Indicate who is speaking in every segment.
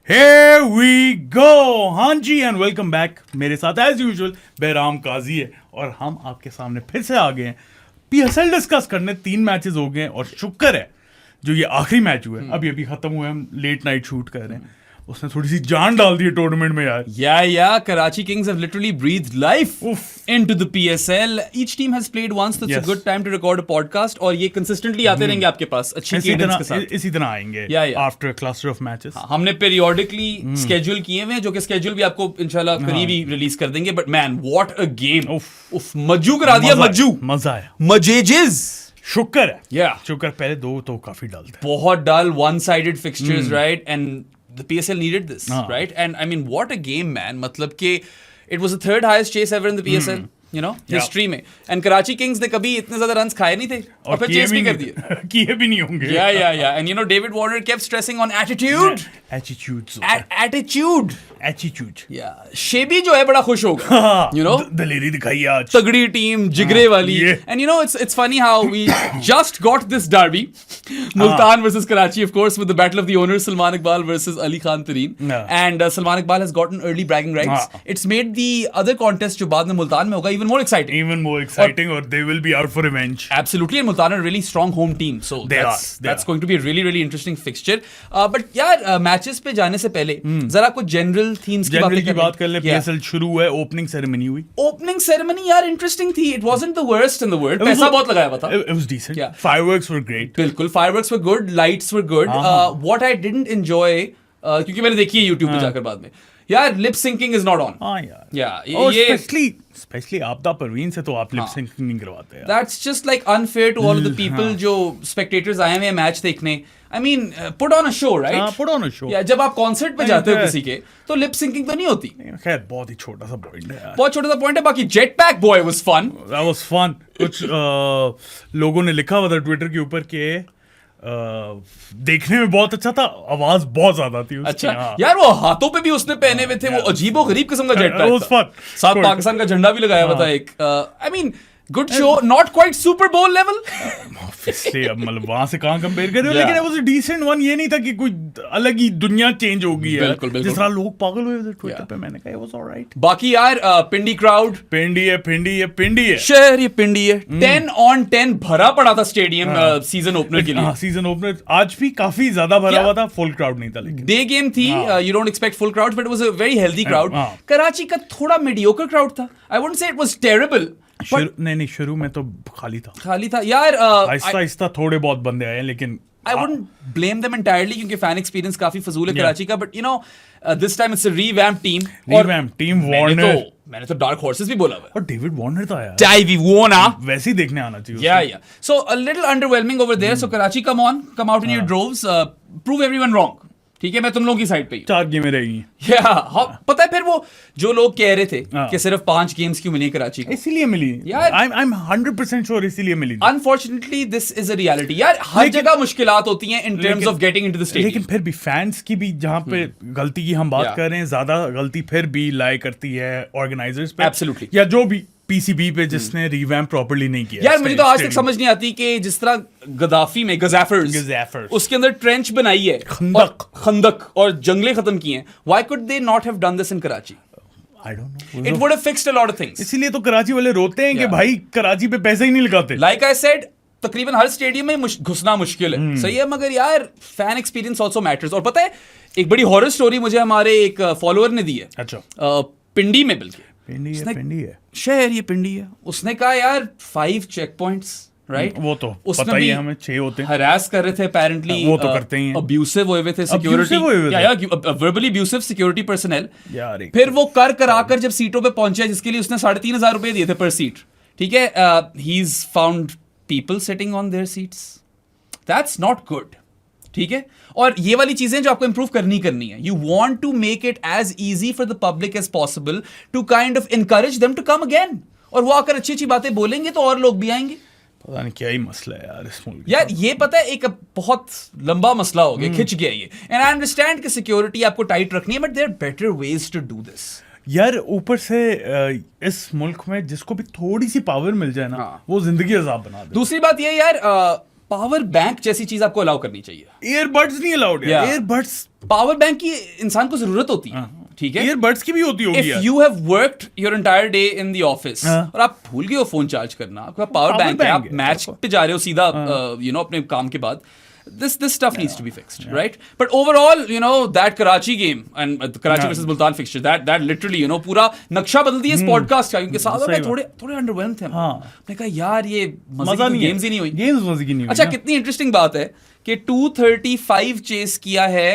Speaker 1: Here we go! हाँ जी and welcome back. मेरे साथ एज यूजुअल बहराम काजी है और हम आपके सामने फिर से आ गए हैं PSL डिस्कस करने। 3 मैचेस हो गए हैं और शुक्र है जो ये आखिरी मैच हुआ है अभी खत्म हुआ है, हम लेट नाइट शूट कर रहे हैं, उसने थोड़ी सी जान डाल दी है टूर्नामेंट में यार।
Speaker 2: Yeah, Karachi Kings have literally breathed life into the PSL. Each team has played once, so it's a good time to record a podcast. और ये consistently आते रहेंगे आपके पास अच्छी cadence के साथ।
Speaker 1: इसी तरह आएंगे after a cluster of matches।
Speaker 2: हमने periodically schedule किए हुए हैं, जो कि schedule भी आपको इंशाल्लाह करीब ही रिलीज कर देंगे। But man, what a game! उफ मज्जू करा दिया, मज्जू
Speaker 1: मजा आया,
Speaker 2: मजेजिज।
Speaker 1: शुक्र है
Speaker 2: Yeah,
Speaker 1: शुक्र। पहले 2 तो काफी डाल थे,
Speaker 2: बहुत डाल, one-sided fixtures, right? And the PSL needed this, right? And I mean, what a game, man. मतलब कि it was the 3rd highest chase ever in the PSL, you know, history में. And Karachi Kings ने कभी इतने ज़्यादा runs खाए नहीं थे और फिर chase भी कर दिए।
Speaker 1: किए भी नहीं होंगे।
Speaker 2: Yeah. And you know, David Warner kept stressing on attitude. Attitude. Yeah. शेबी जो है बड़ा खुश होगा, you know,
Speaker 1: दलेरी दिखाई आज,
Speaker 2: तगड़ी टीम, जिगरे वाली। And you know, it's funny how we just got this derby, Multan versus Karachi, of course, with the battle of the owners, Salman Iqbal versus Ali Khan Tareen. And Salman Iqbal has gotten early bragging rights. It's made the other contest जो बाद में मुल्तान में होगा even more exciting.
Speaker 1: Or they will be out for revenge.
Speaker 2: Absolutely, and Multan are a really strong home team, so that's going to be a really interesting fixture. But यार matches पे जाने से पहले जरा कुछ जनरल थीम्स की बात
Speaker 1: कर ले। PSL शुरू हुआ है, ओपनिंग सेरेमनी हुई।
Speaker 2: ओपनिंग सेरेमनी यार इंटरेस्टिंग थी। It wasn't the worst in the world. पैसा बहुत लगाया हुआ था।
Speaker 1: It was decent. Fireworks were great.
Speaker 2: बिल्कुल, fireworks were good, lights were good. What I didn't enjoy, क्योंकि मैंने देखी है YouTube पे जाकर बाद में, यार lip syncing is not on.
Speaker 1: हाँ यार,
Speaker 2: ये
Speaker 1: स्पेशली आपदा परवीन से तो आप लिप सिंकिंग नहीं करवाते यार।
Speaker 2: That's just like unfair to all of the people जो स्पेक्टेटर्स आए हुए हैं मैच देखने। I mean, put on a show, right?
Speaker 1: Put on a show.
Speaker 2: या जब आप कॉन्सर्ट पे जाते हो किसी के, तो लिप सिंकिंग तो नहीं होती।
Speaker 1: खैर बहुत ही छोटा सा पॉइंट है यार,
Speaker 2: बहुत छोटा सा पॉइंट है। बाकी jet pack boy was fun.
Speaker 1: That was fun. कुछ लोगों ने लिखा हुआ था ट्विटर के ऊपर के देखने में बहुत अच्छा था, आवाज बहुत ज्यादा थी उसकी।
Speaker 2: अच्छा यार, वो हाथों पे भी उसने पहने हुए थे, वो अजीबो गरीब किस्म का जेट पैक था। साथ पाकिस्तान का झंडा भी लगाया हुआ था एक। I mean, good show, not quite Super Bowl level.
Speaker 1: Obviously, अब मतलब वहां से कहाँ कंपेयर कर रहे हो, लेकिन it was a decent one। ये नहीं था कि कोई अलग ही दुनिया चेंज हो गई है।
Speaker 2: बिल्कुल।
Speaker 1: जिस तरह लोग पागल हुए थे ट्विटर पे, मैंने कहा it was alright।
Speaker 2: बाकी यार पिंडी क्राउड,
Speaker 1: पिंडी है
Speaker 2: शहर, ये पिंडी है। 10 on 10 भरा पड़ा था स्टेडियम सीजन ओपनर के लिए।
Speaker 1: सीजन ओपनर आज भी काफी ज्यादा भरा हुआ था, फुल क्राउड नहीं था लेकिन
Speaker 2: डे गेम थी। You don't expect full crowd, but it was a very healthy crowd. Karachi का थोड़ा मीडियोकर क्राउड था। I wouldn't say it was terrible.
Speaker 1: नहीं, शुरू में तो खाली था
Speaker 2: यार।
Speaker 1: आहिस्ता थोड़े बहुत बंदे आए, लेकिन
Speaker 2: I wouldn't blame them entirely क्योंकि फैन एक्सपीरियंस काफी फजूल है कराची का। But you know, this time it's a revamp team. मैंने तो डार्क हॉर्सेस भी बोला हुआ।
Speaker 1: और डेविड वार्नर था यार,
Speaker 2: Davey Warner
Speaker 1: वैसे ही देखने आना चाहिए।
Speaker 2: Yeah. So a little underwhelming over there. So Karachi, come out in your droves, prove everyone wrong. ठीक है, मैं तुम लोगों की साइड पे ही।
Speaker 1: 4 गेमें रहेगी।
Speaker 2: पता है फिर वो जो लोग कह रहे थे कि सिर्फ 5 गेम्स क्यों मिली कराची को,
Speaker 1: इसीलिए मिली यार। I'm 100% श्योर इसीलिए मिली।
Speaker 2: Unfortunately, this is a reality यार। हर जगह मुश्किलात होती हैं in terms of getting into the stadium।
Speaker 1: लेकिन फिर भी फैंस की भी जहाँ पे गलती की हम बात कर रहे हैं, ज्यादा गलती फिर भी लाई करती है ऑर्गेनाइजर्स पे।
Speaker 2: Absolutely।
Speaker 1: या जो भी PCB पे जिसने रिवैम्प प्रॉपर्ली नहीं किया
Speaker 2: यार। मुझे तो आज तक समझ नहीं आती कि जिस तरह गद्दाफी में गज़ाफर्स उसके अंदर ट्रेंच बनाई है, खंदक और जंगलें खत्म की हैं, why could they not have done this in Karachi?
Speaker 1: I don't know.
Speaker 2: It would have fixed a lot of things.
Speaker 1: इसीलिए तो कराची वाले रोते हैं कि भाई कराची पे पैसे ही नहीं लगाते।
Speaker 2: Like I said, तकरीबन हर स्टेडियम में घुसना मुश्किल है, सही है, मगर यार फैन एक्सपीरियंस ऑल्सो मैटर्स। और पता है, एक बड़ी हॉरर स्टोरी मुझे हमारे एक फॉलोअर ने दी है।
Speaker 1: अच्छा।
Speaker 2: पिंडी में, बल्कि
Speaker 1: पिंडी है
Speaker 2: शहर, ये पिंडी है। उसने कहा यार 5 चेक पॉइंट्स, राइट?
Speaker 1: वो तो पता ही है हमें, 6 होते हैं।
Speaker 2: हरास कर रहे थे apparently,
Speaker 1: वो तो करते ही हैं।
Speaker 2: अब्यूसिव हुए थे security, verbally abusive security personal. फिर वो कर जब सीटों पे पहुंचे, जिसके लिए उसने 3,500 रुपए दिए थे पर सीट, ठीक है, he is found people sitting on their seats. That's not good, ठीक है। और ये वाली चीजें जो आपको इंप्रूव करनी है, you want to make it as easy for the public as possible to kind of encourage them to come again. और वो आकर अच्छी बातें बोलेंगे तो और लोग भी आएंगे।
Speaker 1: पता नहीं क्या ही मसला है यार इस मुल्क
Speaker 2: यार। ये पता है, एक बहुत लंबा मसला हो गया, खिंच गया ये। एंड आई अंडरस्टैंड कि सिक्योरिटी आपको टाइट रखनी है, but there are better ways to do this
Speaker 1: यार। ऊपर से इस मुल्क में जिसको भी थोड़ी सी पावर मिल जाए ना, वो जिंदगी अजाब बना दे।
Speaker 2: दूसरी बात ये यार, पावर बैंक जैसी चीज आपको अलाउ करनी चाहिए।
Speaker 1: ईयरबड्स नहीं अलाउड है, ईयरबड्स
Speaker 2: पावर बैंक की इंसान को जरूरत होती है, ठीक है,
Speaker 1: ईयरबड्स की भी होती होगी।
Speaker 2: If you have worked your entire day in the office और आप भूल गए हो फोन चार्ज करना, आपका पावर बैंक है, आप मैच पे जा रहे हो सीधा अपने काम के बाद, this stuff needs to be fixed, right? But overall, that Karachi game and Karachi versus Multan fixture, that literally, पूरा नक्शा बदल दिया इस पॉडकास्ट का, क्योंकि साथ में थोड़े अंडरवेल्म्ड थे हम। मैंने कहा यार ये मजा नहीं, गेम्स ही नहीं हुई,
Speaker 1: गेम्स मजे की नहीं हुई।
Speaker 2: अच्छा, कितनी इंटरेस्टिंग बात है कि 235 चेस किया है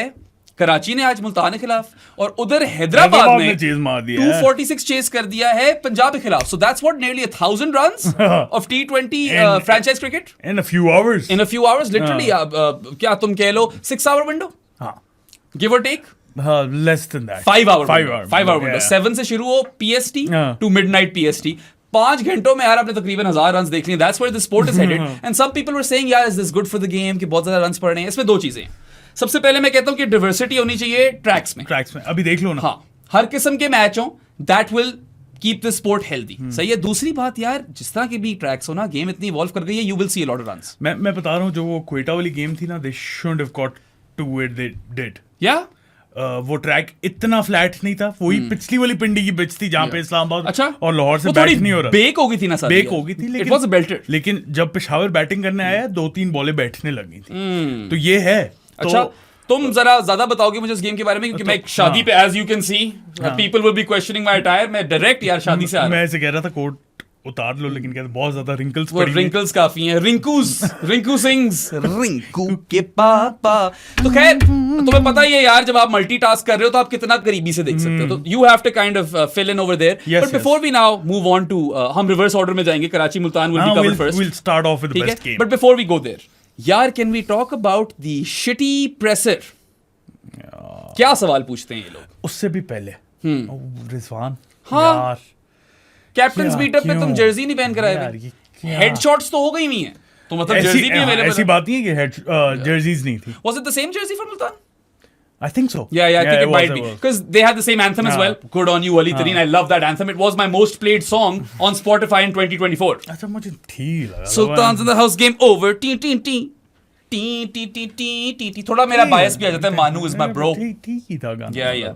Speaker 2: कराची ने आज मुल्तान के खिलाफ, और उधर हैदराबाद ने
Speaker 1: चेज मार दिया
Speaker 2: 246 चेस कर दिया है पंजाब के खिलाफ। So that's what nearly 1000 runs of T20 franchise cricket
Speaker 1: in a few hours.
Speaker 2: Literally, क्या तुम कह लो 6 hour window, give or take,
Speaker 1: less than that,
Speaker 2: 5 hour window, 7 से शुरू हो PST to midnight PST, 5 घंटों में यार आपने तकरीबन 1000 रन देख लिए। That's where the sport is headed. And some people were saying, यार is this good for the game, कि बहुत ज्यादा रन पड़ रहे हैं। इसमें दो चीजें, सबसे पहले मैं कहता हूं कि डाइवर्सिटी होनी चाहिए ट्रैक्स में।
Speaker 1: अभी देख लो ना,
Speaker 2: हाँ, हर किस्म के मैच हो, that will keep the sport healthy. सही है। दूसरी बात यार, जिस तरह के भी ट्रैक्स हो ना, गेम इतनी इवॉल्व कर गई है, you will see a lot of runs.
Speaker 1: मैं बता रहा हूं, जो वो क्वेटा वाली गेम थी ना, they shouldn't have got to where they did.
Speaker 2: या
Speaker 1: वो ट्रैक इतना फ्लैट नहीं था, वही पिछली वाली पिंडी की पिच थी जहां पे इस्लामाबाद
Speaker 2: अच्छा
Speaker 1: और लाहौर से बैट नहीं हो रहा,
Speaker 2: बेक हो गई थी ना,
Speaker 1: बेक हो गई थी,
Speaker 2: लेकिन इट वाज बेल्टेड।
Speaker 1: लेकिन जब पेशावर बैटिंग करने आया, 2-3 बॉलें बैठने लगी थी, तो ये है।
Speaker 2: अच्छा, तुम जरा ज्यादा बताओगे मुझे इस गेम के बारे में, क्योंकि मैं एक शादी पे, as you can see, people will be questioning my attire. मैं डायरेक्ट यार शादी से आ रहा हूं।
Speaker 1: मैं ऐसे कह रहा था कोट उतार लो, लेकिन कहते बहुत ज्यादा रिंकल्स
Speaker 2: पड़ी हैं। रिंकल्स काफी हैं, रिंकू सिंग्स, रिंकू के पापा। तो खैर, तुम्हें पता ही है यार, जब आप मल्टीटास्क कर रहे हो तो आप कितना करीबी से देख सकते हो, तो you have to kind of fill in over there. But before we now move on to, हम रिवर्स ऑर्डर में जाएंगे, Karachi Multan will be covered first,
Speaker 1: we'll start off with the best game.
Speaker 2: But before we go there, यार can we talk about the shitty presser? क्या सवाल पूछते हैं ये लोग।
Speaker 1: उससे भी पहले रिजवान,
Speaker 2: हाँ,
Speaker 1: यार
Speaker 2: कैप्टन्स मीटअप पे तुम जर्सी नहीं पहन कर आए, हेडशॉट्स तो हो गई हुई हैं, तो मतलब जर्सी भी अवेलेबल है।
Speaker 1: ऐसी बात नहीं है कि जर्सीज नहीं थी।
Speaker 2: Was it the same jersey for Multan?
Speaker 1: I think so.
Speaker 2: Yeah, I think it might be, because they had the same anthem as well. Good on you, Ali Tareen. I love that anthem. It was my most played song on Spotify in 2024.
Speaker 1: अच्छा, मुझे ठीक लगा।
Speaker 2: Sultan's in the house, game over. T T T T T T T T T. थोड़ा मेरा बायस भी आ जाता है, मानू इज माय ब्रो।
Speaker 1: ठीक ही था गाना।
Speaker 2: Yeah.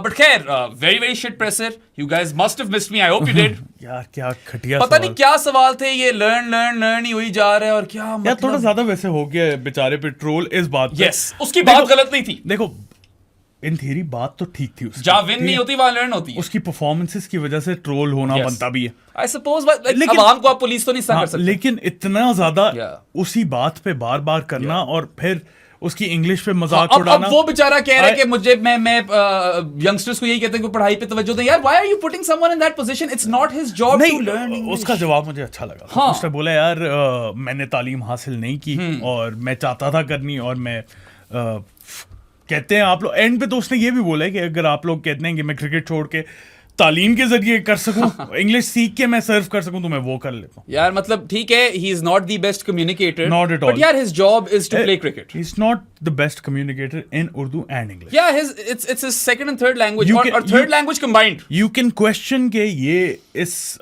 Speaker 2: But खैर, very very shit presser. You guys must have missed me. I hope you did.
Speaker 1: यार क्या घटिया,
Speaker 2: पता नहीं क्या सवाल थे ये, लर्न ही हुई जा रहे हैं, और क्या
Speaker 1: यार
Speaker 2: मतलब
Speaker 1: थोड़ा ज्यादा वैसे हो गया बेचारे पे ट्रोल इस बात पे।
Speaker 2: Yes, उसकी बात गलत नहीं थी।
Speaker 1: देखो, इन थ्योरी बात तो ठीक थी उसकी,
Speaker 2: जहाँ विन नहीं होती वहाँ लर्न होती है।
Speaker 1: उसकी परफॉर्मेंसेस की वजह से ट्रोल होना बनता भी है,
Speaker 2: I suppose, but आवाम को आप पुलिस तो नहीं कर सकते।
Speaker 1: लेकिन इतना ज्यादा उसी बात पे बार बार करना, और फिर उसकी इंग्लिश पे मजाक उड़ाना।
Speaker 2: अब वो बेचारा कह रहा है कि मुझे मैं यंगस्टर्स को यही कहते हैं कि पढ़ाई पे तवज्जो दें। यार, why are you putting someone in that position? It's not his job to learn English.
Speaker 1: उसका जवाब मुझे अच्छा लगा।
Speaker 2: हाँ।
Speaker 1: उसने बोला, यार मैंने तालीम हासिल नहीं की और मैं चाहता था करनी, और मैं कहते हैं आप लोग एंड पे, तो उसने ये भी बोला है कि अगर आप लोग कहते हैं कि मैं क्रिकेट छोड़ के तालीम के जरिए कर सकूं, इंग्लिश सीख के मैं सर्व कर सकूं, तो मैं वो कर लेता हूं।
Speaker 2: यार मतलब ठीक है, he is not the best communicator,
Speaker 1: not at all,
Speaker 2: but यार his job is to play cricket.
Speaker 1: He is not the best communicator in Urdu and English.
Speaker 2: Yeah it's his second and third language, और third language combined.
Speaker 1: You can question के ये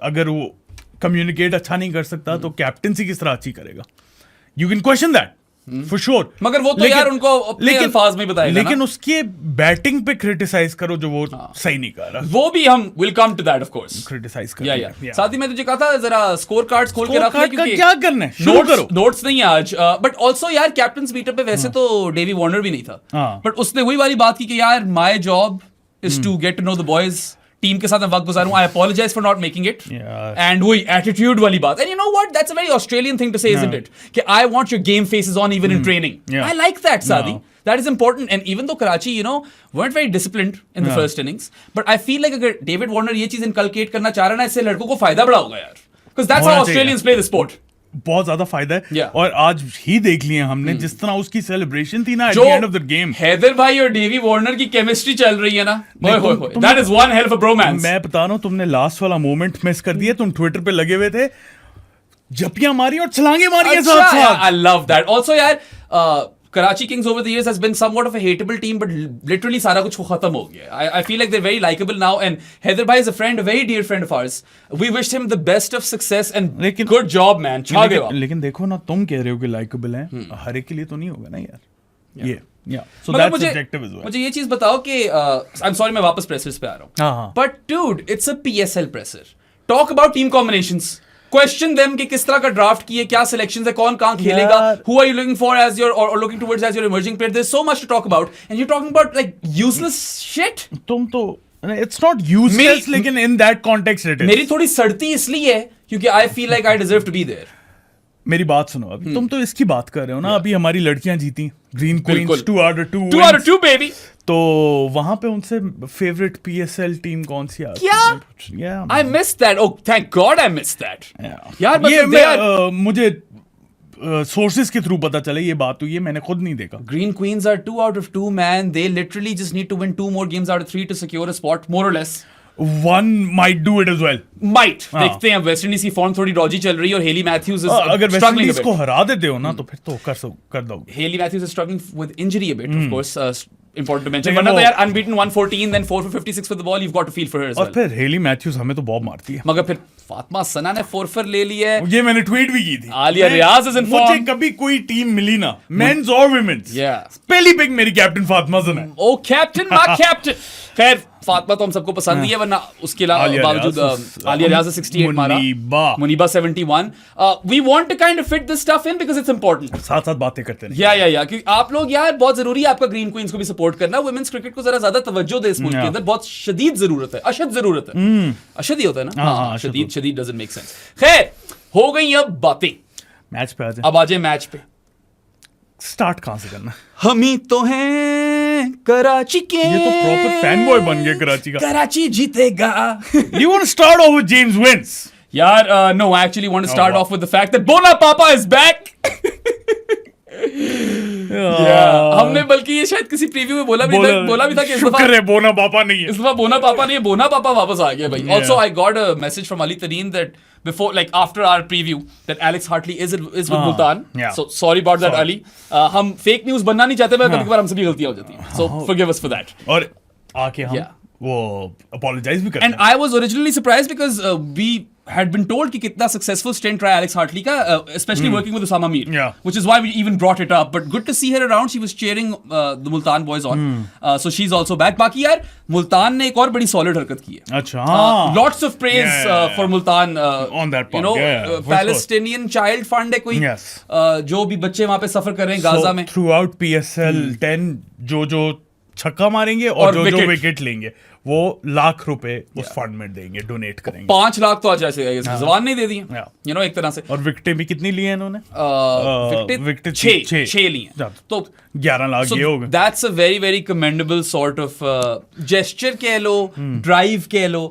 Speaker 1: अगर वो communicate अच्छा नहीं कर सकता, तो कैप्टनसी किस तरह अच्छी करेगा? You can question that for sure.
Speaker 2: मगर वो तो यार उनको अपने अल्फाज में बताएगा।
Speaker 1: लेकिन उसके बैटिंग पे क्रिटिसाइज करो जो वो सही नहीं कर रहा,
Speaker 2: वो भी हम will come to that of course,
Speaker 1: criticise कर।
Speaker 2: साथ ही मैं तुझे कहा था जरा स्कोर कार्ड्स खोल के रख ले, क्योंकि
Speaker 1: क्या करना है, शुरू करो।
Speaker 2: नोट्स नहीं है आज, बट आल्सो यार कैप्टन्स मीटअप पे वैसे तो डेवी वार्नर भी नहीं था, बट उसने वही वाली बात की कि यार my job is to get to know the boys, team के साथ मैं वक्त गुजारूं, I apologise for not making it, and वही एटीट्यूड वाली बात। And you know what, that's a very Australian thing to say, isn't it, कि I want your game faces on even in training. I like that, सादी, that is important. And even though Karachi, weren't very disciplined in the first innings, but I feel like अगर David Warner ये चीज inculcate करना चाह रहा है ना, इससे लड़कों को फायदा बड़ा होगा यार, because that's how Australians play the sport.
Speaker 1: बहुत ज्यादा फायदा है, और आज ही देख लिए हमने जिस तरह उसकी सेलिब्रेशन थी ना at the end of the game.
Speaker 2: Haider भाई और डेवी वार्नर की केमिस्ट्री चल रही है ना, that is one hell of a bromance.
Speaker 1: मैं बता रहा हूं, तुमने लास्ट वाला मोमेंट मिस कर दिया। तुम ट्विटर पे लगे हुए थे, जपियां मारी और छलांगे मारी साथ साथ।
Speaker 2: I love that. Also यार, Karachi Kings over the years has been somewhat of a hateable team, but literally सारा कुछ खत्म हो गया. I feel like they're very likable now, and Haider Bhai is a friend, a very dear friend of ours. We wished him the best of success and good job, man. छा गए आप.
Speaker 1: लेकिन देखो ना, तुम कह रहे हो कि likable हैं, हर एक के लिए तो नहीं होगा ना यार. Yeah. So
Speaker 2: मगर
Speaker 1: that's subjective as well.
Speaker 2: मुझे ये चीज बताओ कि I'm sorry मैं वापस pressers पे आ रहा हूँ. But dude, it's a PSL presser. Talk about team combinations. Question them कि किस तरह का ड्राफ्ट किए, क्या सिलेक्शंस है, कौन कहाँ खेलेगा, who are you looking for as your or looking towards as your emerging player. There's so much to talk about, and you're talking about like useless shit.
Speaker 1: तुम तो it's not useless, लेकिन in that context it is.
Speaker 2: मेरी थोड़ी सड़ती इसलिए है क्योंकि I feel like I deserve to be there.
Speaker 1: मेरी बात सुनो, अभी तुम तो इसकी बात कर रहे हो ना. अभी हमारी लड़कियां जीती green queen's 2 out of 2
Speaker 2: 2 out of 2 baby.
Speaker 1: तो वहां पे उनसे फेवरेट PSL टीम कौन सी आती
Speaker 2: है? क्या? I missed that. Oh, thank God I missed that. यार मतलब
Speaker 1: मुझे सोर्सेज के थ्रू पता चला ये बात हुई है, मैंने खुद नहीं देखा.
Speaker 2: Green Queens are 2 out of 2 man. They literally just need to win 2 more games out of 3 to secure a spot, more or less.
Speaker 1: One might do it as well.
Speaker 2: Might. देखते हैं. वेस्ट इंडीज की form थोड़ी Doge चल रही है और Hayley Matthews is
Speaker 1: अगर West Indies को हरा देते हो ना तो फिर तो कर दो.
Speaker 2: Hayley Matthews is struggling with injury a bit, of course. Important to mention. वरना तो यार unbeaten 114 then 4 for 56 with the ball, you've got to feel for her as well.
Speaker 1: और फिर हेली मैथ्यूज हमें तो बहुत मारती है.
Speaker 2: मगर फिर फातिमा सना ने 4 for ले ली है.
Speaker 1: ये मैंने ट्वीट भी की थी.
Speaker 2: आलिया रियाज इज इन फॉर्म.
Speaker 1: मुझे कभी कोई टीम मिली ना, मेंस और वुमेन्स, पहली पिक मेरी कैप्टन फातिमा सना है.
Speaker 2: ओ कैप्टन, माय कैप्टन. खैर फातिमा तो हम सबको पसंद ही है, वरना उसके बावजूद आलिया रियाज 68 मारा, Muniba 71. We want to kind of fit this stuff in because it's important.
Speaker 1: साथ बातें करते हैं.
Speaker 2: या कि आप लोग यार बहुत जरूरी है आपका ग्रीन क्वींस को भी सपोर्ट करना. वुमेन्स क्रिकेट को जरा ज्यादा तवज्जो दे इस मुल्क के अंदर. बहुत शदीद जरूरत है, अशद जरूरत है. अशद ही होता है ना. हाँ, शदीद डजंट मेक सेंस. खैर हो गई अब बातें.
Speaker 1: मैच पे आ जाए.
Speaker 2: अब आ जाए मैच पे.
Speaker 1: स्टार्ट कहां से करना?
Speaker 2: हम ही तो हैं कराची के.
Speaker 1: ये तो प्रॉपर फैन बॉय बन गया कराची का.
Speaker 2: कराची जीतेगा.
Speaker 1: You want to start off with James wins?
Speaker 2: यार no, I actually want to start off with the fact that Bona Papa is back. हमने बल्कि ये शायद किसी प्रीव्यू में बोला भी था कि इस दफा
Speaker 1: बोना पापा नहीं है.
Speaker 2: इस दफा बोना पापा नहीं है, बोना पापा वापस आ गया भाई. Also I got a message from Ali Tareen that before, like after our preview, that Alex Hartley is with Multan. So sorry about that, Ali. हम फेक न्यूज बनना नहीं चाहते, कभी कभार हमसे भी गलतियां हो जाती हैं. So forgive us for that.
Speaker 1: और आके हम वो apologize भी करते हैं.
Speaker 2: And I was originally surprised because we had been told कि कितना successful stint रहा Alex Hartley का, especially working with Usama Mir, which is why we even brought it up. But good to see her around. She was cheering the Multan boys on. So she's also back. बाकी यार मुल्तान ने एक और बड़ी solid हरकत की है.
Speaker 1: अच्छा, हाँ.
Speaker 2: Lots of praise for Multan.
Speaker 1: On that part,
Speaker 2: you know, Palestinian Child Fund है कोई, जो भी बच्चे वहाँ पे सफर कर रहे हैं गाजा में.
Speaker 1: Throughout PSL 10 जो छक्का मारेंगे और जो विकेट लेंगे वो ₹1,00,000 उस फंड में देंगे, डोनेट करेंगे.
Speaker 2: 5 लाख तो आज ऐसे जवान नहीं दे दिए, यू नो, एक तरह से.
Speaker 1: और विकेटें भी कितनी ली है इन्होंने?
Speaker 2: विकेटें 6 ली हैं. तो
Speaker 1: 11 लाख ये हो गए.
Speaker 2: That's a very very commendable sort of gesture कह लो, drive कह लो,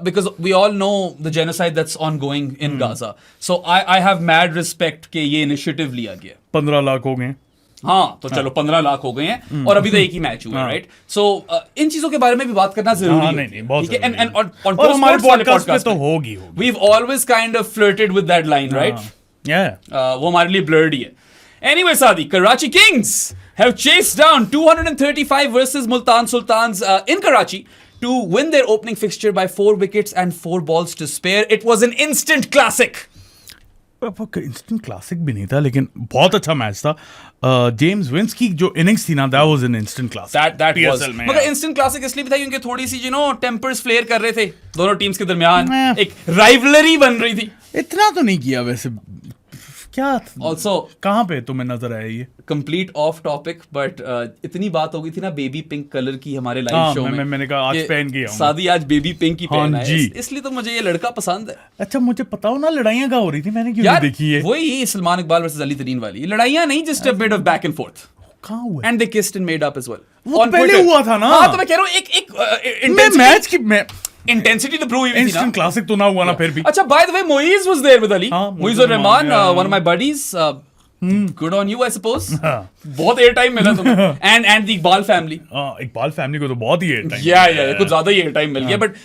Speaker 2: because we all know the genocide that's ongoing in Gaza. So I have mad respect कि ये initiative लिया गया.
Speaker 1: 15 लाख हो गए.
Speaker 2: हाँ, तो चलो 15 लाख हो गए हैं और अभी तो एक ही मैच हुआ है, राइट? सो इन चीजों के बारे में भी बात करना जरूरी है.
Speaker 1: ठीक है.
Speaker 2: एंड ऑन
Speaker 1: हमारे पॉडकास्ट पे तो होगी.
Speaker 2: We've always kind of flirted with that line, right? वो हमारे लिए blurred ही है. Anyway, Saadi, Karachi Kings have chased down 235 versus Multan Sultans in Karachi to win their opening fixture by 4 wickets and 4 balls to spare. It was an instant classic.
Speaker 1: Instant classic भी नहीं था, लेकिन बहुत अच्छा match था. James Vince की जो innings थी ना, that was an instant classic.
Speaker 2: That was. मगर इंस्टेंट क्लासिक इसलिए भी था क्योंकि थोड़ी सी टेम्पर्स फ्लेयर कर रहे थे दोनों टीम्स के दरमियान. एक राइवलरी बन रही थी.
Speaker 1: इतना तो नहीं किया वैसे. क्या
Speaker 2: ऑल्सो
Speaker 1: कहाँ पे तुम्हें नजर आया ये?
Speaker 2: कंप्लीट ऑफ टॉपिक, बट इतनी बात हो गई थी ना बेबी पिंक कलर की हमारे लाइव शो में.
Speaker 1: मैंने कहा आज पहन के आऊं.
Speaker 2: सादी आज बेबी पिंक की पहना है, इसलिए तो मुझे ये लड़का पसंद है.
Speaker 1: अच्छा, मुझे पता हो ना लड़ाइयाँ कहाँ हो रही थी, मैंने क्यों नहीं देखी है?
Speaker 2: वही सलमान इकबाल वर्सेस अली तरीन वाली लड़ाइयाँ नहीं, just a bit of back and forth.
Speaker 1: कहाँ हुआ?
Speaker 2: And they kissed and made up as well.
Speaker 1: वो पहले हुआ था ना.
Speaker 2: हाँ, तो मैं कह रहा हूँ एक
Speaker 1: मैच की
Speaker 2: intensity to prove
Speaker 1: instant classic तो ना हुआ ना फिर भी.
Speaker 2: अच्छा, by the way, Moiz was there with Ali. Moiz Rahman, one of my buddies. Good on you, I suppose. बहुत एयर टाइम मिला तुम्हें. and the Iqbal family.
Speaker 1: Iqbal family को तो बहुत ही एयर टाइम.
Speaker 2: या कुछ ज्यादा ही एयर टाइम मिल गया, बट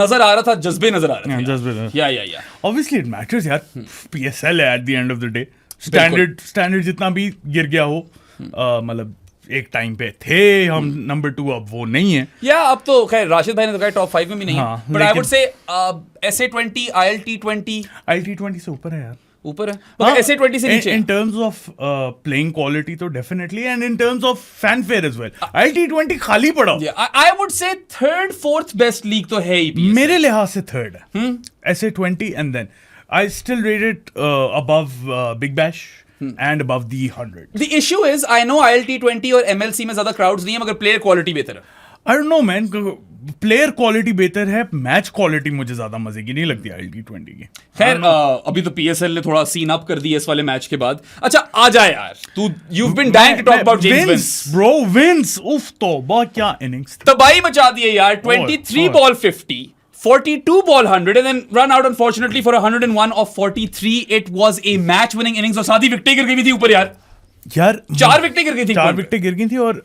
Speaker 2: नजर आ रहा था, जज्बे नजर आ रहे थे.
Speaker 1: जज्बे.
Speaker 2: या
Speaker 1: Obviously it matters यार. PSL है at the end of the day. Standard जितना भी गिर गया हो, मतलब एक टाइम पे थे हम नंबर 2, अब वो नहीं है।
Speaker 2: या अब तो खैर राशिद भाई ने तो कहा टॉप 5 में भी नहीं है,
Speaker 1: हाँ,
Speaker 2: बट आई वुड से SA20 ILT20
Speaker 1: से ऊपर है यार,
Speaker 2: ऊपर है, मगर SA20 से नीचे
Speaker 1: in terms of playing quality तो definitely, and in terms of fanfare as well ILT20 खाली पड़ा।
Speaker 2: I would say third fourth best league तो है ही PSL।
Speaker 1: मेरे लिहाज से थर्ड है SA20, and then I still rate it above Big Bash and above the 100.
Speaker 2: The issue is, I know ILT20 और MLC में ज्यादा crowds नहीं है, मगर player quality बेहतर है।
Speaker 1: I don't know man, player quality बेहतर है, मैच क्वालिटी मुझे ज्यादा मजे की नहीं लगती ILT20 की।
Speaker 2: खैर अभी तो PSL ने थोड़ा सीन अप कर दिया इस वाले मैच के बाद। अच्छा आ जा यार, तू you've been dying to talk about James Vince
Speaker 1: bro, Vince उफ तौबा क्या इनिंग्स,
Speaker 2: तबाही मचा दी है यार। 23 ball 50, 42 ball 100 and then run out unfortunately for 101 of 43. It was a match winning innings और साथ ही विकेटें गिर गई थी ऊपर यार। 4 विकेटें गिर गई थी,
Speaker 1: 4 विकेटें गिर गई थी, और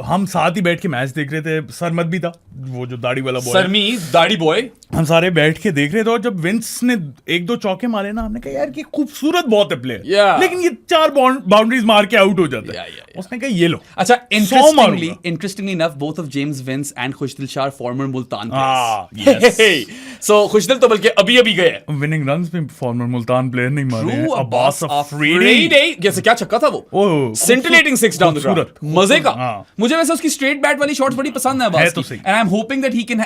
Speaker 1: हम साथ ही बैठ के मैच देख रहे थे। सरमत भी था, वो जो दाढ़ी वाला बॉय,
Speaker 2: सरमी दाढ़ी बॉय,
Speaker 1: हम सारे बैठ के देख रहे थे। और जब विंस ने 1-2 चौके मारे ना, हमने कहा यार ये खूबसूरत बहुत है प्लेयर, लेकिन ये 4 बाउंड्रीज मार के आउट हो जाता है। उसने कहा ये लो।
Speaker 2: अच्छा interestingly enough both of James Vince and Khushdil Shah former Multan players. So Khushdil तो बल्कि अभी गए
Speaker 1: विनिंग रन्स में फॉर्मर मुल्तान प्लेयर नहीं मारे।
Speaker 2: अब्बास अफरीदी जैसे क्या छक्का था वो, scintillating 6 down the ground, मजे का। मुझे वैसे उसकी स्ट्रेट बैट वाली शॉट्स बड़ी पसंद है अब्बास की, and I'm hoping that he can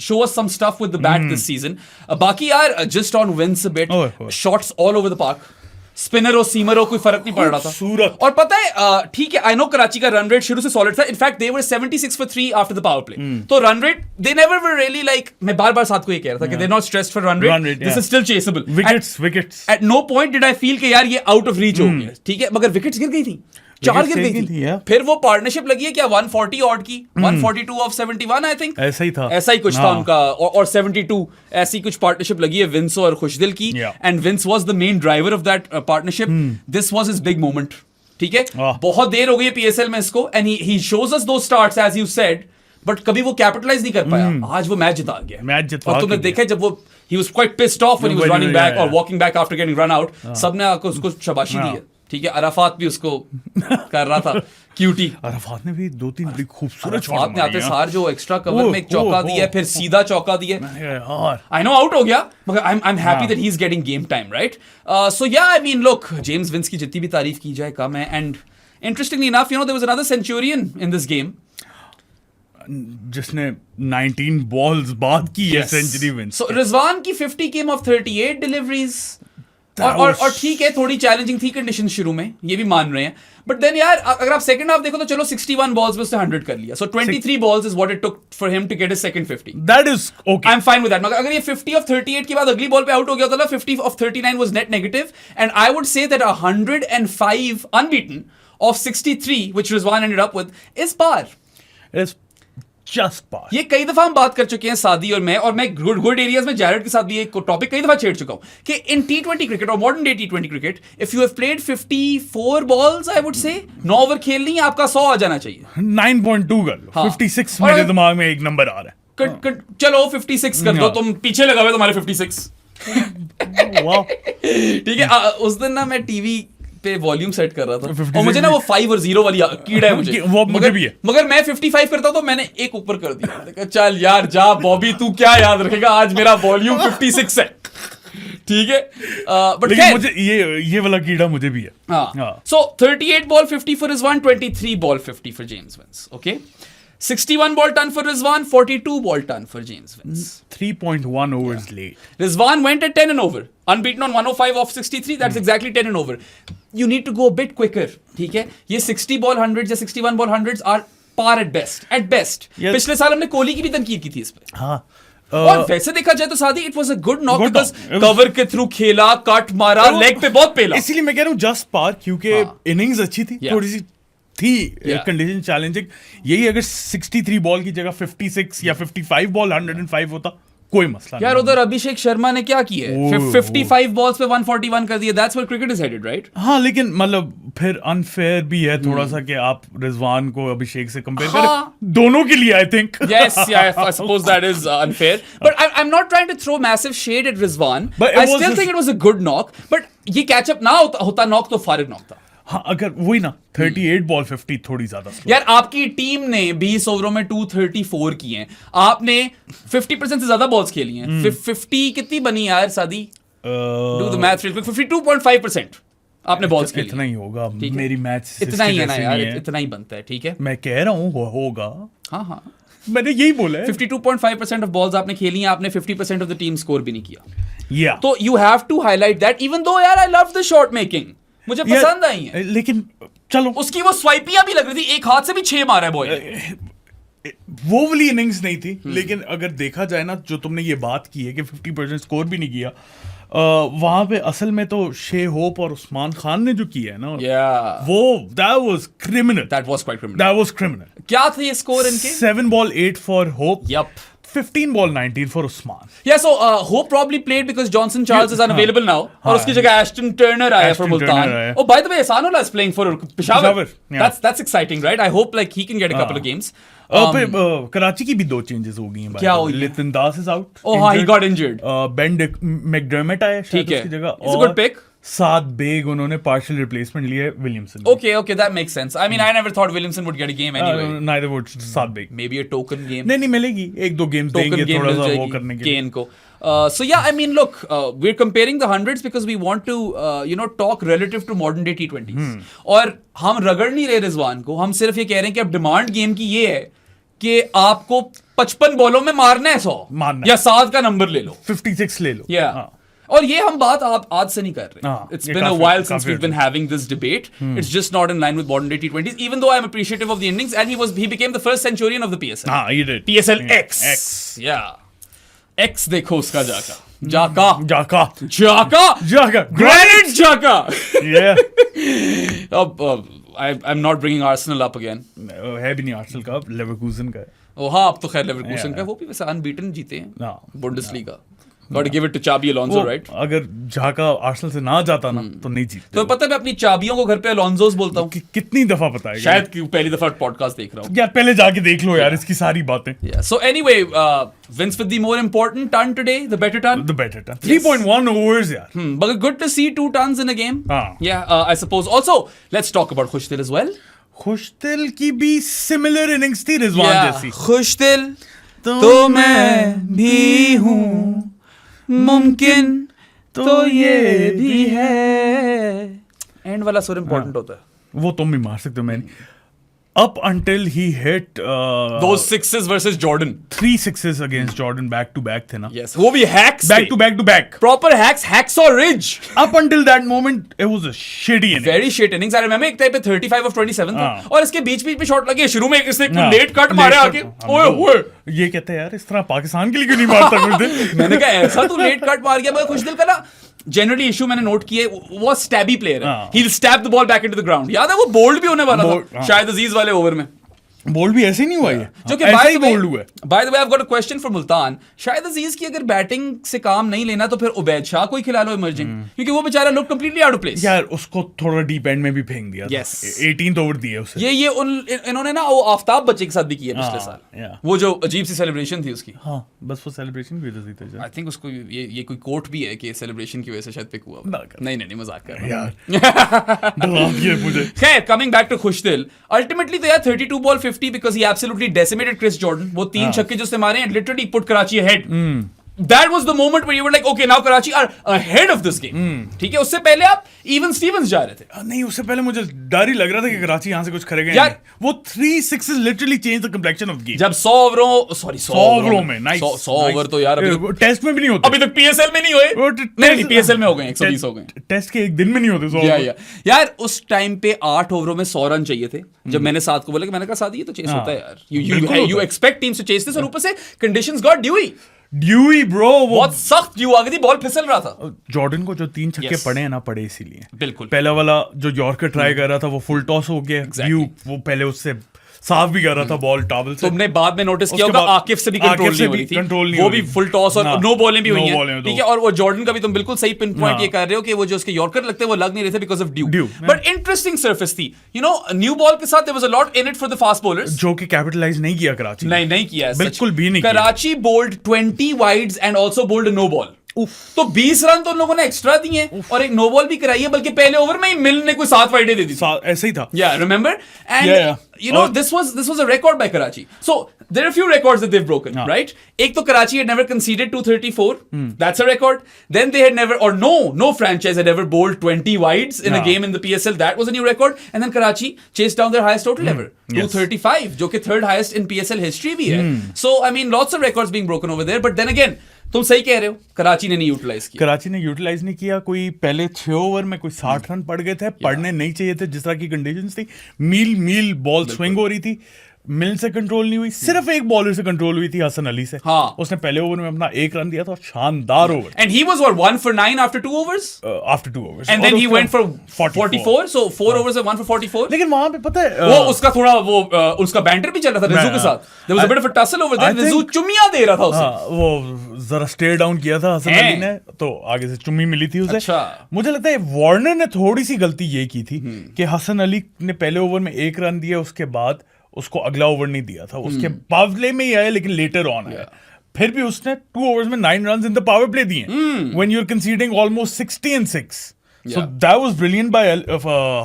Speaker 2: show us some stuff with the bat this season. बाकी यार just on Vince a bit, shots all over the park, spinner और सीमर कोई फर्क नहीं पड़ रहा था। और पता है ठीक है, आई नो कराची का रन रेट शुरू से सॉलिड था, in fact they were 76 for 3 after the power play. तो run rate they never were really like, मैं बार बार साथ को ये कह रहा था कि they not stressed for run rate, this is still chasable. Wickets at no point did I feel कि यार ये आउट ऑफ रीच हो गया, ठीक है, मगर विकेट्स गिर गई थी, 4 गिर गई थी। फिर वो पार्टनरशिप लगी है क्या 140 ऑड की, 142 ऑफ 71 आई थिंक, ऐसा ही कुछ था उनका, और 72 ऐसी कुछ पार्टनरशिप लगी है विंस और खुशदिल की, and Vince was the main driver of that partnership. This was his big moment, ठीक है। बहुत देर हो गई है PSL में इसको, and he shows us two starts as you said, but कभी वो कैपिटलाइज नहीं कर पाया। आज वो मैच जिता गया, और तुमने देखा जब वो he was quite pissed off when he was running back or walking back after getting run out, सबने आकर उसको शाबाशी दी है, ठीक है। अराफात भी उसको कर रहा था, क्यूटी
Speaker 1: अराफात ने भी 2-3 बड़ी खूबसूरत शॉट
Speaker 2: अराफात ने आते सार जो एक्स्ट्रा कवर में एक चौका दिया, फिर सीधा चौका दिया। आई नो आउट हो गया, मगर I am happy that he is getting game time, right. So yeah I mean look, James Vince की जितनी भी तारीफ की जाए कम है, and interestingly enough there was another centurion in this game
Speaker 1: जिसने 19 बॉल्स बाद की है सेंचुरी विन।
Speaker 2: सो रिजवान की 50 केम ऑफ 38 डिलीवरीज, और ठीक है थोड़ी चैलेंजिंग थी कंडीशन शुरू में, ये भी मान रहे हैं, बट देन यार अगर आप सेकंड हाफ देखो तो चलो 61 बॉल्स में उसने 100 कर लिया, so 23 balls is what it took for him to get his second 50।
Speaker 1: That is okay,
Speaker 2: I am fine with that. मगर अगर ये 50 ऑफ 38 के बाद अगली बॉल पे आउट हो गया होता ना, 50 of 39 was net negative, and I would say that 105 unbeaten of 63 which Rizwan ended up with is par,
Speaker 1: is just par.
Speaker 2: ये कई दफा हम बात कर चुके हैं सादी और मैं गुड एरियाज में जैरेड के साथ भी एक टॉपिक कई दफा छेड़ चुका हूं कि इन T20 क्रिकेट और modern day T20 cricket, if you have played 54 balls, I would से 9 ओवर खेलनी है, आपका 100 आ जाना चाहिए।
Speaker 1: 9.2 कर लो, 56 मेरे दिमाग में एक नंबर आ रहा है।
Speaker 2: चलो 56 कर दो, तुम पीछे लगा हुए तुम्हारे 56। ठीक है, उस दिन ना मैं टीवी पे वॉल्यूम सेट कर रहा था, और मुझे ना वो 5 और 0 वाली कीड़ा है मुझे,
Speaker 1: वो मुझे भी है,
Speaker 2: मगर मैं 55 करता तो मैंने एक ऊपर कर दिया। चल यार जा बॉबी, तू क्या याद रखेगा, आज मेरा वॉल्यूम 56 है, ठीक है। बट
Speaker 1: मुझे ये वाला कीड़ा मुझे भी है।
Speaker 2: सो 38 ball 50 for Rizwan, 23 ball 50 for James Vince, okay. 61 ball ton for Rizwan, 42 ball ton for James Vince.
Speaker 1: 3.1 overs late.
Speaker 2: Rizwan went at 10 and over, unbeaten on 105 off 63. That's exactly 10 and over. You need to go a bit quicker. ठीक है, ये 60 ball 100s या 61 ball 100s are par at best. At best. पिछले साल हमने कोहली की भी तनकीद की थी इस पे।
Speaker 1: हाँ।
Speaker 2: और वैसे देखा जाए तो सादी it was a good knock, because cover के थ्रू खेला, कट मारा, लेग पे बहुत पेला,
Speaker 1: इसीलिए मैं कह रहा हूँ जस्ट पार, क्योंकि इनिंग्स अच्छी थी, थोड़ी सी थी कंडीशन चैलेंजिंग। यही अगर 63 बॉल की जगह 56 या 55 बॉल 105 होता, कोई मसला
Speaker 2: यार। उधर अभिषेक शर्मा ने क्या किया है, 55 बॉल्स पे 141 कर दिया, that's where cricket is headed, right.
Speaker 1: हाँ, लेकिन मतलब फिर अनफेयर भी है थोड़ा सा कि आप रिजवान को अभिषेक से कंपेयर करें, दोनों के लिए I think.
Speaker 2: Yes, yeah, I suppose that is unfair, but I'm not trying to throw massive shade at Rizwan. I still think it was a good knock, but ये कैचअप ना होता नॉक तो फारिग knock था।
Speaker 1: हाँ, अगर वही ना 38 बॉल 50 थोड़ी ज्यादा
Speaker 2: यार आपकी टीम ने 20 ओवरों में 234 किए हैं, आपने 50% से ज्यादा बॉल्स खेली हैं। 50 कितनी बनी यार सादी? डू द मैथ, 52.5% आपने बॉल्स खेली।
Speaker 1: इतना ही होगा मेरी मैच,
Speaker 2: इतना ही है ना यार, इतना ही बनता है। ठीक है,
Speaker 1: मैं कह रहा हूँ होगा।
Speaker 2: हाँ
Speaker 1: मैंने यही बोला है।
Speaker 2: 52.5% ऑफ बॉल्स आपने खेली हैं, आपने 50% ऑफ द टीम स्कोर भी नहीं किया।
Speaker 1: या
Speaker 2: तो you have to highlight that, even though यार I love the shot making, मुझे पसंद आई है।
Speaker 1: लेकिन चलो,
Speaker 2: उसकी वो स्वाइपियां भी लग रही थी, एक हाथ से भी 6 मारा है बॉय।
Speaker 1: वो वाली इनिंग्स नहीं थी, लेकिन अगर देखा जाए ना, जो तुमने ये बात की है कि 50% स्कोर भी नहीं किया, वहां पे असल में तो शे होप और उस्मान खान ने जो किया है ना, वो that was criminal.
Speaker 2: That was quite criminal.
Speaker 1: That was criminal.
Speaker 2: क्या थे ये स्कोर इनके?
Speaker 1: 7 ball 8 for Hope.
Speaker 2: Yup.
Speaker 1: 15 ball 19 for Usman.
Speaker 2: Yeah, so Hope probably played because Johnson Charles is unavailable now. और उसकी जगह Ashton Turner आया for Multan. Oh, by the way, Ehsanola is playing for Peshawar. That's exciting, right? I hope like he can get a couple of games.
Speaker 1: Karachi की भी 2 changes हो गई हैं।
Speaker 2: क्या हुई?
Speaker 1: Liton Das is out.
Speaker 2: Oh, हाँ, he got injured.
Speaker 1: Ben McDermott आया शायद उसकी जगह।
Speaker 2: It's a good pick.
Speaker 1: Saad Baig उन्होंने पार्शियल रिप्लेसमेंट लिए Williamson.
Speaker 2: Okay, that makes sense. I mean, I never thought Williamson would get a game anyway.
Speaker 1: Neither would Saad Baig.
Speaker 2: Maybe a token game.
Speaker 1: नहीं मिलेगी, 1-2 games देंगे थोड़ा सा वो करने के लिए
Speaker 2: Kane को। So yeah, I mean, look, we're comparing the hundreds because we want to, talk relative to modern day T20s. और हम रगड़ नहीं रहे रिजवान को, हम सिर्फ ये कह रहे हैं कि अब डिमांड गेम की ये है कि आपको 55 बॉलों में मारना है 100 या 7 का नंबर ले लो,
Speaker 1: 56 ले लो।
Speaker 2: Yeah. और ये हम बात आप आज से नहीं कर रहे। It's been a while since we've been having this debate. It's just not in line with modern day T20s. Even though I'm appreciative of the innings, and he became the first centurion of the PSL.
Speaker 1: हाँ, he did.
Speaker 2: PSL X. Yeah. X देखो उसका जाका. Granit Xhaka.
Speaker 1: Yeah.
Speaker 2: अब I'm not bringing Arsenal up again.
Speaker 1: है भी नहीं Arsenal का, लेवरकूजन का है।
Speaker 2: ओ हाँ, अब तो खैर लेवरकूजन का, वो भी वैसे अनबीटन जीते हैं Bundesliga. Got to give it to Xabi Alonso, right?
Speaker 1: अगर झाका आर्सेनल से ना जाता ना तो नहीं जीतते।
Speaker 2: तो पता है मैं अपनी चाबियों को घर पे अलोंसोस बोलता हूँ।
Speaker 1: कितनी दफा बताएगा?
Speaker 2: शायद पहली दफा पॉडकास्ट देख रहा हूँ।
Speaker 1: यार पहले जाके देख लो यार इसकी सारी बातें।
Speaker 2: So anyway, Vince with the more important ton today, the better ton.
Speaker 1: The better ton. 3.1 overs यार।
Speaker 2: But good to see 2 tons in a game. Yeah, I suppose. Also, let's talk about Khushdil as well.
Speaker 1: खुशदिल की भी similar innings थी रिजवान जैसी।
Speaker 2: खुशदिल तो मैं भी हूँ, मुमकिन तो ये भी है। एंड वाला सुर इंपॉर्टेंट होता है।
Speaker 1: वो तुम भी मार सकते हो, मैंने up until he hit
Speaker 2: those sixes versus Jordan.
Speaker 1: 3 sixes against Jordan back to back थे ना।
Speaker 2: Yes, वो भी hacks
Speaker 1: back to back.
Speaker 2: Proper hacks or ridge.
Speaker 1: Up until that moment it was a shitty innings.
Speaker 2: Very shit innings. I remember एक time पे 35 of 27 था और इसके बीच में शॉट लगे, शुरू में इसने लेट कट मारे आके। ओए
Speaker 1: ये कहते हैं यार इस तरह पाकिस्तान के लिए क्यों नहीं मारता खुशदिल।
Speaker 2: मैंने कहा ऐसा तू लेट कट मार गया। मगर खुशदिल का ना जनरली इशू मैंने नोट किया वो स्टैबी प्लेयर है। He'll stab the ball back into the ground. याद है वो बोल्ड भी होने वाला था शायद अजीज वाले ओवर में।
Speaker 1: बोल्ड भी ऐसे ही नहीं हुआ है,
Speaker 2: जो कि
Speaker 1: ऐसा ही बोल्ड हुआ है।
Speaker 2: Bye the way I have got a question for Multan. शायद अजीज की अगर बैटिंग से काम नहीं लेना तो फिर उबैद शाह को ही खिला लो इमर्जिंग, क्योंकि वो बेचारा look completely out of place.
Speaker 1: यार उसको थोड़ा डीप एंड में भी फेंक दिया।
Speaker 2: Yes.
Speaker 1: 18th ओवर दिए उसे।
Speaker 2: ये इन्होंने ना वो आफ्ताब बच्चे के साथ भी किया पिछले साल। वो जो अजीब सी सेलिब्रेशन थी उसकी।
Speaker 1: हाँ, बस वो सेलिब्रेशन की वजह से।
Speaker 2: आई थिंक उसको ये कोई कोट भी है कि सेलिब्रेशन की वजह से शायद पिक हुआ। नहीं मजाक कर
Speaker 1: रहा यार। मुझे
Speaker 2: खैर coming back to Khushdil, ultimately तो यार 32 ball 50 because he absolutely decimated Chris Jordan. वो 3 छक्के जो उसने मारे and literally put Karachi ahead. That was the moment where you were like, okay, now Karachi are ahead of this game. ठीक है, उससे पहले आप even Stevens जा रहे थे।
Speaker 1: नहीं, उससे पहले मुझे डर ही लग रहा था कि कराची यहाँ से कुछ करेगा यार। वो 3 sixes literally changed the complexion of the game.
Speaker 2: जब 100 ओवरों में, nice, 100 ओवर तो यार अभी
Speaker 1: टेस्ट में भी नहीं होते।
Speaker 2: अभी तक PSL में नहीं हुए। नहीं PSL में हो गए, 120 हो गए।
Speaker 1: टेस्ट के एक दिन में नहीं होते 100।
Speaker 2: यार उस टाइम पे 8 ओवरों में 100 रन चाहिए थे। जब मैंने साथ को बोला कि मैंने कहा साथ ये तो चेस होता है यार। You expect teams to chase this, और ऊपर से conditions got ड्यूई ब्रो, बहुत सख्त ड्यू आ गई थी, बॉल फिसल रहा था।
Speaker 1: जॉर्डन को जो 3 छक्के पड़े हैं ना, पड़े इसीलिए।
Speaker 2: बिल्कुल।
Speaker 1: पहला वाला जो यॉर्कर ट्राई कर रहा था वो फुल टॉस हो गया। ड्यू वो पहले उससे साफ भी कर रहा था बॉल टॉबल से।
Speaker 2: तुमने बाद में नोटिस किया होगा आकिफ से भी कंट्रोल नहीं हो रही थी, वो भी फुल टॉस और नो बॉलें भी हुई हैं, ठीक है। और वो जॉर्डन का भी तुम बिल्कुल सही पिन पॉइंट ये कर रहे हो कि वो जो उसके यॉर्कर लगते हैं वो लग नहीं रहे थे because of dew. But interesting surface थी, यू नो, न्यू बॉल के साथ there was a lot in it for the fast bowlers,
Speaker 1: जो कि कैपिटलाइज नहीं किया कराची।
Speaker 2: नहीं किया,
Speaker 1: बिल्कुल भी नहीं।
Speaker 2: Karachi bowled 20 wides and also bowled no ball तो 20 रन तो उन लोगों ने एक्स्ट्रा दिए हैं और एक नो बॉल भी कराई है, बल्कि पहले ओवर में ही मिल ने कोई 7 वाइडें दे दी थी।
Speaker 1: ऐसे ही था।
Speaker 2: Yeah, remember? And you know, this was a record by Karachi. So there are a few records that they've broken, right? एक तो Karachi had never conceded 234. That's a record. Then they had never, or no franchise had ever bowled 20 wides in a game in the PSL. That was a new record. And then Karachi chased down their highest total ever, 235, जो कि third highest in PSL history भी है. So I mean, lots of records being broken over there. But then again, तुम सही कह रहे हो, कराची ने नहीं यूटिलाइज किया।
Speaker 1: कराची ने यूटिलाइज नहीं किया। कोई पहले 6 ओवर में कोई 60 रन पड़ गए थे, पड़ने नहीं चाहिए थे जिस तरह की कंडीशंस थी। मील बॉल स्विंग हो रही थी, मिल से कंट्रोल नहीं हुई, सिर्फ एक बॉलर से कंट्रोल हुई थी, हसन अली से। उसने पहले ओवर में अपना 1 रन दिया था, शानदार over.
Speaker 2: And he was what 1 for 9 after 2 overs?
Speaker 1: After 2 overs.
Speaker 2: And then he went for 44, so 4 overs and 1 for 44.
Speaker 1: लेकिन वहां पे पता है
Speaker 2: वो उसका थोड़ा वो उसका बैंटर भी चल रहा था रिजू के साथ। There was a bit of a tussle over there. Riju चुम्मियां दे रहा था उसे।
Speaker 1: वो जरा स्टेयर डाउन किया था हसन अली ने, तो आगे से चुम्मी मिली थी उसे। मुझे लगता है वार्नर ने थोड़ी सी गलती ये की थी कि हसन अली ने पहले ओवर में 1 रन दिया, उसके बाद उसको अगला ओवर नहीं दिया था। उसके पावर प्ले में ही आया, लेकिन लेटर ऑन आया। फिर भी उसने 2 ओवर्स में 9 run in the power play दिए, when you are considering almost 60 and 6। So that was brilliant by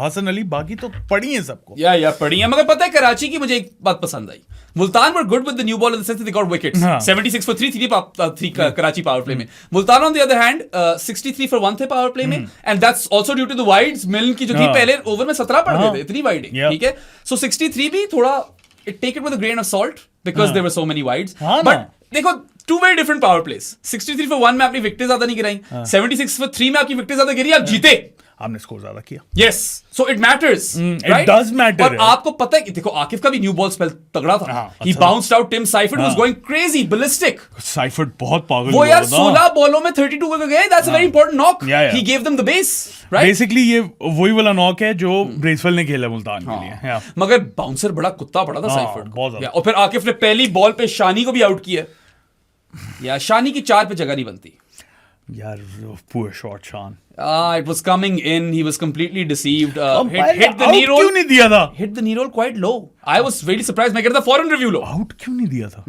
Speaker 1: Hassan Ali. बाकी तो पढ़ी है सबको,
Speaker 2: पढ़ी है। मगर पता है कराची की मुझे एक बात पसंद आई। Multan were good with the new ball in the sense that they got wickets. 76 for 3 Karachi power play में। Multan on the other hand 63 for 1 थे पावर प्ले में, and that's also due to the wides। मिलन की जो थी पहले ओवर में 17 पड़ गए थे, इतनी वाइड, ठीक है। So 63 भी थोड़ा take it with a grain of salt because there were so many wides. But देखो, 2 very different power plays। 63 for 1 में आपने विकेट ज्यादा नहीं गिराई, 76 for 3 में आपकी विकेट ज्यादा गिरी, आप जीते।
Speaker 1: आपने स्कोर ज्यादा किया।
Speaker 2: Yes, so it matters, right?
Speaker 1: It does matter।
Speaker 2: और आपको पता है कि देखो, आकिफ का भी न्यू बॉल स्पेल तगड़ा था। He bounced out Tim Seifert, who was going crazy, ballistic।
Speaker 1: Seifert बहुत पागल
Speaker 2: वो यार 16 बॉलों में 32 कर गए। That's a very important knock। He gave them the base, right?
Speaker 1: Basically ये वही वाला नॉक है जो ब्रेसवेल ने खेला मुल्तान के लिए।
Speaker 2: मगर बाउंसर बड़ा कुत्ता पड़ा था साइफर्ट को। और फिर आकिफ ने पहली बॉल पे शानी को भी आउट किया। या शानी की 4 पे जगह नहीं बनती
Speaker 1: यार। poor shot शान।
Speaker 2: It was coming in, he was completely deceived।
Speaker 1: hit the knee roll। क्यों नहीं दिया था?
Speaker 2: Hit the knee roll quite low। I was very surprised। मैं कह रहा था foreign review लो।
Speaker 1: आउट क्यों नहीं दिया था?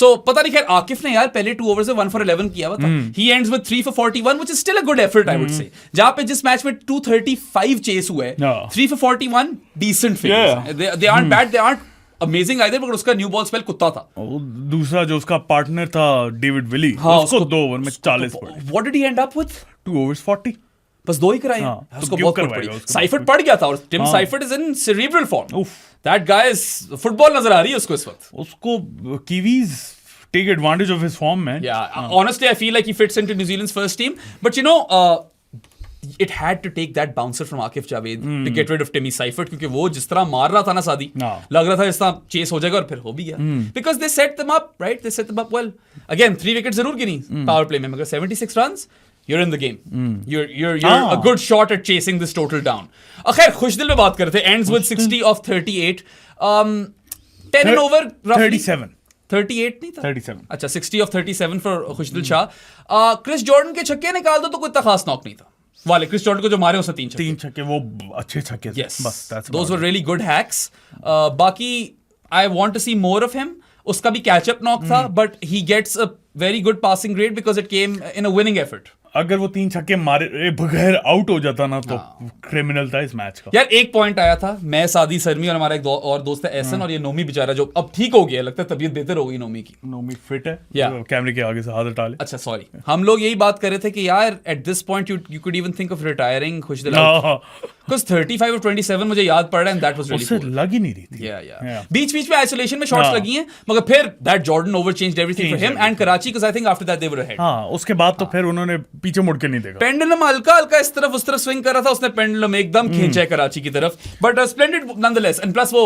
Speaker 2: So पता नहीं, खैर आकिफ ने यार पहले 2 overs में 1 for 11 किया हुआ था। He ends with 3 for 41, which is still a good effort, I would say। जहाँ पे जिस मैच में 235 चेस हुए, 3 for 41 decent figures। They aren't bad, they aren't amazing either, मगर उसका न्यू बॉल स्पेल कुत्ता था।
Speaker 1: दूसरा जो उसका पार्टनर था डेविड विली, उसको 2 ओवर में 40 पड़े।
Speaker 2: What did he end up with?
Speaker 1: 2 overs 40।
Speaker 2: बस 2 ही कराए। उसको बहुत पड़ी। साइफर्ट पड़ गया था, और Tim Seifert is in cerebral form. That guy is, football नजर आ रही है उसको इस वक्त।
Speaker 1: उसको Kiwis take advantage of his form, man।
Speaker 2: Honestly, I feel like he fits into New Zealand's first team, but you know, it had to take that bouncer from Akif Javed to get rid of Timmy Seifert, क्योंकि वो जिस तरह मार रहा था ना सादी, लग रहा था जिस तरह चेस हो जाएगा, और फिर हो भी गया। Because they set them up, right? They set them up well. Again, 3 wickets जरूर गिनी पावर प्ले में, मगर 76 runs, you're in the game। You're a good shot at chasing this total down। खैर, खुशदिल में बात करते हैं। Ends with 60 of 38। 10 and over roughly 38 नहीं था,
Speaker 1: 37।
Speaker 2: अच्छा, 60 of 37 for Khushdil Shah. Chris Jordan के छक्के निकाल दो तो कोई इतना खास नॉक नहीं था। वाले क्रिस जॉर्डन को जो मारे उसने 3 छक्के,
Speaker 1: वो अच्छे छक्के थे।
Speaker 2: Yes, बस those were really good hacks। बाकी I want to see more of him। उसका भी कैचअप नॉक था, but he gets a very good passing grade because it came in a winning effort।
Speaker 1: अगर वो 3 छक्के मारे बगैर आउट हो जाता ना, तो क्रिमिनल था इस मैच का।
Speaker 2: यार एक पॉइंट आया था, मैं, सादी सरमी और हमारा एक और दोस्त है एहसन, और ये नोमी बेचारा जो अब ठीक हो गया, लगता है तबीयत बेहतर हो गई नोमी की।
Speaker 1: नोमी फिट है, कैमरे के आगे से हाथ हटा ले।
Speaker 2: अच्छा सॉरी, हम लोग यही बात कर रहे थे कि यार at this point you could even think of retiring Khushdil, because 35 और 27 मुझे याद पड़ रहा है, and that was really good.
Speaker 1: लग ही नहीं रही थी।
Speaker 2: या बीच में आइसोलेशन में शॉट्स लगी हैं, मगर फिर that Jordan over changed everything for him and Karachi, because I think after that they were ahead.
Speaker 1: हां, उसके बाद तो फिर उन्होंने पीछे मुड़ के नहीं देखा।
Speaker 2: पेंडुलम हल्का हल्का इस तरफ उस तरफ स्विंग कर रहा था, उसने पेंडुलम एकदम खींचा है कराची की तरफ, but splendid nonetheless. And plus वो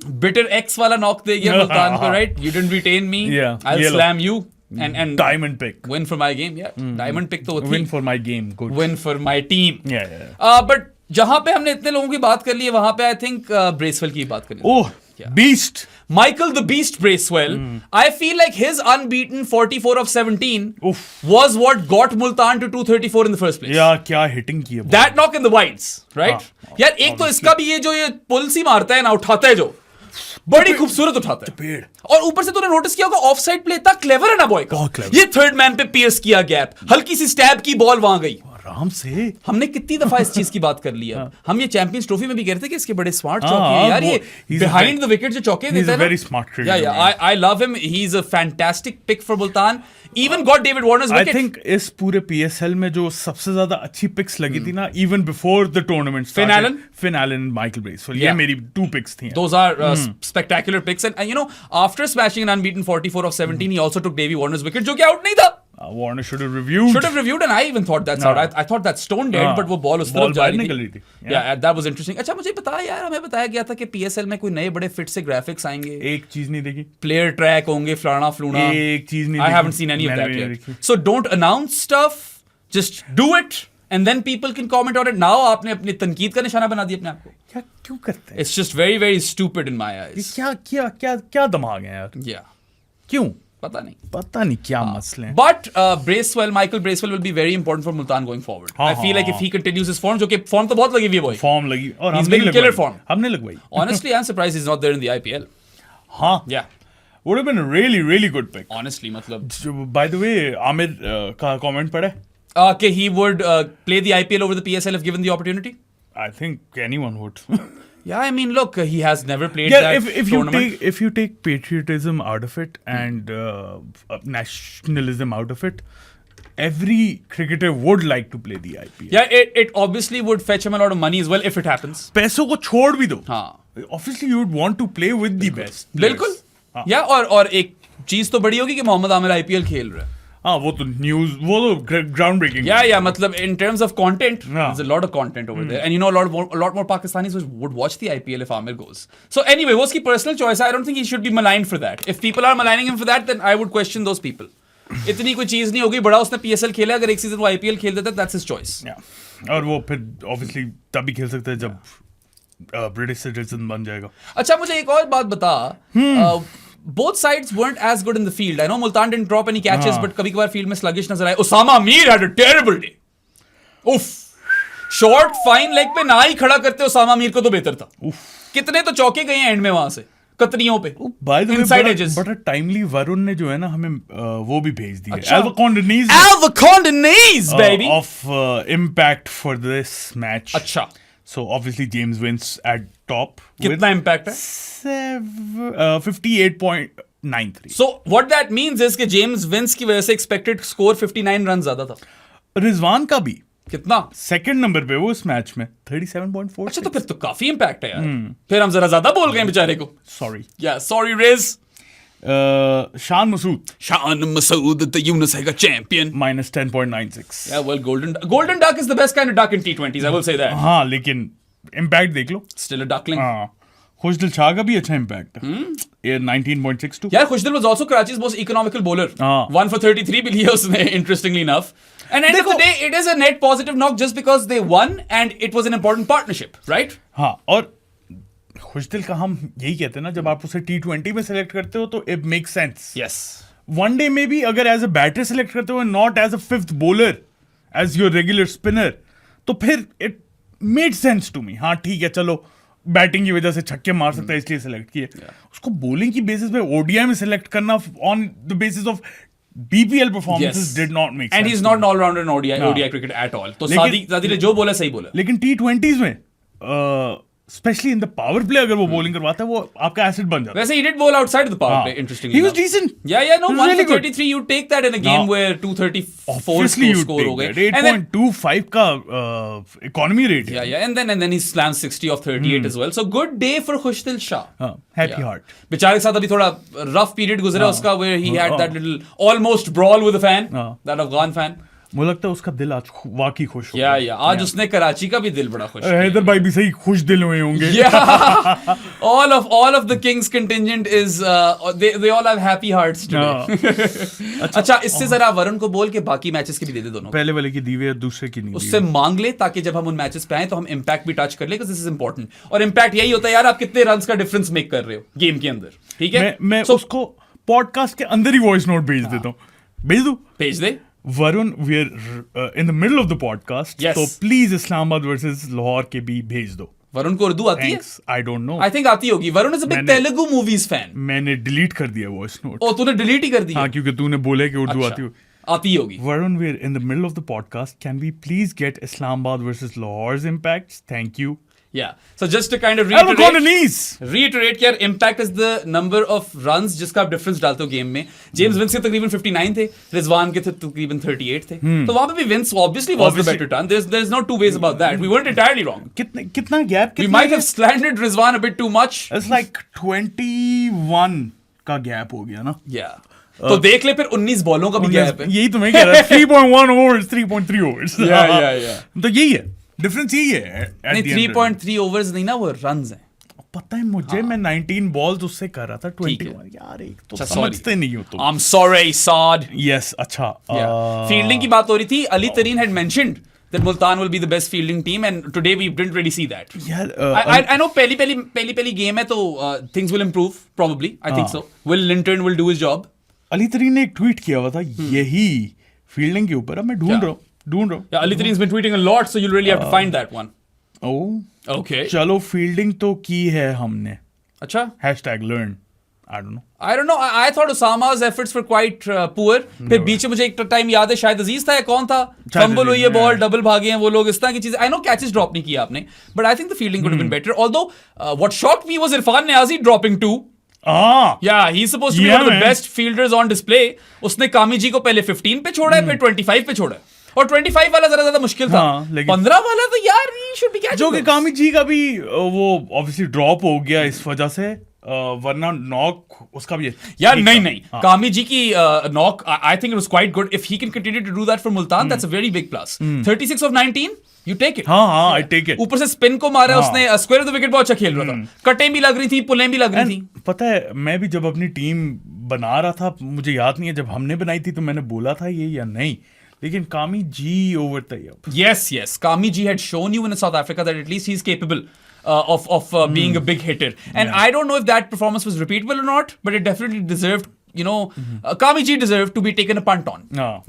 Speaker 2: बिटर एक्स वाला नॉक दे गया मुल्तान को, right? You didn't retain me, I will slam you and
Speaker 1: diamond pick,
Speaker 2: win for my game। diamond pick तो
Speaker 1: win for my game, good,
Speaker 2: win for my team। but जहां पे हमने इतने लोगों की बात कर ली है, वहां पे आई थिंक ब्रेसवेल की बात करनी।
Speaker 1: ओह, beast,
Speaker 2: Michael the Beast Bracewell। I feel like his unbeaten 44 of 17 was what got Multan to 234 in the first place।
Speaker 1: यार क्या हिटिंग की है।
Speaker 2: That knock in the wides, right? यार एक तो इसका भी ये जो ये पुल सी मारता है ना, उठाता है जो, बड़ी खूबसूरत उठाता है
Speaker 1: पेड़।
Speaker 2: और ऊपर से तूने नोटिस किया होगा ऑफ साइड प्ले इतना क्लेवर है ना बॉय का,
Speaker 1: बहुत clever।
Speaker 2: ये थर्ड मैन पे पियर्स किया गैप, हल्की सी स्टैब की बॉल वहां गई
Speaker 1: आराम से।
Speaker 2: हमने कितनी दफा इस चीज की बात कर ली है। हम ये चैंपियंस ट्रॉफी में भी कह रहे थे कि इसके बड़े स्मार्ट चौके हैं यार, ये बिहाइंड द विकेट जो चौके देता है ना,
Speaker 1: very smart cricketer,
Speaker 2: या I love him, he is a fantastic pick for Multan, even got David Warner's
Speaker 1: I
Speaker 2: wicket.
Speaker 1: Think इस पूरे पीएसएल में जो सबसे ज्यादा अच्छी पिक्स लगी थी ना, even before the tournament, Finn Allen, Michael Bracewell, ये मेरी 2 पिक्स थी।
Speaker 2: Those are spectacular picks, and you know, after smashing an unbeaten 44 of 17, he also took Davey Warner's wicket, जो कि out नहीं था।
Speaker 1: Warner should have reviewed,
Speaker 2: and I even thought that's out. I thought that stone dead, but वो ball उस तरफ जा रही थी। Yeah, that was interesting. अच्छा मुझे पता है यार, हमें बताया गया था कि PSL में कोई नए बड़े फिट से ग्राफिक्स आएंगे,
Speaker 1: एक चीज नहीं देखी,
Speaker 2: प्लेयर ट्रैक होंगे, फलाना फ्लूना,
Speaker 1: एक चीज नहीं
Speaker 2: I
Speaker 1: देखी।
Speaker 2: haven't seen any of that yet. So don't announce stuff, just do it and then people can comment on it. Now आपने अपनी तनकीद का निशाना बना दिया अपने आप को।
Speaker 1: क्या क्यों करते हैं?
Speaker 2: It's just very very stupid in my eyes.
Speaker 1: क्या दिमाग है यार?
Speaker 2: Yeah,
Speaker 1: क्यों?
Speaker 2: पता नहीं
Speaker 1: क्या मसले हैं।
Speaker 2: But Michael Bracewell will be very important for Multan going forward. I feel like if he continues his form, जो कि form तो बहुत लगी हुई है boy.
Speaker 1: फॉर्म लगी और
Speaker 2: He's
Speaker 1: हमने
Speaker 2: been in killer form.
Speaker 1: हमने लगवाई।
Speaker 2: Honestly, I'm surprised he's not there in the IPL.
Speaker 1: हाँ,
Speaker 2: Yeah,
Speaker 1: would have been a really good pick.
Speaker 2: honestly, मतलब
Speaker 1: By the way, आमिर का कमेंट पढ़े?
Speaker 2: कि he would play the IPL over the PSL if given the opportunity.
Speaker 1: I think anyone would.
Speaker 2: Yeah, I mean, look, he has never played
Speaker 1: Yeah,
Speaker 2: that
Speaker 1: if you
Speaker 2: tournament.
Speaker 1: take patriotism out of it and nationalism out of it, every cricketer would like to play the IPL.
Speaker 2: Yeah, it obviously would fetch him a lot of money as well if it happens.
Speaker 1: पैसों को छोड़ भी दो।
Speaker 2: हाँ,
Speaker 1: Obviously, you would want to play with the best.
Speaker 2: बिल्कुल।
Speaker 1: हाँ।
Speaker 2: या और एक चीज तो बड़ी होगी कि मोहम्मद आमिर IPL खेल रहा है।
Speaker 1: हाँ, वो तो ग्राउंड ब्रेकिंग।
Speaker 2: Yeah, मतलब in terms of content,
Speaker 1: Yeah.
Speaker 2: there's a lot of content over there, and you know a lot more Pakistanis would watch the IPL if Amir goes. So anyway, वो उसकी personal choice है. I don't think he should be maligned for that. If people are maligning him for that, then I would question those people. इतनी कोई चीज नहीं होगी, बड़ा उसने PSL खेला, अगर एक सीजन वो IPL खेल देता, that's his choice.
Speaker 1: Yeah. और वो फिर obviously तभी खेल सकता है जब ब्रिटिश सिटीजन बन जाएगा।
Speaker 2: अच्छा मुझे एक और बात बता, both sides weren't as good in the field. I know Multan didn't drop any catches, but कभी-कभार फील्ड में sluggish नजर आए। Usama Mir had a terrible day. उफ, शॉर्ट फाइन लेग पे ना ही खड़ा करते उसामा मीर को तो बेहतर था। कितने तो चौके गए हैं एंड में वहां से कतरियों पे, inside edges.
Speaker 1: बड़ा टाइमली वरुण ने जो है ना हमें वो भी भेज दिया।
Speaker 2: अच्छा।
Speaker 1: Alva Condonese
Speaker 2: baby
Speaker 1: of impact for this match.
Speaker 2: अच्छा,
Speaker 1: So obviously James wins at top.
Speaker 2: कितना इम्पैक्ट है?
Speaker 1: 58.93.
Speaker 2: So what that means is कि जेम्स विंस की वजह से एक्सपेक्टेड स्कोर 59 रन ज्यादा था।
Speaker 1: रिजवान का भी
Speaker 2: कितना?
Speaker 1: सेकंड नंबर पे वो इस मैच में 37.4।
Speaker 2: अच्छा, तो फिर तो काफी इम्पैक्ट है यार। फिर हम जरा ज्यादा बोल गए बेचारे को।
Speaker 1: Sorry.
Speaker 2: Yeah, sorry Riz.
Speaker 1: Shan Masood
Speaker 2: the Yunus Hega champion.
Speaker 1: minus 10.96.
Speaker 2: Yeah, well, Golden Duck is the best kind of duck in T20s, I will say that.
Speaker 1: हाँ, लेकिन इम्पैक्ट देख लो।
Speaker 2: Still a duckling.
Speaker 1: हाँ, खुशदिल शाह का भी अच्छा इम्पैक्ट है। ये 19.62।
Speaker 2: Yeah, Khushdil was also Karachi's most economical bowler.
Speaker 1: हाँ।
Speaker 2: 1 for 33 भी लिया उसने, interestingly enough. And end of the day, it is a net positive knock just because they won and it was an important partnership, right?
Speaker 1: हाँ, और खुशदिल का हम यही कहते हैं ना, जब आप उसे T20 में सेलेक्ट करते हो तो it make sense.
Speaker 2: Yes.
Speaker 1: One day में भी अगर एज अ बैटर सेलेक्ट करते हो, not as a fifth bowler, as your regular spinner, तो फिर it made sense to me. हाँ ठीक है, चलो बैटिंग की वजह से छक्के मार सकता है इसलिए सेलेक्ट किए। उसको बॉलिंग की बेसिस पे ओडीआई में सेलेक्ट करना on the basis of BPL performances did not make sense.
Speaker 2: And he's not an all-rounder in ODI cricket at all. तो सादी ने जो बोला सही बोला।
Speaker 1: लेकिन T20s में specially in the power play अगर वो बॉलिंग करवाता है, वो आपका एसेट बन जाता है।
Speaker 2: वैसे he did bowl outside of the power play, interestingly.
Speaker 1: He was decent.
Speaker 2: Yeah, no, 1
Speaker 1: really
Speaker 2: for 33, you take that in a game where 234 score हो गए.
Speaker 1: 8.25 का economy rate.
Speaker 2: Yeah, and then he slammed 60 of 38 as well. So good day for Khushdil Shah.
Speaker 1: Happy heart.
Speaker 2: बेचारे के साथ अभी थोड़ा rough period गुजरा उसका, where he had that little almost brawl with a fan, that Afghan fan.
Speaker 1: मुझे लगता है उसका दिल आज वाकई खुश हो
Speaker 2: गया। आज उसने कराची का भी दिल बड़ा खुश किया।
Speaker 1: हैदर भाई भी सही खुश दिल हुए होंगे।
Speaker 2: all of the Kings contingent is they all have happy hearts today. अच्छा, इससे जरा वरुण को बोल के बाकी मैचेस के भी दे दे दोनों।
Speaker 1: पहले वाले की दीवे और दूसरे की नहीं।
Speaker 2: उससे मांग ले ताकि जब हम उन मैचेस पे आए तो हम इम्पैक्ट भी टच कर ले, दिस इज इंपॉर्टेंट। और इम्पैक्ट यही होता है यार, आप कितने रन्स का डिफरेंस मेक कर रहे हो गेम के अंदर, ठीक है?
Speaker 1: मैं उसको पॉडकास्ट के अंदर ही वॉइस नोट भेज देता हूँ। भेज दे Varun, we're in the middle of the podcast,
Speaker 2: yes.
Speaker 1: तो प्लीज इस्लामाबाद वर्सेस लाहौर के भी भेज दो,
Speaker 2: वरुण को उर्दू आती है?
Speaker 1: I don't know,
Speaker 2: I think आती होगी. Varun is a big Telugu movies fan.
Speaker 1: मैंने डिलीट कर दिया वॉइस नोट.
Speaker 2: ओ, तूने डिलीट ही कर दिया?
Speaker 1: हाँ, क्योंकि तूने बोला कि उर्दू
Speaker 2: आती होगी.
Speaker 1: Varun, we're in the middle of the podcast. Can we please get Islamabad versus Lahore's impacts? Thank you.
Speaker 2: Yeah. So just to kind of reiterate कि यार impact is the number of runs जिसका आप difference डालते हो game में. James Vince के तकरीबन 59 थे, रिजवान के तकरीबन 38 थे. तो वहाँ पे भी Vince obviously was the better turn. There's no two ways about that. We weren't entirely wrong.
Speaker 1: कितना gap?
Speaker 2: We might have slandered Rizwan a bit too much.
Speaker 1: It's like 21 का gap हो गया ना.
Speaker 2: Yeah. तो देख ले फिर 19 बॉलों का भी गैप है.
Speaker 1: यही तो मैं कह रहा हूं. 3.1 overs, 3.3 overs.
Speaker 2: Yeah.
Speaker 1: तो यही है डिफरेंस, यही है.
Speaker 2: नहीं, 3.3 ओवर्स नहीं ना, वो रन्स हैं.
Speaker 1: पता है मुझे. मैं 19 बॉल्स उससे कर रहा था. 21 यार, एक तो समझते नहीं हो तुम.
Speaker 2: I'm sorry, Saad.
Speaker 1: Yes, अच्छा.
Speaker 2: फील्डिंग की बात हो रही थी. Ali Tareen had mentioned that Multan will be the best fielding team, and today we didn't really see that. I know पहली game है तो things will improve probably. I think so. Will Linton will do his job.
Speaker 1: Ali तरीन ने एक tweet किया हुआ था यही फील्डिंग के ऊपर. अब मैं ढूंढ रहा हूँ.
Speaker 2: Yeah, Ali Tareen's been tweeting a lot, so you'll really have to find that one.
Speaker 1: Oh,
Speaker 2: okay.
Speaker 1: चलो, फील्डिंग तो की है हमने.
Speaker 2: अच्छा.
Speaker 1: #learn. I don't know. I thought
Speaker 2: Osama's efforts were quite poor. फिर बीच में मुझे एक टाइम याद है, शायद अजीज था या कौन था, फंबल हुई है बॉल, डबल भागे हैं वो लोग, इस तरह की चीजें. I know catches drop नहीं किया आपने, but I think the fielding could have been better. Although what shocked me was Irfan Niazi dropping 2. Yeah, he's supposed to be one of the best fielders on display. उसने कामी जी को पहले 15 पे छोड़ा है, फिर 25 पे छोड़ा है. और 25 वाला जरा ज्यादा मुश्किल था. 15 वाला तो यार he should be catching.
Speaker 1: जो कि कामी जी का भी वो obviously drop हो गया इस वजह से, वरना नॉक उसका भी
Speaker 2: यार नहीं. कामी जी की knock, I think it was quite good. If he can continue to do that for Multan, that's a very big plus. 36 of 19. You take it.
Speaker 1: हाँ, I take it.
Speaker 2: ऊपर से स्पिन को मारा उसने, स्क्वायर ऑफ द विकेट बहुत अच्छा खेल रहा था. कटें भी लग रही थी, पुलें भी लग रही थी.
Speaker 1: पता है, मैं भी जब अपनी टीम बना रहा था, मुझे याद नहीं है जब हमने बनाई थी तो मैंने बोला था ये या नहीं, लेकिन कामी जी ओवर द
Speaker 2: yes कामी जी had shown you in South Africa that at least he's capable of being a big hitter, and I don't know if that performance was repeatable or not, but it definitely deserved, you know, कामी जी deserved to be taken a punt on.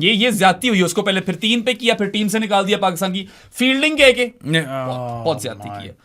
Speaker 2: ये ज्यादती हुई उसको, पहले फिर 3 पे किया, फिर टीम से निकाल दिया पाकिस्तान की. फील्डिंग के बहुत ज्यादती की है.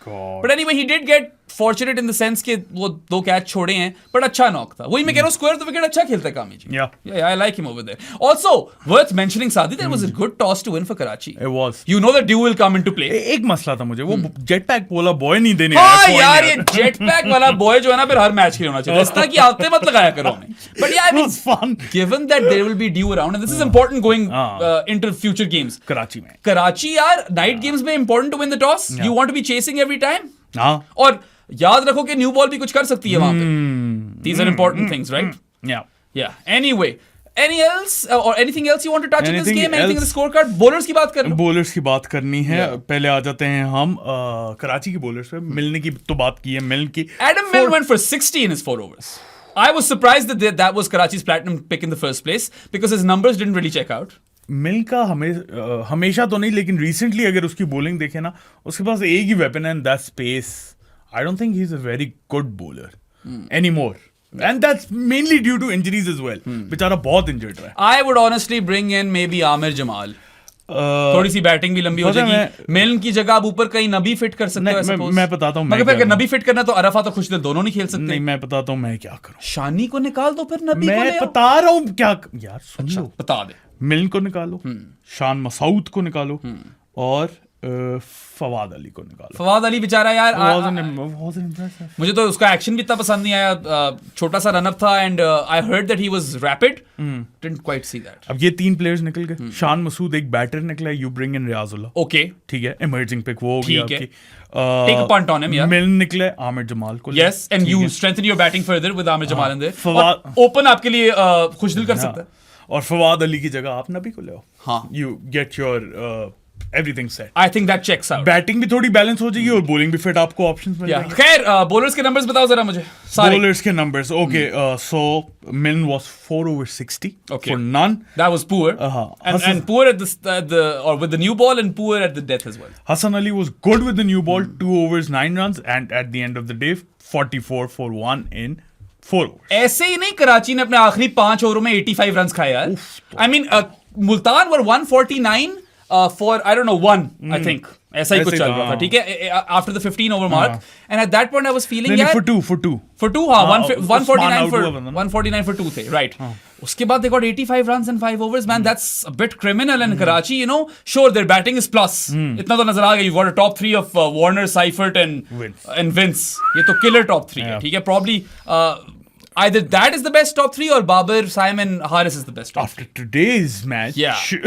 Speaker 2: But anyway, he did get fortunate in the sense कि वो 2 कैच छोड़े हैं, but अच्छा नॉक था. वही मैं कह रहा हूँ, स्क्वायर ऑफ द विकेट अच्छा खेलता है कामी जी. Yeah, I like him over there. Also worth mentioning, Saadi, there was a good toss to win for Karachi.
Speaker 1: It was.
Speaker 2: You know that dew will come into play.
Speaker 1: एक मसला था मुझे, वो jet pack वाला boy नहीं देने.
Speaker 2: हाँ यार, ये जेट पैक वाला बॉय जो है ना, फिर हर मैच के लिए होना चाहिए. इस तरह की आदतें मत लगाया करो हमें. But yeah, I mean,
Speaker 1: fun.
Speaker 2: Given that there will be dew around, and this is important going into future games. Karachi यार, नाइट गेम्स में important to win the toss. You want to be chasing every time. और याद रखो कि new ball भी कुछ कर सकती है वहां पे. These are important things, right? Yeah. Anyway, anything else you want to touch in this game? Anything in the scorecard? Bowlers की बात करनी.
Speaker 1: Bowlers की बात करनी है. पहले आ जाते हैं हम कराची की bowlers पे. मिल्न की तो बात की है. मिल्न की
Speaker 2: Adam Milne went for 60 in his 4 overs. I was surprised that was Karachi's platinum pick in the first place because his numbers didn't really check out.
Speaker 1: मिल का हमेशा तो नहीं, लेकिन रिसेंटली अगर उसकी बॉलिंग देखे ना, उसके पास एक ही वेपन है, that space. I don't think he is a very good bowler anymore, and that's mainly due to injuries as well. बेचारा बहुत इंजर्ड रहा है.
Speaker 2: I would honestly bring in maybe Amir Jamal. थोड़ी सी बैटिंग भी लंबी हो जाएगी. मिल्न की जगह आप ऊपर कहीं नबी फिट कर सकते हो.
Speaker 1: मैं बताता हूँ,
Speaker 2: मगर नबी फिट करना तो अरफात और खुशदिल दोनों नहीं खेल सकते.
Speaker 1: नहीं, मैं बताता हूँ मैं क्या करूँ.
Speaker 2: शानी को निकाल दो, फिर नबी
Speaker 1: मैं बता रहा हूँ क्या. यार सुन लो,
Speaker 2: बता दे.
Speaker 1: मिल्न को निकालो, शान मसूद को निकालो, और फवाद अली को निकालो.
Speaker 2: फवाद अली बेचारा यार, मुझे तो उसका एक्शन भी इतना पसंद नहीं आया. छोटा सा रनअप था, and I heard that he was rapid. Didn't quite see that.
Speaker 1: अब ये 3 प्लेयर्स निकल गए. शान मसूद एक बैटर निकला. You bring in Riazullah.
Speaker 2: Okay,
Speaker 1: ठीक है, इमर्जिंग पिक वो होगी आपकी.
Speaker 2: Take a punt on him यार.
Speaker 1: मिल्न निकले, आमिर जमाल को.
Speaker 2: Yes, and you strengthen your batting further with Aamir Jamal in there. Fawad open आपके लिए खुशदिल कर सकता है.
Speaker 1: और फवाद अली की जगह आप नबी को ले आओ.
Speaker 2: हाँ,
Speaker 1: you get your everything set.
Speaker 2: I think that checks out.
Speaker 1: Batting भी थोड़ी बैलेंस हो जाएगी और बॉलिंग भी फिट आपको ऑप्शंस मिल जाएंगे.
Speaker 2: खैर, बॉलर्स के नंबर्स बताओ जरा मुझे.
Speaker 1: Bowlers के numbers. Okay, so Milne was 4 over 60 for none.
Speaker 2: That was poor. And poor at the or with the new ball, and poor at the death as well.
Speaker 1: Hassan Ali was good with the new ball, 2 overs 9 runs, and at the end of the day 44 for 1 in 4 overs.
Speaker 2: ऐसे ही नहीं, कराची ने अपने आखिरी 5 ओवरों में 85 runs खाए यार. I mean, Multan were 149 for I don't know 1 I think ऐसा ही कुछ चल रहा था, ठीक है, after the 15 over mark, and at that point I was feeling यार for two हाँ 149 for 2 थे, right. उसके बाद they got 85 runs in 5 overs, man, that's a bit criminal. And Karachi, you know, sure their batting is plus, इतना तो नजर आ गया, you got a top 3 of Warner, Seifert and Vince, ये तो killer top 3 है, ठीक है, probably either that is the best top 3 or Babar, Simon, Haris is the best top 3.
Speaker 1: After today's match,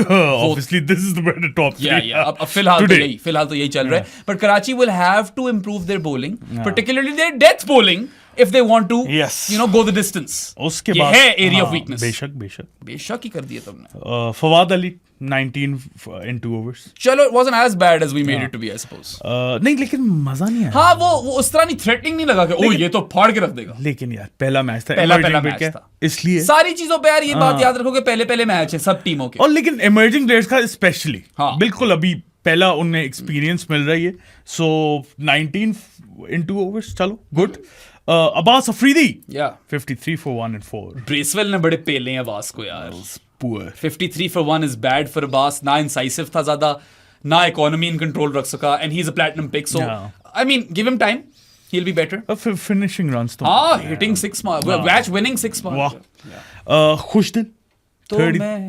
Speaker 1: obviously this is the better top 3.
Speaker 2: Yeah. अब फिलहाल तो यही चल रहा है. But Karachi will have to improve their bowling, particularly their death bowling, if they want to, you know, go the distance.
Speaker 1: उसके बाद
Speaker 2: है area of weakness.
Speaker 1: बेशक
Speaker 2: ही कर दिया तुमने.
Speaker 1: Fawad Ali 19 in 2 overs.
Speaker 2: चलो, it wasn't as bad as we made it to be, I suppose.
Speaker 1: नहीं, लेकिन मजा नहीं आया.
Speaker 2: हाँ, वो उस तरह नहीं थ्रेटनिंग नहीं लगा कि ये तो फाड़ के रख देगा.
Speaker 1: लेकिन यार पहला मैच था,
Speaker 2: पहला मैच था,
Speaker 1: इसलिए
Speaker 2: सारी चीजों पे यार ये बात याद रखो कि पहले मैच है सब टीमों के.
Speaker 1: और लेकिन इमर्जिंग प्लेयर्स का स्पेशली बिल्कुल अभी पहला उन्हें एक्सपीरियंस मिल रही है. सो 19 in 2 overs, चलो good. Abbas Afridi 53 for 1 and 4.
Speaker 2: Bracewell ने बड़े पेले हैं अब्बास को यार.
Speaker 1: Poor.
Speaker 2: 53 for 1 is bad for Abbas. ना incisive था ज़्यादा, ना economy in control रख सका, and he's a platinum pick. So I mean, give him time, he'll be better.
Speaker 1: Finishing runs तो.
Speaker 2: Hitting 6 mark, match winning 6 mark.
Speaker 1: वाह. खुशदिल.
Speaker 2: तो मैं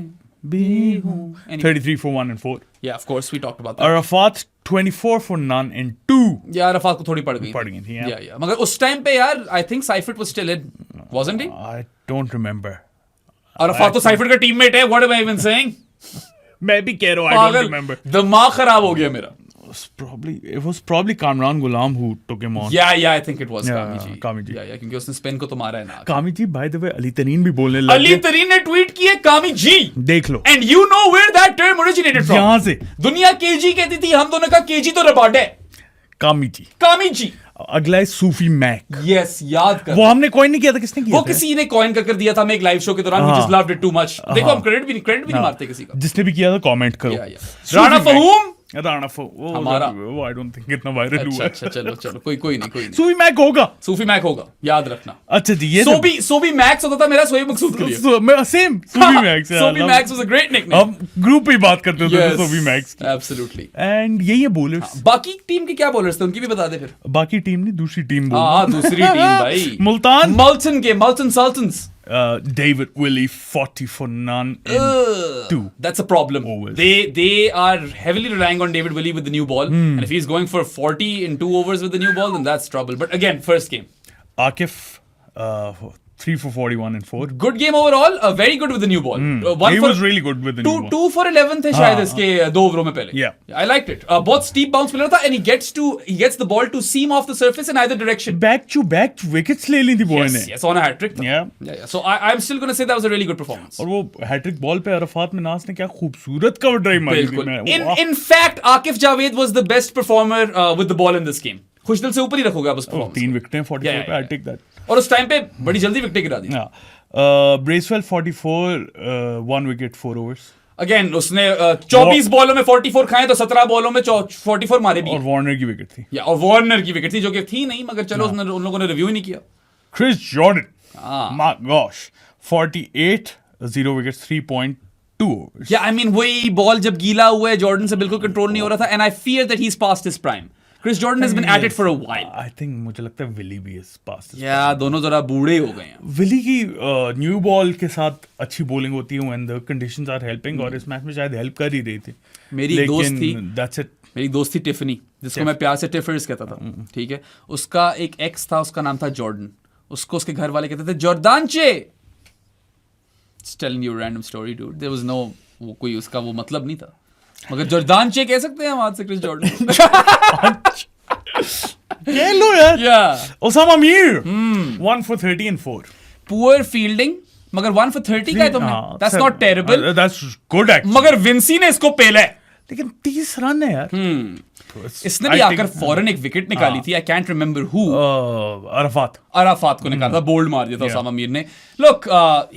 Speaker 2: भी हूँ.
Speaker 1: 33 for 1 and 4.
Speaker 2: Yeah, of course we talked about that.
Speaker 1: Arafat 24 for none and 2.
Speaker 2: Yeah, Arafat को थोड़ी पड़ गई
Speaker 1: थी.
Speaker 2: Yeah. मगर उस time पे यार, I think Seifert was still in, wasn't he?
Speaker 1: I don't remember.
Speaker 2: Arafat तो Seifert का टीममेट है. What am I even saying?
Speaker 1: मैं भी कह रहा हूँ, I don't remember.
Speaker 2: दिमाग खराब हो गया मेरा.
Speaker 1: It was probably Kamran Ghulam who took him on.
Speaker 2: Yeah, I think it was
Speaker 1: Kami ji.
Speaker 2: Yeah, क्योंकि उसने स्पिन को तो मारा है ना.
Speaker 1: Kami ji, by the way, Ali तरीन भी बोलने लगे.
Speaker 2: अली तरीन ने ट्वीट किया कामी जी.
Speaker 1: देख लो.
Speaker 2: And you know where that term originated from?
Speaker 1: यहाँ से.
Speaker 2: दुनिया केजी कहती थी, हम दोनों का केजी तो रबाड है.
Speaker 1: कामी जी. अगला है सूफी मैक.
Speaker 2: Yes, याद कर.
Speaker 1: वो हमने कॉइन नहीं किया था, किसने किया
Speaker 2: वो किसी ने कॉइन कर दिया था, मैं एक लाइव शो के दौरान. We just loved it too much. देखो हम क्रेडिट भी नहीं मारते किसी का.
Speaker 1: जिसने भी किया था कमेंट करो.
Speaker 2: राणा फहूम
Speaker 1: हमारा वो आई डोंट थिंक इतना वायरल हुआ.
Speaker 2: अच्छा चलो कोई नहीं.
Speaker 1: सूफी मैक होगा
Speaker 2: याद रखना.
Speaker 1: अच्छा जी, ये
Speaker 2: सोबी मैक्स होता था मेरा सोई मकसूद के लिए.
Speaker 1: Same Sufi max.
Speaker 2: Sobi max was a great nickname.
Speaker 1: हम ग्रुप पे बात करते थे सूफी मैक्स की.
Speaker 2: एब्सोल्युटली.
Speaker 1: एंड यही है बॉलर्स.
Speaker 2: बाकी टीम के क्या बॉलर्स थे उनकी भी बता दे फिर.
Speaker 1: बाकी टीम नहीं, दूसरी टीम बोल.
Speaker 2: हां, दूसरी टीम भाई. Multan Sultans.
Speaker 1: David Willey 40 for none and 2.
Speaker 2: That's a problem.
Speaker 1: Overs.
Speaker 2: They are heavily relying on David Willey with the new ball, and if he's going for 40 in 2 overs with the new ball, then that's trouble. But again, first game.
Speaker 1: Akif 3 for 41 and 4.
Speaker 2: Good game overall. Very good with the new ball.
Speaker 1: He was really good with the new ball.
Speaker 2: 2 for 11 थे शायद इसके 2 ओवरों में पहले.
Speaker 1: Yeah.
Speaker 2: I liked it. बहुत steep bounce मिल रहा था, and he gets the ball to seam off the surface in either direction.
Speaker 1: Back to back wickets ले ली थी बॉय ने.
Speaker 2: Yes, on a hat trick. Yeah. So I'm still going to say that was a really good performance.
Speaker 1: और वो hat trick ball पे अरफात मिनास ने क्या खूबसूरत cover drive मारी थी.
Speaker 2: In fact, Akif Javed was the best performer with the ball in this game. खुशदिल से ऊपर ही रखोगे आप उस परफॉर्मेंस.
Speaker 1: 3 विकेटें 44 पे. I take that.
Speaker 2: और उस टाइम पे बड़ी जल्दी विकेट गिरा दी.
Speaker 1: Bracewell 44 1 wicket 4 overs.
Speaker 2: अगेन उसने 24 बॉलों में 44 खाए तो 17 बॉलों में 44 मारे भी.
Speaker 1: और वार्नर की विकेट थी.
Speaker 2: और वार्नर की विकेट थी जो कि थी नहीं, मगर चलो उन लोगों ने रिव्यू ही नहीं किया.
Speaker 1: Chris Jordan my gosh 48 0 wickets 3.2 overs.
Speaker 2: Yeah, I mean वही बॉल जब गीला हुआ है जॉर्डन से बिल्कुल कंट्रोल नहीं हो रहा था, and I fear that he's past his prime. Chris Jordan has been at it for a while.
Speaker 1: I think मुझे लगता है विली भी is past.
Speaker 2: दोनों जरा बूढ़े हो गए हैं.
Speaker 1: विली की न्यू बॉल के साथ अच्छी बॉलिंग होती है when the conditions are helping, और इस मैच में शायद हेल्प कर ही रही थी.
Speaker 2: मेरी दोस्त थी.
Speaker 1: That's it.
Speaker 2: मेरी दोस्त थी टिफनी, जिसको मैं प्यार से टिफर्स कहता था. ठीक है, उसका एक एक्स था, उसका नाम था जॉर्डन. उसको उसके घर वाले कहते थे जॉर्दानचे. Just telling you a random story, dude. There was no वो कोई उसका वो मतलब नहीं था, मगर जॉर्दानचे कह सकते हैं हम आज से क्रिस जॉर्डन.
Speaker 1: Hello यार. Osama Mir 1 for 30 and 4.
Speaker 2: Poor fielding, मगर 1 for 30 का है तुमने. That's not terrible.
Speaker 1: That's good actually.
Speaker 2: मगर विंसी ने इसको पेला है.
Speaker 1: लेकिन 30 रन है यार.
Speaker 2: इसने भी आकर फौरन एक विकेट निकाली थी. I can't remember who. Arafat को निकाला था, बोल्ड मार दिया था ओसामा मीर ने. Look,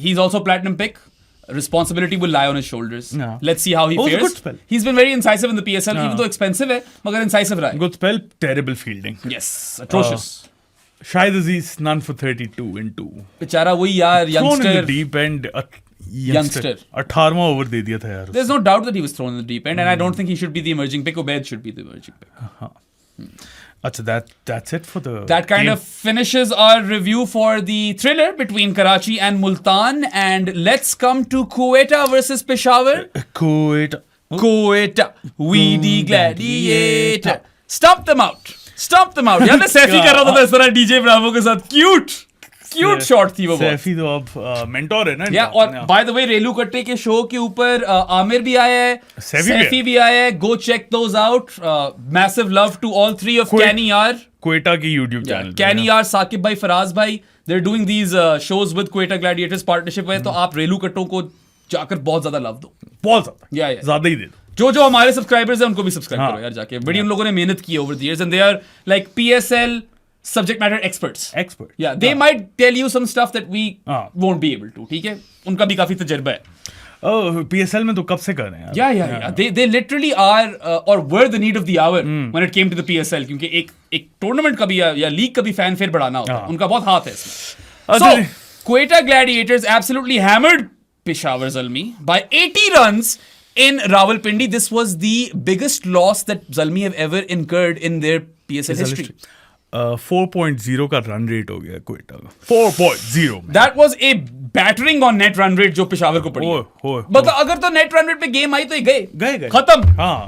Speaker 2: he's also platinum pick. Responsibility will lie on his shoulders. Let's see how he fares.
Speaker 1: Good spell.
Speaker 2: He's been very incisive in the PSL, even though expensive है, मगर incisive रहा है.
Speaker 1: Good spell, terrible fielding.
Speaker 2: Yes, atrocious.
Speaker 1: Shahid Aziz none for 32 in 2.
Speaker 2: बेचारा वही यार youngster.
Speaker 1: Thrown in the deep end.
Speaker 2: youngster.
Speaker 1: 18वां over दे दिया था यार.
Speaker 2: There's no doubt that he was thrown in the deep end, and I don't think he should be the emerging pick. Ubaid should be the emerging pick.
Speaker 1: Achha, that's it for the
Speaker 2: That kind of finishes our review for the thriller between Karachi and Multan. And let's come to Quetta versus Peshawar. Quetta, we the gladiator. Stomp them out. यार मैं सैफी कर रहा था इस तरह DJ Bravo के साथ. Cute shot थी वो.
Speaker 1: सैफी तो अब मेंटोर है ना.
Speaker 2: या और बाय द वे रेलू कट्टे के शो के ऊपर आमिर भी आया है, सैफी भी आया है. Go check those out. Massive love to all three of Kenny यार,
Speaker 1: क्वेटा की यूट्यूब चैनल
Speaker 2: कैनी यार, साकिब भाई, फराज भाई. They are doing these shows with Quetta Gladiators partnership में. तो आप रेलू कट्टों को जाकर बहुत ज्यादा लव दो,
Speaker 1: बहुत ज्यादा ही दे दो.
Speaker 2: जो हमारे सब्सक्राइबर्स हैं उनको भी सब्सक्राइब करो यार जाके. बड़ी उन लोगों ने मेहनत की over the years and they are like PSL subject matter experts. Yeah, they might tell you some stuff that we won't be able to. ठीक है, उनका भी काफी तजर्बा है.
Speaker 1: PSL में तो कब से कर रहे हैं यार.
Speaker 2: Yeah. They literally are or were the need of the hour when it came to the PSL, क्योंकि एक टूर्नामेंट का भी या लीग का भी फैन फेयर बढ़ाना होता है. उनका बहुत हाथ है इसमें. So Quetta Gladiators absolutely hammered Peshawar Zalmi by 80 runs in Rawalpindi. This was the biggest loss that Zalmi have ever incurred in their PSL history.
Speaker 1: 4.0 का रन रेट हो गया क्वेटा का. 4.0.
Speaker 2: That was a battering on net run rate जो पेशावर को पड़ी. मतलब अगर तो नेट रन रेट पे गेम आई तो ये गए खत्म.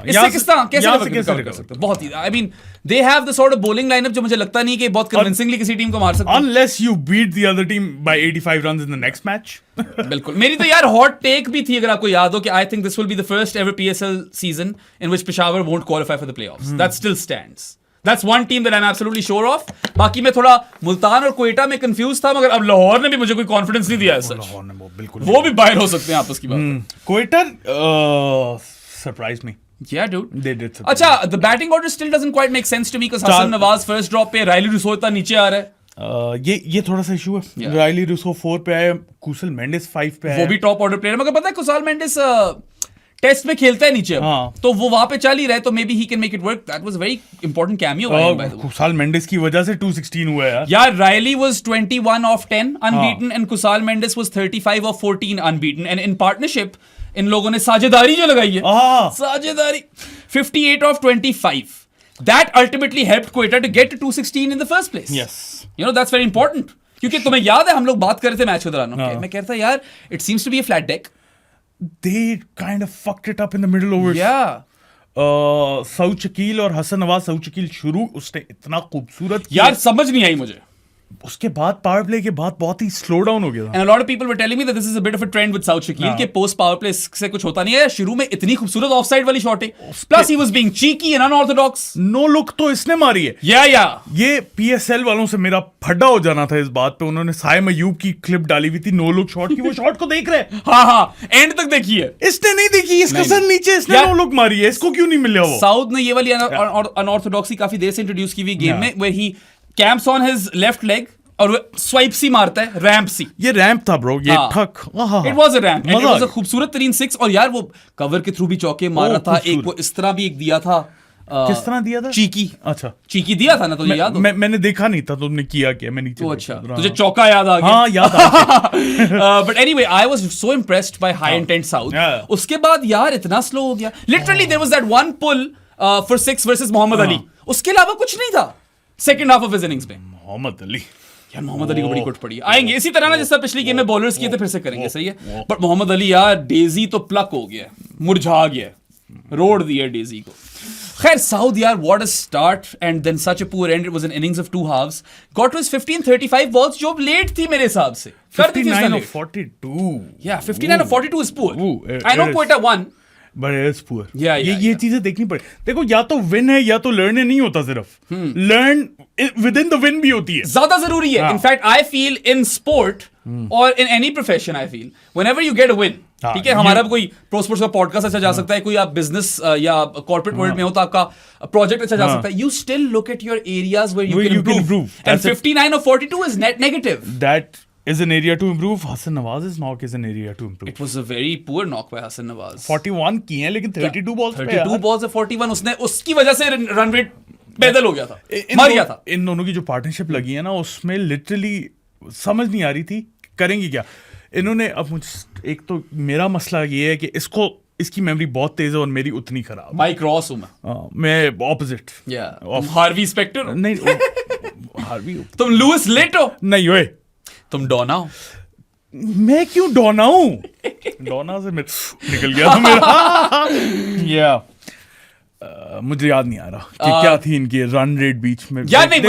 Speaker 2: इससे कैसे कर सकते. बहुत ही, I mean they have the sort of bowling lineup जो मुझे लगता नहीं कि बहुत convincingly किसी टीम को मार सकते.
Speaker 1: Unless you beat the other team by 85 runs in the next match.
Speaker 2: बिल्कुल. मेरी तो यार हॉट टेक भी थी, अगर आपको याद हो, कि I think this will be the first ever PSL season in which Peshawar won't qualify for the playoffs. That still stands. That's one team that I'm absolutely sure of. बाकी मैं थोड़ा मुल्तान और क्वेटा में कंफ्यूज था, मगर अब लाहौर ने भी मुझे कोई कॉन्फिडेंस नहीं दिया है.
Speaker 1: लाहौर ने बिल्कुल
Speaker 2: वो भी बाहर हो सकते हैं आपस की बात.
Speaker 1: Quetta surprise me.
Speaker 2: Yeah, dude.
Speaker 1: They did.
Speaker 2: अच्छा, the batting order still doesn't quite make sense to me because Hassan Nawaz first drop पे, रायली रूसो इतना नीचे आ रहा है.
Speaker 1: ये थोड़ा सा इशू है. रायली रूसो 4 पे आया, कुसल मेंडिस 5 पे आया.
Speaker 2: वो भी टॉप ऑर्डर प्लेयर, मगर पता है कुसाल मेंडिस टेस्ट में खेलता है नीचे. तो वो वहां पे चल ही रहा है, तो maybe he can make it work. That was very important cameo by the way.
Speaker 1: Kusal Mendis की वजह से 216 हुआ है
Speaker 2: यार. Rilee was 21 of 10 unbeaten and Kusal Mendis was 35 of 14 unbeaten. And in partnership इन लोगों ने साझेदारी जो लगाई है, साझेदारी 58 of 25. That ultimately helped Quetta to get to 216 in the first place.
Speaker 1: Yes.
Speaker 2: You know, that's very important. क्योंकि तुम्हें याद है हम लोग बात कर रहे थे मैच के दौरान. मैं कह रहा था यार, it seems to be a flat deck.
Speaker 1: They kind of fucked it up in the middle overs.
Speaker 2: Yeah.
Speaker 1: Saud Shakeel और हसन नवाज. सऊद शकील शुरू उसने इतना खूबसूरत
Speaker 2: यार समझ नहीं आई मुझे.
Speaker 1: उसके बाद पावर प्ले के बाद बहुत ही स्लो डाउन हो गया था.
Speaker 2: And a lot of people were telling me that this is a bit of a trend with Saud Shakil कि पोस्ट पावर प्ले से कुछ होता नहीं है. शुरू में इतनी खूबसूरत ऑफसाइड वाली शॉट है, plus he was being cheeky and unorthodox.
Speaker 1: No look तो इसने मारी है. ये PSL वालों से मेरा फड्डा हो जाना था इस बात पे. उन्होंने साइम अयूब की क्लिप डाली हुई थी नो लुक शॉट की. वो शॉट को देख रहे हैं.
Speaker 2: हाँ एंड तक देखी है.
Speaker 1: इसने नहीं देखी. इसका सर नीचे, इसने नो लुक मारी है. इसको क्यों नहीं मिला वो?
Speaker 2: साउथ ने ये वाली अनऑर्थोडॉक्सी काफी देर से इंट्रोड्यूस की हुई गेम में, where he camps on his left leg और वो स्वाइप सी मारता है, रैंप सी.
Speaker 1: ये रैंप था ब्रो. ये ठक.
Speaker 2: It was a ramp and it was अ खूबसूरत तरीन 6. और यार वो कवर के थ्रू भी चौके मार रहा था. एक वो इस तरह भी एक दिया था.
Speaker 1: किस तरह दिया था?
Speaker 2: चीकी.
Speaker 1: अच्छा,
Speaker 2: चीकी दिया था ना, तुझे याद हो?
Speaker 1: मैंने देखा नहीं था. तुमने किया क्या? मैं नीचे.
Speaker 2: अच्छा, तुझे चौका याद आ गया?
Speaker 1: हाँ याद आ गया.
Speaker 2: But anyway, I was so impressed by high intent South. उसके बाद यार इतना स्लो हो गया. Literally there was that one pull for 6 versus Mohammad Ali. उसके अलावा कुछ नहीं था second half of his innings में.
Speaker 1: मोहम्मद अली
Speaker 2: यार, मोहम्मद अली को बड़ी कुट पड़ी. आएंगे इसी तरह ना जिस तरह पिछली गेम में बॉलर्स किए थे, फिर से करेंगे. सही है. बट मोहम्मद अली यार, डेजी तो प्लक हो गया, मुरझा गया, रोड दिया डेजी को. खैर, साउथ यार, what a start and then such a poor end. It was an innings of 2 halves. Got to his 1535 balls जो लेट थी मेरे हिसाब से.
Speaker 1: 59 of 42.
Speaker 2: Yeah, 59 of 42 is poor. I know Quetta won.
Speaker 1: But it's poor. ये चीजें देखनी पड़े. देखो, या तो विन है या तो लर्न नहीं होता. सिर्फ learn within the win भी होती है.
Speaker 2: ज्यादा जरूरी है. In fact I feel in sport और in any profession, I feel whenever you get a win. ठीक है, हमारा कोई प्रो स्पोर्ट्स का पॉडकास्ट अच्छा जा सकता है, कोई आप बिजनेस या कॉर्पोरेट वर्ल्ड में हो तो आपका प्रोजेक्ट अच्छा जा सकता है. You still look at your areas where you can improve. And 59 of 42 is net negative.
Speaker 1: That is an area to improve. Hassan Nawaz's knock is an area to improve.
Speaker 2: It was a very poor knock by Hassan Nawaz.
Speaker 1: 41 किए हैं लेकिन 32 balls पे.
Speaker 2: 32 balls से 41. उसने उसकी वजह से run rate पैदल हो गया था, मर गया था.
Speaker 1: इन दोनों की जो पार्टनरशिप लगी है ना, उसमें लिटरली समझ नहीं आ रही थी करेंगे क्या. इन्होंने अब मुझे एक तो मेरा मसला ये है कि इसकी मेमोरी बहुत तेज है और मेरी उतनी खराब।
Speaker 2: माइक रॉस हूं
Speaker 1: मैं ऑपोजिट।
Speaker 2: हार्वी स्पेक्टर
Speaker 1: नहीं हार्वी
Speaker 2: तुम लुइस लेटो
Speaker 1: नहीं ओए
Speaker 2: तुम डोना हो।
Speaker 1: मैं क्यों डोना हूं? डोना से निकल गया था मेरा। या मुझे याद नहीं आ रहा कि क्या थी इनकी रन रेट बीच में।
Speaker 2: यार नहीं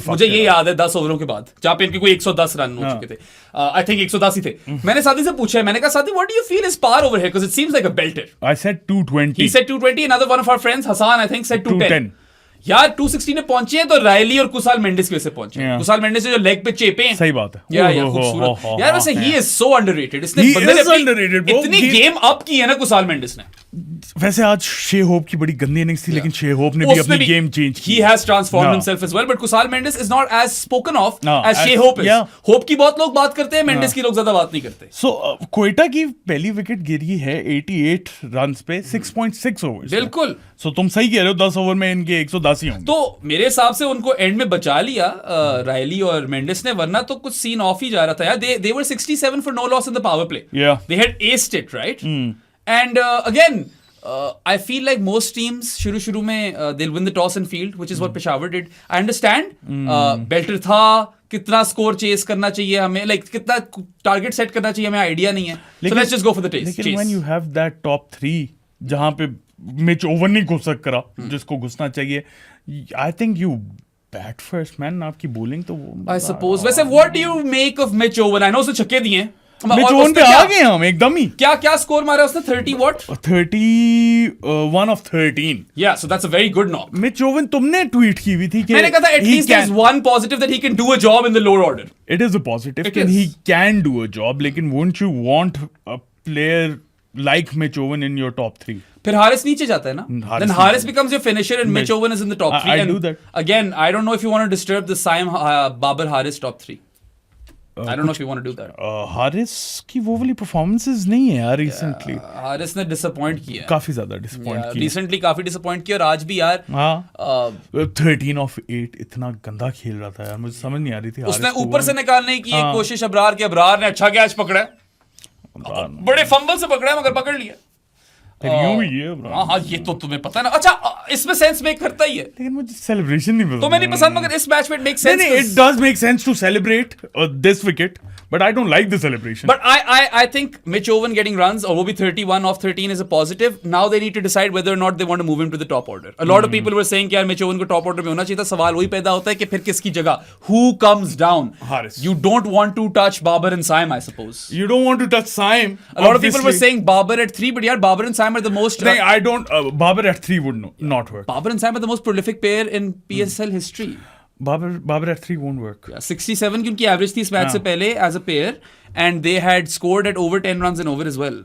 Speaker 2: मुझे ये याद है 10 ओवरों के बाद जहां पे इनके कोई 110 रन हो चुके थे। आई थिंक 110 ही थे। मैंने साथी से पूछा, मैंने कहा साथी what do you feel is par over here, because it seems like a belter.
Speaker 1: I said 220।
Speaker 2: He said 220। another one of our friends Hassan I think said 210। यार 260 में पहुंचे हैं तो रायली और कुसाल मेंडिस की वजह से पहुंचे हैं। कुसाल मेंडिस जो लेग पे चेपे हैं।
Speaker 1: सही बात है
Speaker 2: यार खूबसूरत। यार वैसे ही इज सो अंडररेटेड। इसने इतनी गेम अप की है ना कुसाल मेंडिस ने।
Speaker 1: वैसे आज शे होप की बड़ी गंदी इनिंग्स थी, लेकिन शे होप ने भी अपनी गेम चेंज की।
Speaker 2: He has transformed himself as well, but Kusal Mendes is not as spoken of as Shea Hope is. Hope की बहुत लोग बात करते हैं, मेंडिस की लोग ज्यादा बात नहीं करते।
Speaker 1: So कोयटा की पहली विकेट गिरी है 88 रन्स पे 6.6 ओवर्स।
Speaker 2: बिल्कुल।
Speaker 1: So तुम सही कह रहे हो, 10 ओवर में इनके 110 ही होंगे।
Speaker 2: तो मेरे हिसाब से उनको एंड में बचा लिया रायली और मेंडिस ने, वरना तो कुछ सीन ऑफ ही जा रहा था यार। They were 67 for no loss in the power play.
Speaker 1: Yeah.
Speaker 2: They had aced it, right? And again I feel like most teams शुरू में they'll win the toss and field, which is what Peshawar did. I understand belter था, कितना score chess करना चाहिए हमें, like कितना target set करना चाहिए हमें आइडिया नहीं है। So let's just go for the chase.
Speaker 1: लेकिन when you have that top 3 जहां पे मिच ओवर नहीं घुस सकता जिसको घुसना चाहिए, I think you bat first man। आपकी बॉलिंग तो
Speaker 2: I suppose। वैसे what do you make of Mitch Owen? I know उसने छक्के दिए हैं,
Speaker 1: मिच पे आ गए हम एकदम ही।
Speaker 2: क्या स्कोर मारा उसने? 30 what?
Speaker 1: 31 of 13।
Speaker 2: Yeah, so that's a very good knock.
Speaker 1: Mitch oven तुमने ट्वीट की हुई थी कि
Speaker 2: मैंने कहा था at least there's one positive that he can do a job in the lower order.
Speaker 1: It is a positive that he can do a job, लेकिन won't you want a player like Mitch Owen in your top 3?
Speaker 2: फिर हारिस नीचे जाता है ना, then Haris becomes your finisher and Mitch Owen is in the top 3.
Speaker 1: I do that.
Speaker 2: Again, I don't know if you want to disturb the Saim Babar Haris top 3. I don't know if you want to do that.
Speaker 1: Haris की वो वाली performances नहीं है यार recently.
Speaker 2: Haris ने disappoint किया,
Speaker 1: काफी ज्यादा डिसअपॉइंट किया
Speaker 2: रिसेंटली, काफी डिसअपॉइंट किया। और आज भी यार
Speaker 1: 13 of 8 इतना गंदा खेल रहा था यार, मुझे समझ नहीं आ रही थी।
Speaker 2: उसने ऊपर से निकालने की एक कोशिश अबरार की, अबरार ने अच्छा कैच पकड़ा, बड़े फंबल से पकड़ा है मगर पकड़ लिया। हाँ ये तो तुम्हें पता है ना। अच्छा इसमें सेंस मेक करता ही है, लेकिन
Speaker 1: मुझे सेलिब्रेशन नहीं पसंद।
Speaker 2: तो मैं नहीं पसंद, मगर इस मैच में it makes sense.
Speaker 1: It does make sense to celebrate this wicket, but I don't like the celebration.
Speaker 2: But I think Mitch Owen getting runs, or will be 31 off 13, is a positive. Now they need to decide whether or not they want to move him to the top order. A lot of people were saying कि यार Mitch Owen को top order में होना चाहिए था। सवाल वही पैदा होता है कि फिर किसकी जगह, who comes down?
Speaker 1: Haris.
Speaker 2: You don't want to touch Babar and Saim, I suppose.
Speaker 1: You don't want to touch Saim.
Speaker 2: A lot of people were saying Babar at 3, but यार Babar and Saim are the most.
Speaker 1: No, I don't. Babar at 3 would not work.
Speaker 2: Babar and Saim are the most prolific pair in PSL history.
Speaker 1: Babar at 3 won't work.
Speaker 2: Yeah, 67 की उनकी average थी इस match से पहले as a pair, and they had scored at over 10 runs in over as well.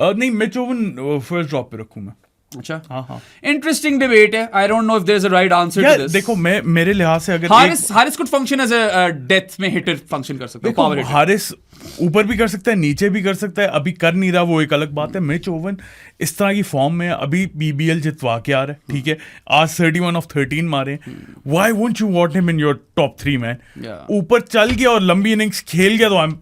Speaker 1: नहीं, Mitch Owen first drop पे रखूं मैं।
Speaker 2: अच्छा, हाँ इंटरेस्टिंग डिबेट है। I don't know if there is a right answer to this.
Speaker 1: देखो मेरे लिहाज से अगर
Speaker 2: Haris could function as a death में हिटर फंक्शन कर सकता है, पावर हिटर।
Speaker 1: हारिस ऊपर भी कर सकता है, नीचे भी कर सकता है, अभी कर नहीं रहा, वो एक अलग बात है। मिच ओवन इस तरह की फॉर्म में अभी BBL जितवा के आ रहा है, ठीक है, आज 31 of 13 मारे। Why won't you want him in your top 3 man? ऊपर चल गया और लंबी इनिंग्स खेल गया तो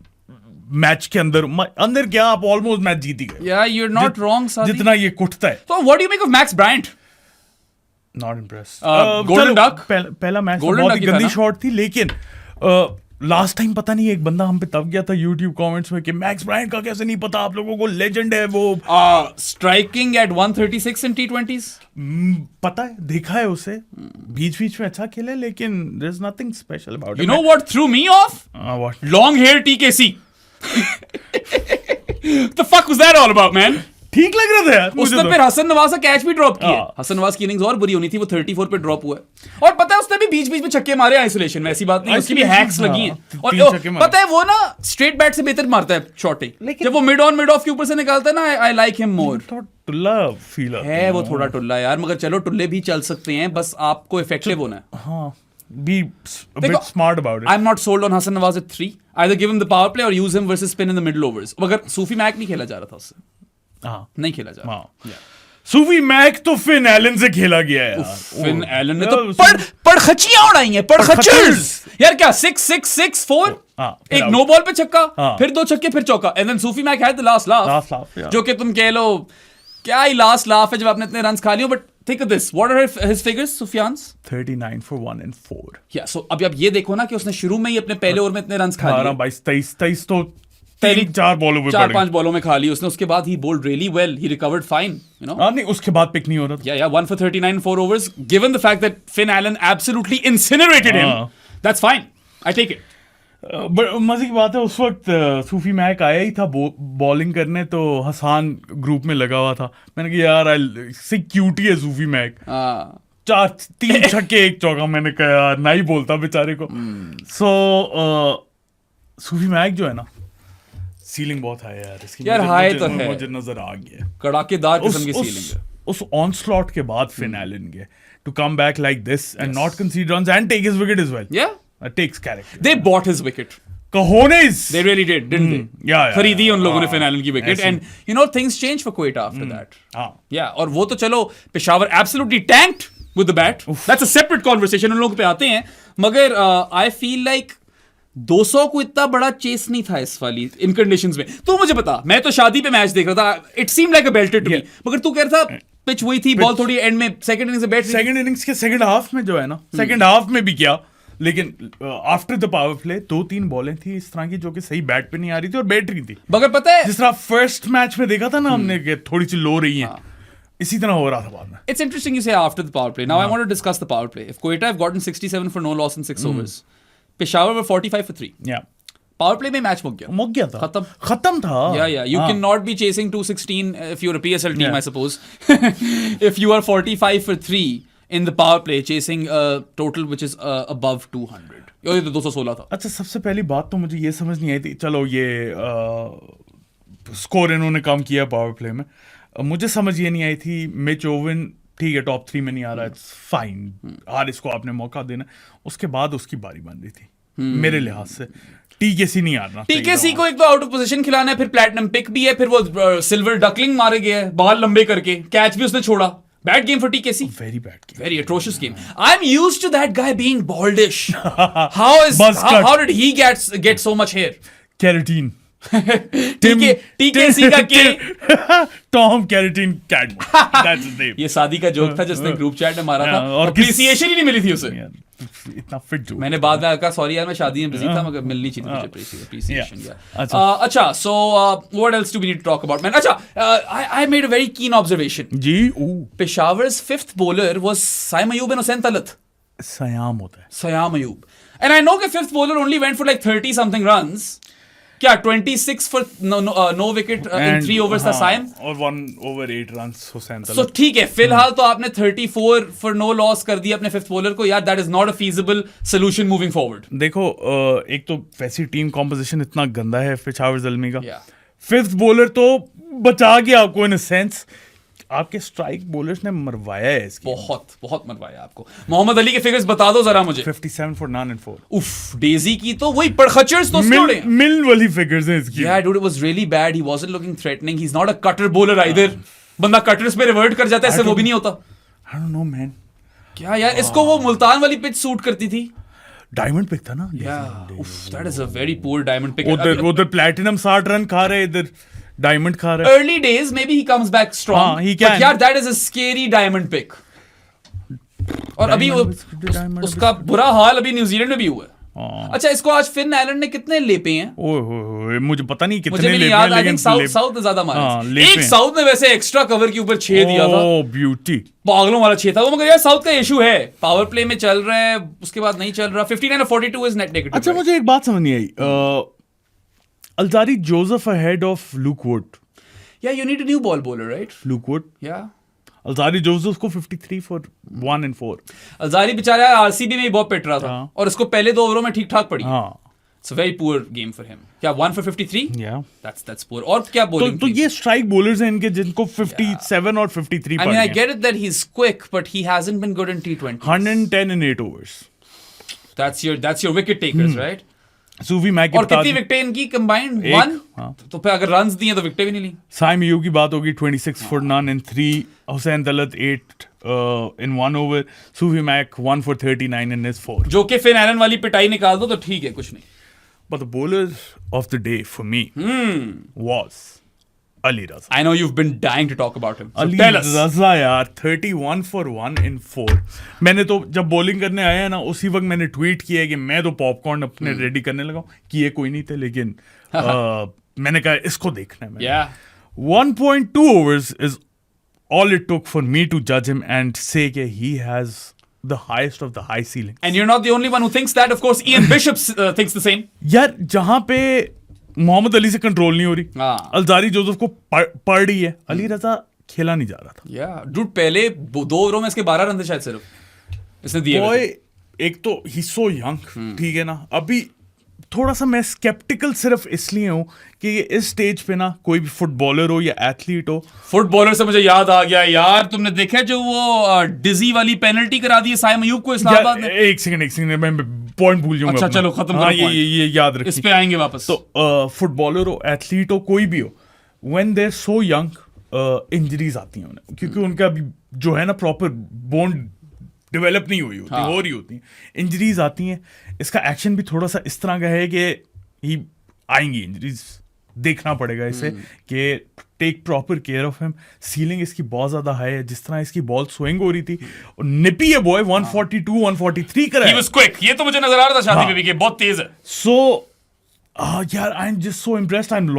Speaker 1: मैच के अंदर क्या आप ऑलमोस्ट मैच जीत ही गए।
Speaker 2: Yeah, you're not wrong, Sadi.
Speaker 1: जितना ये कुटता है।
Speaker 2: So what do you make of Max Bryant?
Speaker 1: Not impressed.
Speaker 2: Golden Duck
Speaker 1: पहला मैच बहुत ही गंदी शॉट थी, लेकिन लास्ट टाइम पता नहीं एक बंदा हम पे तब गया था YouTube कमेंट्स में कि मैक्स ब्रायंट का कैसे नहीं पता आप लोगों को, लेजेंड है वो।
Speaker 2: स्ट्राइकिंग एट 136 इन T20s।
Speaker 1: पता है, देखा है उसे, बीच में अच्छा खेला, लेकिन there is nothing special about
Speaker 2: him. You know what threw me off?
Speaker 1: What?
Speaker 2: Long hair TKC. The fuck was that all about, man?
Speaker 1: ठीक लग रहा था यार।
Speaker 2: उसने फिर हसन नवाज का कैच भी ड्रॉप किया। हसन नवाज की इनिंग्स और बुरी होनी थी, वो 34 पे ड्रॉप हुआ है। और पता है उसने भी बीच में छक्के मारे आइसोलेशन में, ऐसी बात नहीं, उसकी भी हैक्स लगी हैं। और पता है वो ना स्ट्रेट बैट से बेहतर मारता है शॉटिंग, जब वो मिड ऑन मिड ऑफ के ऊपर से निकालता है ना, आई लाइक हिम मोर।
Speaker 1: टुल्ला फील
Speaker 2: है वो, थोड़ा टुल्ला यार, मगर चलो टुल्ले भी चल सकते हैं, बस आपको इफेक्टिव होना है।
Speaker 1: हाँ, be a bit smart about it.
Speaker 2: I'm not sold on Hassan Nawaz at 3. Either give him the power play or use him versus spin in the middle overs. मगर सूफी मैक नहीं खेला जा रहा था उससे। नहीं खेला जा रहा।
Speaker 1: सूफी मैक तो फिन एलन से खेला गया है यार।
Speaker 2: फिन एलन ने तो पड़खचियां उड़ाई हैं, पड़खचर्स यार। क्या 6-6-6-4 एक नो बॉल पे छक्का, फिर 2 छक्के, फिर चौका, and then Sufi Mac had the last laugh, जो कि तुम कह लो क्या ही लास्ट लाफ है जब आपने इतने रन्स खा लिए। But think of this, what are his figures Sufiyan's?
Speaker 1: 39 for 1 and 4।
Speaker 2: या सो अभी आप ये देखो ना कि उसने शुरू में ही अपने पहले ओवर में इतने रन्स खा लिए,
Speaker 1: 22-23 तो 4 बॉलों
Speaker 2: में खा ली उसने। उसके बाद he bowled really well, he recovered fine, you know.
Speaker 1: नहीं, उसके बाद पिक नहीं हो रहा था।
Speaker 2: या 1 for 39 4 overs, given the fact that Finn Allen absolutely incinerated him, that's fine, I take it।
Speaker 1: मजे की बात है, उस वक्त सूफी मैक आया ही था बॉलिंग करने, तो हसान ग्रुप में लगा हुआ था। मैंने कहा यार से क्यूटी है सूफी मैक, 3 छक्के 1 चौका। मैंने कहा यार ना ही बोलता बेचारे को। सो सूफी मैक जो है ना, सीलिंग बहुत हाई है यार इसकी।
Speaker 2: यार हाई तो है,
Speaker 1: मुझे नजर आ गया,
Speaker 2: कड़ाकेदार किस्म की सीलिंग है।
Speaker 1: उस ऑनस्लॉट के बाद फिन एलन के to come back like this and not concede runs and take his wicket as well.
Speaker 2: या
Speaker 1: takes character.
Speaker 2: They bought his wicket.
Speaker 1: Cojones.
Speaker 2: They really did, didn't they?
Speaker 1: Yeah.
Speaker 2: खरीदी उन लोगों ने Finn Allen की wicket, and you know things changed for Quetta after that. Yeah, और वो तो चलो Peshawar absolutely tanked with the bat. That's a separate conversation, उन लोगों पे आते हैं। मगर I feel like 200 को इतना बड़ा चेस नहीं था इस वाली इन कंडीशंस में। तो मुझे बता, मैं तो शादी पे मैच देख रहा था, it seemed like a belted to me, मगर तू कह रहा था पिच वही थी, बॉल थोड़ी एंड में सेकंड इनिंग्स में बैठ,
Speaker 1: सेकंड इनिंग्स के सेकंड हाफ में जो है ना, सेकंड हाफ में भी क्या, लेकिन आफ्टर द पावर प्ले 2-3 बॉलें थी इस तरह की जो कि सही बैट पे नहीं आ रही थी और बैट रही थी।
Speaker 2: मगर पता है
Speaker 1: जिस तरह फर्स्ट मैच में देखा था ना हमने कि थोड़ी सी लो रही है, इसी तरह हो रहा था बाद में।
Speaker 2: It's interesting you say after the power play. Now I want to discuss the power play. If Quetta have gotten 67 for no loss in 6 overs, Peshawar were 45 for 3.
Speaker 1: Yeah.
Speaker 2: Power play में match मुक
Speaker 1: गया था, खत्म था।
Speaker 2: Yeah, you cannot be chasing 216 if you're a PSL team, I suppose. If you are 45 for 3 in the power play, chasing a total which is above 200. ये तो 216 था।
Speaker 1: अच्छा, सबसे पहली बात तो मुझे ये समझ नहीं आई थी, चलो ये स्कोर इन्होंने कम किया पावर प्ले में, मुझे समझ ये नहीं आई थी मिच ओवन ठीक है टॉप 3 में नहीं आ रहा है, फाइन, हारिस को आपने मौका देना। उसके बाद उसकी बारी बन रही थी मेरे लिहाज से। टीकेसी नहीं आ रहा,
Speaker 2: टीकेसी को एक तो आउट ऑफ पोजीशन खिलाना है, फिर प्लैटिनम पिक भी है, फिर वो सिल्वर डकलिंग मारे गया है, बाल लंबे करके, कैच भी उसने छोड़ा। Bad game for TKC.
Speaker 1: Very bad game.
Speaker 2: Very atrocious game. I'm used to that guy being baldish. How did he get so much hair?
Speaker 1: Keratin.
Speaker 2: TKC का K.
Speaker 1: Tom Keratin Cadman. That's his name.
Speaker 2: ये शादी का joke था जिसने group chat में मारा था और अप्रिसिएशन ही नहीं मिली थी उसे।
Speaker 1: इतना फिट जोक।
Speaker 2: मैंने बाद में कहा सॉरी यार मैं शादी में बिजी था, मगर मिलनी चाहिए मुझे अप्रिसिएशन यार। अच्छा, so what else do we need to talk about, man? अच्छा, I made a very keen observation.
Speaker 1: जी,
Speaker 2: Peshawar's 5th bowler was Saim Ayub and Hussain Talat.
Speaker 1: Sayam होता है,
Speaker 2: Sayam Ayub. And I know कि 5th bowler only went for like 30 something runs. क्या 26 for no wicket in 3 overs था साइम,
Speaker 1: और 1 over 8 runs Hussain Talat.
Speaker 2: So ठीक है, फिलहाल तो आपने 34 for no loss कर दिया अपने 5th bowler को यार, that is not a feasible solution moving forward.
Speaker 1: देखो, एक तो वैसी टीम कॉम्पोजिशन इतना गंदा है पेशावर ज़ल्मी का,
Speaker 2: Yeah.
Speaker 1: 5th bowler तो बचा गया आपको इन अ सेंस, आपके स्ट्राइक बॉलर्स ने मरवाया है इसकी,
Speaker 2: बहुत मरवाया आपको। मोहम्मद अली के फिगर्स बता दो जरा मुझे।
Speaker 1: 57 for 9 and 4।
Speaker 2: उफ, डेजी की तो वही पड़खचर्स तो स्कोर
Speaker 1: मिल वाली फिगर्स हैं इसकी।
Speaker 2: Yeah, dude, it was really bad. He wasn't looking threatening. He's not a cutter bowler either. बंदा कटर्स पे रिवर्ट कर जाता है, ऐसे वो भी नहीं होता।
Speaker 1: I don't know man।
Speaker 2: क्या यार, इसको वो मुल्तान वाली पिच सूट करती थी।
Speaker 1: डायमंड पिक था ना।
Speaker 2: Yeah, that is a very poor diamond pick.
Speaker 1: उधर प्लैटिनम 60 रन खा रहे, इधर डायमंड खा रहा है।
Speaker 2: Early days, maybe he comes back strong.
Speaker 1: हाँ, he can.
Speaker 2: But यार, that is a scary diamond pick. और अभी उसका बुरा हाल अभी न्यूजीलैंड में भी हुआ है। अच्छा, इसको आज फिन एलन ने कितने लेपे हैं?
Speaker 1: ओए मुझे पता नहीं कितने
Speaker 2: लेपे हैं, याद आई थिंक साउथ ने ज्यादा मारे। एक साउथ ने वैसे एक्स्ट्रा कवर के ऊपर 6 दिया था।
Speaker 1: ओह ब्यूटी,
Speaker 2: पागलों वाला 6 था वो। मगर यार साउथ का इशू है, पावर प्ले में चल रहा है, उसके बाद नहीं चल रहा। 59 और 42 इज नेट नेगेटिव।
Speaker 1: अच्छा, मुझे एक बात समझ नहीं आई, Alzarri Joseph ahead of Luke Wood.
Speaker 2: Yeah, you need a new ball bowler, right?
Speaker 1: Luke Wood,
Speaker 2: Yeah.
Speaker 1: Alzarri Joseph को 53 for 1 and 4।
Speaker 2: अल्जारी बेचारा आरसीबी में ही बहुत पिट रहा था और इसको पहले 2 ओवरों में ठीक ठाक पड़ी। It's a very poor game for him. क्या 1 for 53?
Speaker 1: Yeah.
Speaker 2: That's poor. और क्या bowling?
Speaker 1: तो ये स्ट्राइक बॉलर्स हैं इनके जिनको 57 और 53
Speaker 2: I mean, I get it that he's quick, but he hasn't been good in T20.
Speaker 1: 110 in 8 overs.
Speaker 2: That's your wicket takers, right?
Speaker 1: Sufi Mac
Speaker 2: और कितनी विकेटें इनकी कंबाइंड? 1।
Speaker 1: हाँ।
Speaker 2: तो फिर अगर रन्स दिए तो विकेटें भी नहीं ली।
Speaker 1: साइम अयूब की बात होगी 26 for none in 3, Hussain Talat 8 in 1 over, सूफी मैक 1 for 39 in his 4.
Speaker 2: जो कि फिन एलन वाली पिटाई निकाल दो तो ठीक है, कुछ नहीं।
Speaker 1: But the bowler of the day for me was Ali Raza.
Speaker 2: I know you've been dying to talk about him. So
Speaker 1: Ali
Speaker 2: tell us.
Speaker 1: Raza यार 31 for 1 in 4. मैंने तो जब बॉलिंग करने आया ना उसी वक्त मैंने ट्वीट किया है कि मैं तो पॉपकॉर्न अपने रेडी करने लगा हूँ, कि ये कोई नहीं थे, लेकिन मैंने कहा इसको देखना है।
Speaker 2: Yeah.
Speaker 1: 1.2 overs is all it took for me to judge him and say that he has the highest of the high ceilings.
Speaker 2: And you're not the only one who thinks that. Of course, Ian Bishop thinks the same.
Speaker 1: यार जहां पे मोहम्मद अली से control नहीं हो रही,
Speaker 2: हाँ।
Speaker 1: Alzarri Joseph को पड़ रही है, अली रजा खेला नहीं जा रहा था।
Speaker 2: Yeah. Dude, पहले 2 ओवरों में इसके 12 रन थे शायद सिर्फ इसने दिए।
Speaker 1: बॉय एक तो ही सो यंग, ठीक है ना, अभी थोड़ा सा मैं स्केप्टिकल सिर्फ इसलिए हूं कि इस स्टेज पे ना कोई भी फुटबॉलर हो या एथलीट हो।
Speaker 2: फुटबॉलर से मुझे याद आ गया यार, तुमने देखा जो वो डिजी वाली पेनल्टी करा दी है साइम अयूब को इस्लामाबाद में?
Speaker 1: एक सेकंड मैं पॉइंट भूल जाऊंगा।
Speaker 2: अच्छा चलो खत्म करो,
Speaker 1: ये याद रखिए,
Speaker 2: इस पे आएंगे वापस।
Speaker 1: तो फुटबॉलर हो, एथलीट हो, कोई भी हो, when they are so young injuries आती हैं उन्हें, क्योंकि उनका अभी जो है ना प्रॉपर बोन डेवलप नहीं हुई होती, हो रही होती, इंजरीज आती हैं। इसका एक्शन भी थोड़ा सा इस तरह का है कि ही आएंगी इंजरीज, देखना पड़ेगा इसे कि take proper care of him. Ceiling इसकी बहुत ज्यादा हाई है, जिस तरह इसकी बॉल स्विंग हो रही थी, और निपी है बॉय 142 143 करा है।
Speaker 2: He was quick, ये तो मुझे नजर आ रहा था शादी में भी कि बहुत तेज है।
Speaker 1: सो यार I am just so impressed, I am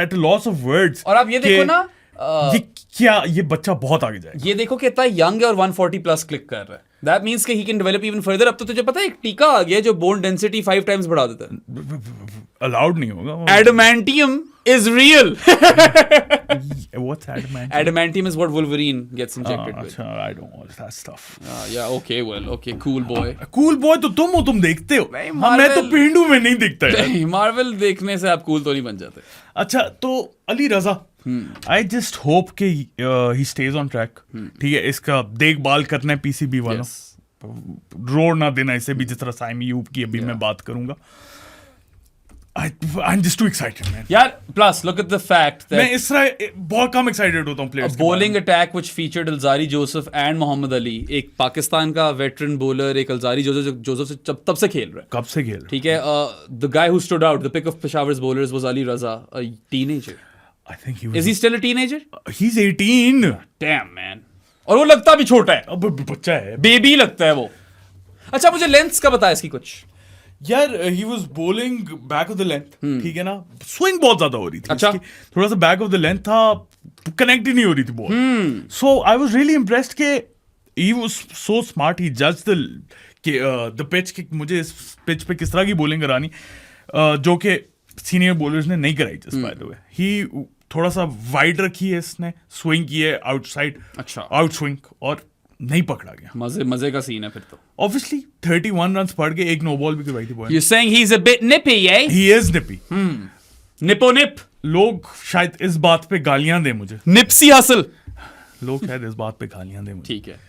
Speaker 1: at loss of words.
Speaker 2: और आप ये देखो ना,
Speaker 1: ये क्या, ये बच्चा बहुत आगे जाएगा।
Speaker 2: ये देखो कि इतना यंग है और 140 प्लस क्लिक कर रहा है। दैट मींस कि he can develop even further. अब तो तुझे पता है एक टीका आ गया जो बोन डेंसिटी 5 टाइम्स बढ़ा देता है।
Speaker 1: अलाउड नहीं होगा।
Speaker 2: Adamantium is real.
Speaker 1: What's adamantium?
Speaker 2: Adamantium is what Wolverine gets injected with.
Speaker 1: अच्छा, I don't watch that stuff.
Speaker 2: Yeah, okay, well, okay, cool boy.
Speaker 1: Cool boy तो तुम हो, तुम देखते हो।
Speaker 2: नहीं,
Speaker 1: हाँ, मैं तो पिंडू में नहीं दिखता यार।
Speaker 2: मार्वल देखने से आप कूल तो नहीं बन जाते।
Speaker 1: अच्छा, तो अली रजा, आई जस्ट होप कि ही स्टेज ऑन ट्रैक, ठीक है। इसका देखभाल करना है पीसीबी वालों, रोड ना देना इसे भी, जिस तरह साइम अयूब की अभी मैं बात करूंगा। I'm just too excited, man.
Speaker 2: यार, plus look at the fact that
Speaker 1: मैं इस तरह बहुत कम excited होता हूँ players के
Speaker 2: bowling attack which featured Alzari Joseph and Mohammad Ali, एक पाकिस्तान का veteran bowler, एक Alzari Joseph से तब से खेल रहा है।
Speaker 1: कब से खेल रहा है?
Speaker 2: ठीक है। The guy who stood out, the pick of Peshawar's bowlers was Ali Raza, a teenager.
Speaker 1: I think he was.
Speaker 2: Is he still a teenager?
Speaker 1: He's 18.
Speaker 2: Damn man. और वो लगता भी छोटा है,
Speaker 1: अब बच्चा है,
Speaker 2: बेबी लगता है वो। अच्छा, मुझे लेंथ का बता इसकी कुछ।
Speaker 1: यार he was bowling back of the length, ठीक है ना, स्विंग बहुत ज्यादा हो रही थी।
Speaker 2: अच्छा,
Speaker 1: थोड़ा सा बैक ऑफ द लेंथ था, कनेक्ट ही नहीं हो रही थी ball. So I was really impressed के he was so smart, he judged the pitch कि मुझे इस पिच पे किस तरह की बॉलिंग करानी, जो कि सीनियर बॉलर्स ने नहीं कराई। जस्ट बाय द वे, ही थोड़ा सा वाइड रखी है इसने, स्विंग की है आउटसाइड,
Speaker 2: अच्छा
Speaker 1: आउट स्विंग, और नहीं पकड़ा गया।
Speaker 2: मजे का सीन है फिर तो।
Speaker 1: Obviously 31 रन्स पड़ गए, एक नो बॉल भी करवाई थी boy.
Speaker 2: You're saying he's a bit nippy, eh?
Speaker 1: He is nippy.
Speaker 2: Nippo nip.
Speaker 1: लोग शायद इस बात पे गालियां दें मुझे,
Speaker 2: Nipsey Hussle.
Speaker 1: लोग शायद इस बात पे गालियां दें मुझे।
Speaker 2: ठीक है।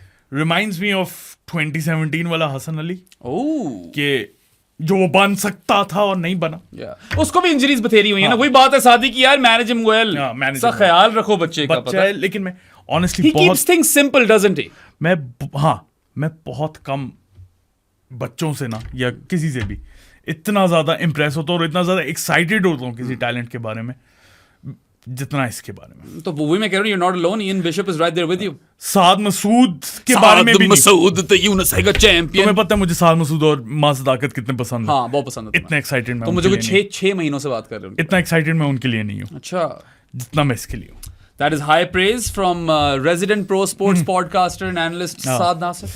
Speaker 1: Reminds me of 2017 वाला हसन अली,
Speaker 2: Oh.
Speaker 1: के जो वो बन सकता था और नहीं बना।
Speaker 2: Yeah. उसको भी इंजरीज बथेरी हुई है ना, वही बात है शादी की यार, मैनेज हिम वेल। सा ख्याल रखो बच्चे का।
Speaker 1: बच्चा है, लेकिन मैं honestly
Speaker 2: He keeps things simple, doesn't he?
Speaker 1: मैं बहुत कम बच्चों से ना, या किसी से भी इतना ज्यादा इम्प्रेस होता हूँ और इतना ज्यादा एक्साइटेड होता हूँ किसी टैलेंट के बारे में जितना इसके बारे में।
Speaker 2: तो वही मैं कह रहा हूँ, you're not alone. Ian Bishop is right there with you.
Speaker 1: साद मसूद के बारे में भी नहीं।
Speaker 2: Masood the UNICEF champion.
Speaker 1: तुम्हें पता है मुझे साद मसूद और मां सदाकत कितने पसंद है?
Speaker 2: हाँ, बहुत पसंद है।
Speaker 1: इतना एक्साइटेड मैं
Speaker 2: तो मुझे कुछ 6 महीनों से बात कर रहे हो।
Speaker 1: इतना एक्साइटेड मैं उनके लिए नहीं हूँ,
Speaker 2: अच्छा,
Speaker 1: जितना मैं इसके लिए हूँ।
Speaker 2: That is high praise from resident pro sports podcaster and analyst Saad Nasser.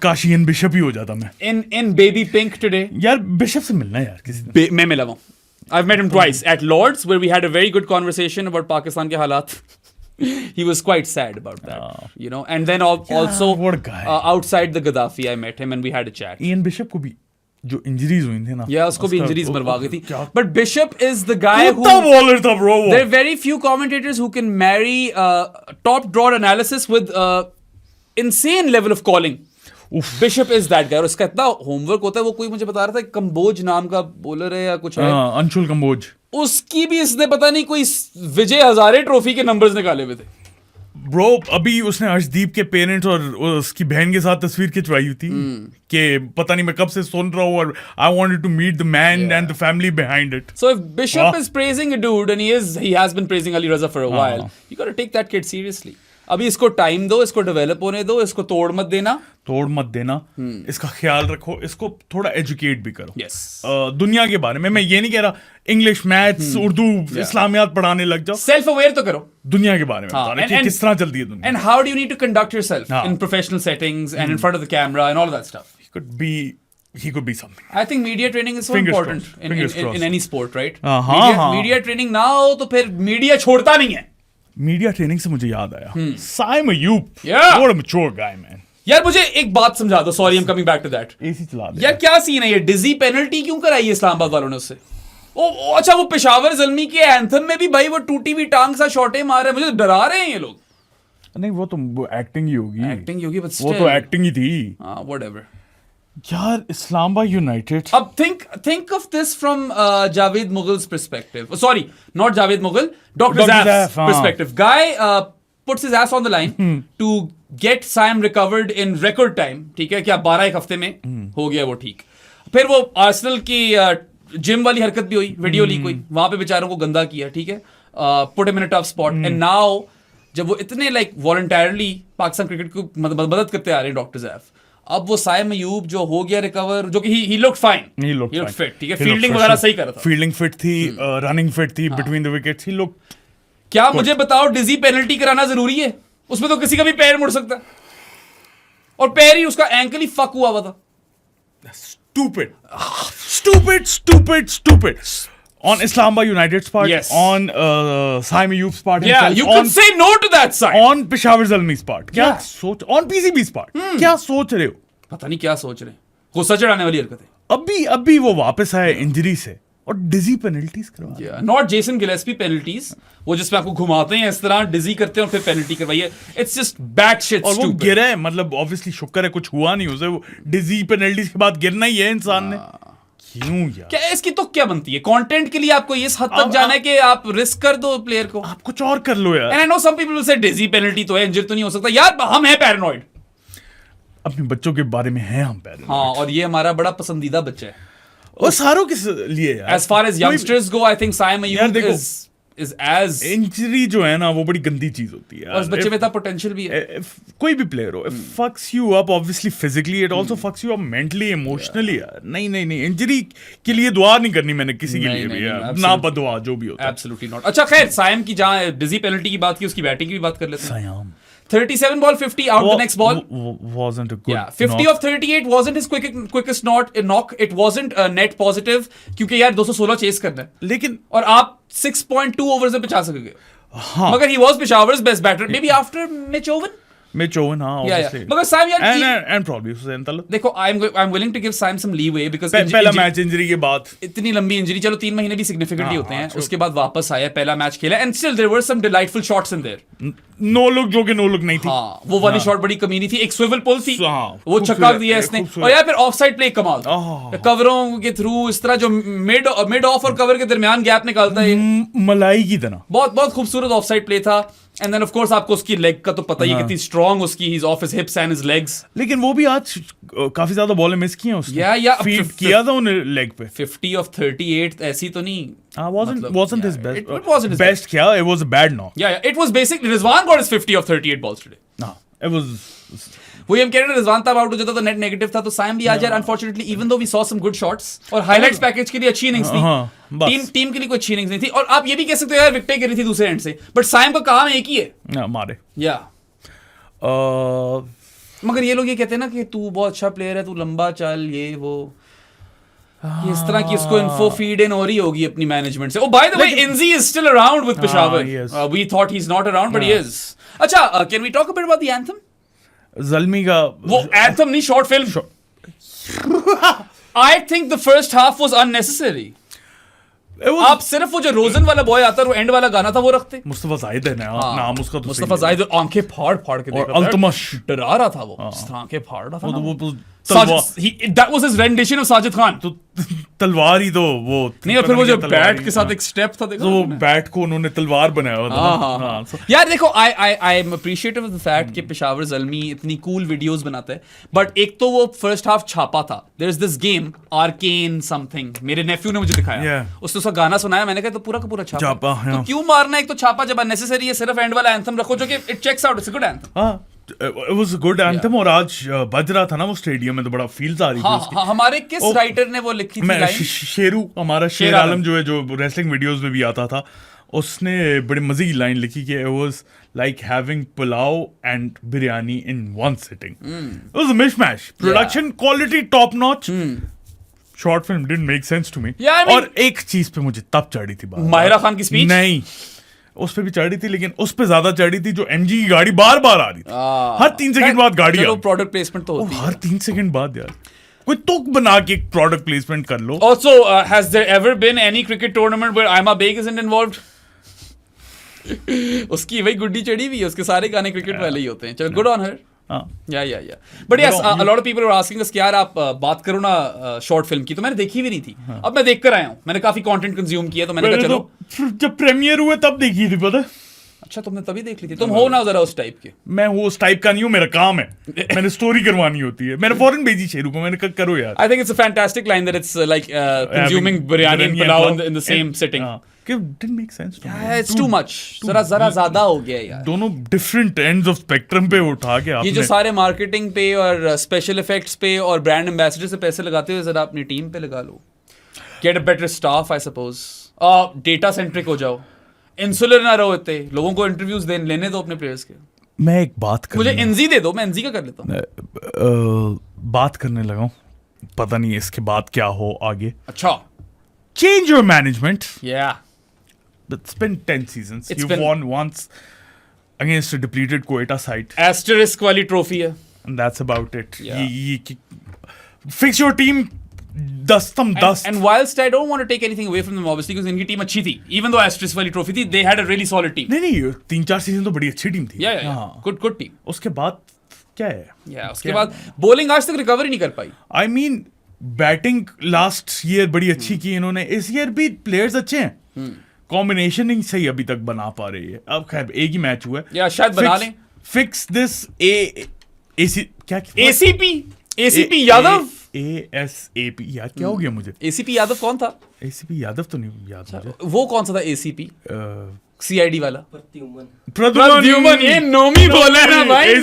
Speaker 1: काश इयन बिशप ही हो जाता मैं।
Speaker 2: In baby pink today.
Speaker 1: यार बिशप से मिलना है यार किसी दिन।
Speaker 2: मैं मिला हूँ। I've met him twice at Lords, where we had a very good conversation about Pakistan के हालात. He was quite sad about that, you know. And then also
Speaker 1: what a guy.
Speaker 2: Outside the Gaddafi, I met him and we had a chat.
Speaker 1: Ian bishop को भी जो injuries हुई थी ना,
Speaker 2: या उसको भी इंजरीज मरवा गई थी। But Bishop is the guy who
Speaker 1: bowler था bro।
Speaker 2: There are very few commentators who can marry top draw analysis with insane level of calling. Bishop is that guy, और इसका इतना होमवर्क होता है। वो कोई मुझे बता रहा था, कंबोज नाम का बॉलर है या कुछ है,
Speaker 1: अंशुल कंबोज,
Speaker 2: उसकी भी इसने पता नहीं कोई विजय हजारे ट्रॉफी के नंबर्स निकाले हुए थे।
Speaker 1: ब्रो अभी उसने अर्शदीप के पेरेंट्स और उसकी बहन के साथ तस्वीर खिंचवाई हुई थी कि पता नहीं मैं कब से सुन रहा हूँ, और I wanted to meet the man and the family behind it.
Speaker 2: So if Bishop is praising a dude and he has been praising Ali Raza for a while, you got to take that kid seriously. अभी इसको time दो, इसको develop होने दो, इसको तोड़ मत देना, इसका ख्याल रखो, इसको थोड़ा एजुकेट भी करो। Yes.
Speaker 1: दुनिया के बारे में। मैं ये नहीं कह रहा इंग्लिश, मैथ्स, उर्दू, इस्लामियात पढ़ाने लग जाओ,
Speaker 2: सेल्फ अवेयर तो करो,
Speaker 1: दुनिया के बारे में बता रहे कि किस तरह चलती है दुनिया।
Speaker 2: And how do you need to conduct yourself in professional settings and in front of the camera and all of that stuff.
Speaker 1: He could be something.
Speaker 2: I think media training is so
Speaker 1: Fingers
Speaker 2: important in any sport, right?
Speaker 1: media
Speaker 2: training ना हो तो फिर media छोड़ता नहीं है।
Speaker 1: Media training से मुझे याद आया, Saim Ayub,
Speaker 2: Yeah.
Speaker 1: what a mature guy, man.
Speaker 2: यार मुझे एक बात समझा दो, sorry I am coming back to that.
Speaker 1: AC चला दे
Speaker 2: यार क्या सीन है ये, डिजी पेनल्टी क्यों कराई है इस्लामाबाद वालों ने उससे? ओ अच्छा, वो पेशावर ज़ल्मी के एंथम में भी भाई वो टूटी हुई टांग सा शॉटे मार रहे हैं, मुझे डरा रहे हैं ये लोग।
Speaker 1: नहीं वो तो एक्टिंग ही होगी,
Speaker 2: एक्टिंग होगी, बट
Speaker 1: वो तो एक्टिंग ही थी।
Speaker 2: हाँ, व्हाटएवर।
Speaker 1: यार इस्लामाबाद यूनाइटेड,
Speaker 2: अब think of this from Javed Mughal's perspective. Sorry, not Javed Mughal, Dr. Zaf's perspective. Guy puts his ass on the line to get Sam recovered in record time. ठीक है, क्या 12 हफ्ते में हो गया वो ठीक। फिर वो आर्सेनल की जिम वाली हरकत भी हुई, वीडियो लीक हुई, वहां पे बेचारों को गंदा किया, ठीक है, put him in a tough spot. And now जब वो इतने लाइक वॉलंटरली पाकिस्तान क्रिकेट को मदद करते आ रहे हैं डॉक्टर जैफ, अब वो साइम अयूब जो हो गया रिकवर, जो कि he looked fine, he looked fit, ठीक है, फील्डिंग वगैरह सही कर रहा था,
Speaker 1: फील्डिंग फिट थी, रनिंग फिट थी between the wickets, he looked.
Speaker 2: क्या मुझे बताओ, डिजी पेनल्टी कराना जरूरी है? उसमें तो किसी का भी पैर मुड़ सकता है, और पैर ही उसका एंकल ही फक हुआ था। Stupid. On Islamabad United's part,
Speaker 1: yes. On Saim Ayoub's part,
Speaker 2: yeah, himself, you could say no to that side.
Speaker 1: On Peshawar Zalmi's part, क्या सोच, on PCB's part, क्या सोच रहे हो?
Speaker 2: पता नहीं क्या सोच रहे हैं, गुस्सा चढ़ाने वाली हरकत है।
Speaker 1: अभी वो वापस आए इंजरी से, और डिजी पेनल्टीज करवा,
Speaker 2: नॉट जेसन गिलेस्पी पेनल्टीज, वो जिसमें आपको घुमाते हैं इस तरह, डिजी करते हैं और फिर पेनल्टी करवाइए। It's just bad shit.
Speaker 1: और वो गिरा है, मतलब ऑब्वियसली शुक्र है कुछ हुआ नहीं उसे, वो डिजी पेनल्टीज के बाद गिरना ही है इंसान ने। क्यों यार?
Speaker 2: क्या इसकी तो क्या बनती है? कंटेंट के लिए आपको इस हद तक जाना है कि आप रिस्क कर दो प्लेयर को,
Speaker 1: आप कुछ और कर लो यार।
Speaker 2: And I know some people will say dizzy penalty तो है, इंजर तो नहीं हो सकता। यार हम हैं पैरानॉइड,
Speaker 1: अपने बच्चों के बारे में हैं हम पैरानॉइड।
Speaker 2: हाँ, और ये हमारा बड़ा पसंदीदा बच्चा है।
Speaker 1: और सारों के लिए यार,
Speaker 2: as far as youngsters go, I think Saim Ayoub is as
Speaker 1: injury जो है ना वो बड़ी गंदी चीज होती है,
Speaker 2: और उस बच्चे में इतना पोटेंशियल भी है।
Speaker 1: कोई भी प्लेयर हो, fucks you up obviously physically, it also fucks you up mentally, emotionally यार। नहीं इंजरी के लिए दुआ नहीं करनी मैंने किसी के लिए भी यार, ना बदुआ जो भी होता है।
Speaker 2: Absolutely not। अच्छा खैर, साइम की जहाँ डिजी पेनल्टी की बात की, उसकी बैटिंग की भी बात कर लेते हैं।
Speaker 1: Saim
Speaker 2: 37 ball 50 out the next ball
Speaker 1: wasn't a good
Speaker 2: 50
Speaker 1: knock.
Speaker 2: of 38 wasn't his quickest knock. It wasn't a net positive क्योंकि यार 216 चेस करना है,
Speaker 1: लेकिन
Speaker 2: और आप 6.2 ओवर्स में 50 सकोगे।
Speaker 1: हाँ,
Speaker 2: मगर he was Peshawar's best batter maybe after Mitch Owen,
Speaker 1: हाँ obviously,
Speaker 2: मगर साइम यार
Speaker 1: and probably Hussain Talal।
Speaker 2: देखो I'm willing to give Saim some leeway because
Speaker 1: पहला मैच इंजरी के बाद,
Speaker 2: इतनी लंबी इंजरी, चलो 3 महीने भी सिग्निफिकेंटली होते हैं, उसके बाद वापस आया, पहला मैच खेला, and still there were some delightful shots in there.
Speaker 1: No look जो कि नो लुक नहीं थी,
Speaker 2: हाँ, वो वाली शॉट बड़ी कमीनी थी, एक स्विवल पुल थी, वो छक्का दिया इसने, और यार फिर ऑफसाइड प्ले कमाल, कवरों के थ्रू इस तरह जो मिड ऑफ और कवर के दरमियान गैप निकालता है,
Speaker 1: मलाई की तरह,
Speaker 2: बहुत खूबसूरत ऑफसाइड प्ले था। एंड देन ऑफ कोर्स आपको उसकी लेग का तो पता ही है कितनी स्ट्रांग उसकी, he is of his हिप्स and his legs.
Speaker 1: लेकिन वो भी आज काफी ज्यादा बॉलें मिस की हैं उसने,
Speaker 2: या
Speaker 1: फीड किया था उन्हें लेग पे।
Speaker 2: 50 of 38 ऐसी तो नहीं,
Speaker 1: wasn't his best,
Speaker 2: it wasn't his
Speaker 1: best क्या, it was a bad knock,
Speaker 2: yeah it was basically Rizwan got his 50 of 38 balls today,
Speaker 1: it was
Speaker 2: वही हम कह रहे थे, रिजवान तब आउट हो जाता तो नेट नेगेटिव था, तो साइम भी आज यार unfortunately even though we saw some good shots और हाइलाइट्स पैकेज के लिए अच्छी इनिंग्स थी, टीम के लिए कोई अच्छी इनिंग्स नहीं थी, और आप ये भी कह सकते हो यार विकेटें गिरी थी दूसरे एंड से, बट साइम का काम एक ही है,
Speaker 1: मारे
Speaker 2: या मगर ये लोग ये कहते हैं ना कि तू बहुत अच्छा प्लेयर है, तू लंबा चल, ये वो इस तरह की उसको इन्फो फीड इन हो रही होगी अपनी मैनेजमेंट से। ओ बाय द वे, इंजी is still around with Peshawar, we thought he is not around but he is. अच्छा, can we talk a bit about the anthem?
Speaker 1: Zalmi का
Speaker 2: वो एंथम नहीं, short film. I think the first half was unnecessary. आप सिर्फ वो जो रोजन वाला boy आता है वो एंड वाला गाना था वो रखते।
Speaker 1: मुस्तफा जाहिद है ना, नाम उसका तो
Speaker 2: मुस्तफा जाहिद आंखें फाड़ फाड़ के
Speaker 1: और अल्तमश
Speaker 2: डरा रहा था वो, आंखें फाड़ रहा था वो that was his rendition of Sajid Khan.
Speaker 1: तो तलवार ही तो वो
Speaker 2: नहीं, और फिर वो जो बैट के साथ एक स्टेप था, देखो
Speaker 1: वो बैट को उन्होंने तलवार बनाया हुआ था।
Speaker 2: यार देखो, I am appreciative of the fact कि पेशावर ज़ल्मी इतनी कूल वीडियोस बनाता है, बट एक तो वो फर्स्ट हाफ छापा था, there is this game Arcane something, मेरे नेफ्यू ने मुझे दिखाया, उसने उसका गाना सुनाया, मैंने कहा तो पूरा का पूरा छापा, तो क्यों मारना, एक तो छापा जब अननेसेसरी है, सिर्फ एंड वाला एंथम रखो जो कि it checks out, it's a good anthem.
Speaker 1: It was a good anthem, और आज बज रहा था ना वो स्टेडियम में, तो बड़ा फील्स आ रही थी उसकी।
Speaker 2: हमारे किस राइटर ने वो लिखी थी लाइन?
Speaker 1: शेरू, हमारा शेर आलम जो है, जो रेसलिंग वीडियोस में भी आता था, उसने बड़ी मजे की लाइन लिखी कि it was like having pulao and biryani in one sitting. It was a mishmash. Production quality top notch. Short film didn't make sense to me. और एक चीज पे मुझे तब चढ़ी थी बात,
Speaker 2: माहिरा खान की स्पीच।
Speaker 1: नहीं, उस पे भी चढ़ी थी, लेकिन उस पे ज्यादा चढ़ी थी जो एमजी की गाड़ी बार बार आ रही थी, हर 3 सेकंड बाद गाड़ी आ,
Speaker 2: प्रोडक्ट प्लेसमेंट तो होती है
Speaker 1: हर 3 सेकंड बाद। यार कोई तुक बना के एक प्रोडक्ट प्लेसमेंट कर लो।
Speaker 2: Also, has there ever been any cricket tournament where Aima Baig isn't involved? उसकी वही गुड्डी चढ़ी हुई है, उसके सारे गाने क्रिकेट वाले ही होते हैं। चलो, good on her. Yeah but yes, a lot of people are asking us कि यार आप बात करो ना शॉर्ट फिल्म की, तो मैंने देखी भी नहीं थी, अब मैं देख कर आया हूँ, मैंने काफी कंटेंट कंज्यूम किया, तो मैंने कहा चलो
Speaker 1: जब प्रीमियर हुए तब देखी थी, पता।
Speaker 2: अच्छा, तुमने तभी देख ली थी? तुम हो ना जरा उस टाइप के।
Speaker 1: मैं वो उस टाइप का नहीं हूँ, मेरा काम है, मैंने स्टोरी करवानी होती है। मैंने फौरन भेजी शेरू को, मैंने कहा करो यार।
Speaker 2: I think it's a fantastic line that it's like consuming biryani and pulao in the same sitting.
Speaker 1: Didn't make sense to me.
Speaker 2: It's too much. जरा ज्यादा हो गया यार।
Speaker 1: दोनों डिफरेंट एंड्स ऑफ स्पेक्ट्रम पे उठा के आपने,
Speaker 2: ये जो सारे मार्केटिंग पे और स्पेशल इफेक्ट्स पे और ब्रांड एम्बेसडर से पैसे लगाते हुए जरा अपनी टीम पे लगा लो। Get a better staff, I suppose. Data centric हो जाओ, इंसुलर ना रहो इतने, लोगों को इंटरव्यूज लेने दो अपने प्लेयर्स के।
Speaker 1: मैं एक बात कर,
Speaker 2: मुझे एनजी दे दो, मैं एनजी का कर लेता हूँ।
Speaker 1: बात करने लगा हूँ, पता नहीं इसके बाद क्या हो आगे।
Speaker 2: अच्छा,
Speaker 1: change your management.
Speaker 2: Yeah.
Speaker 1: It's been 10 seasons. You've won once against a depleted Quetta side.
Speaker 2: Asterisk वाली ट्रॉफी है.
Speaker 1: And that's about it. Yeah. Fix your team. Dust.
Speaker 2: And whilst I don't want to take anything away from them, obviously, because इनकी team अच्छी थी. Even though Asterisk वाली trophy थी, they had a really solid team.
Speaker 1: नहीं, 3-4 season तो बड़ी अच्छी team थी.
Speaker 2: Yeah. Good team.
Speaker 1: उसके बाद क्या है?
Speaker 2: Yeah, उसके बाद bowling आज तक रिकवर ही नहीं कर पाई.
Speaker 1: I mean, batting last year बड़ी अच्छी की इन्होंने, इस ईयर भी प्लेयर्स अच्छे हैं, कॉम्बिनेशन ही सही अभी तक बना पा रही है। अब खैर एक ही मैच हुआ है,
Speaker 2: या शायद बना लें।
Speaker 1: Fix this
Speaker 2: ACP Yadav,
Speaker 1: ASAP यार क्या हो गया मुझे?
Speaker 2: एसीपी यादव कौन था?
Speaker 1: एसीपी यादव तो नहीं याद मुझे।
Speaker 2: वो कौन सा था एसीपी? सीआईडी वाला
Speaker 1: प्रद्युमन।
Speaker 2: ये नोमी बोला ना भाई,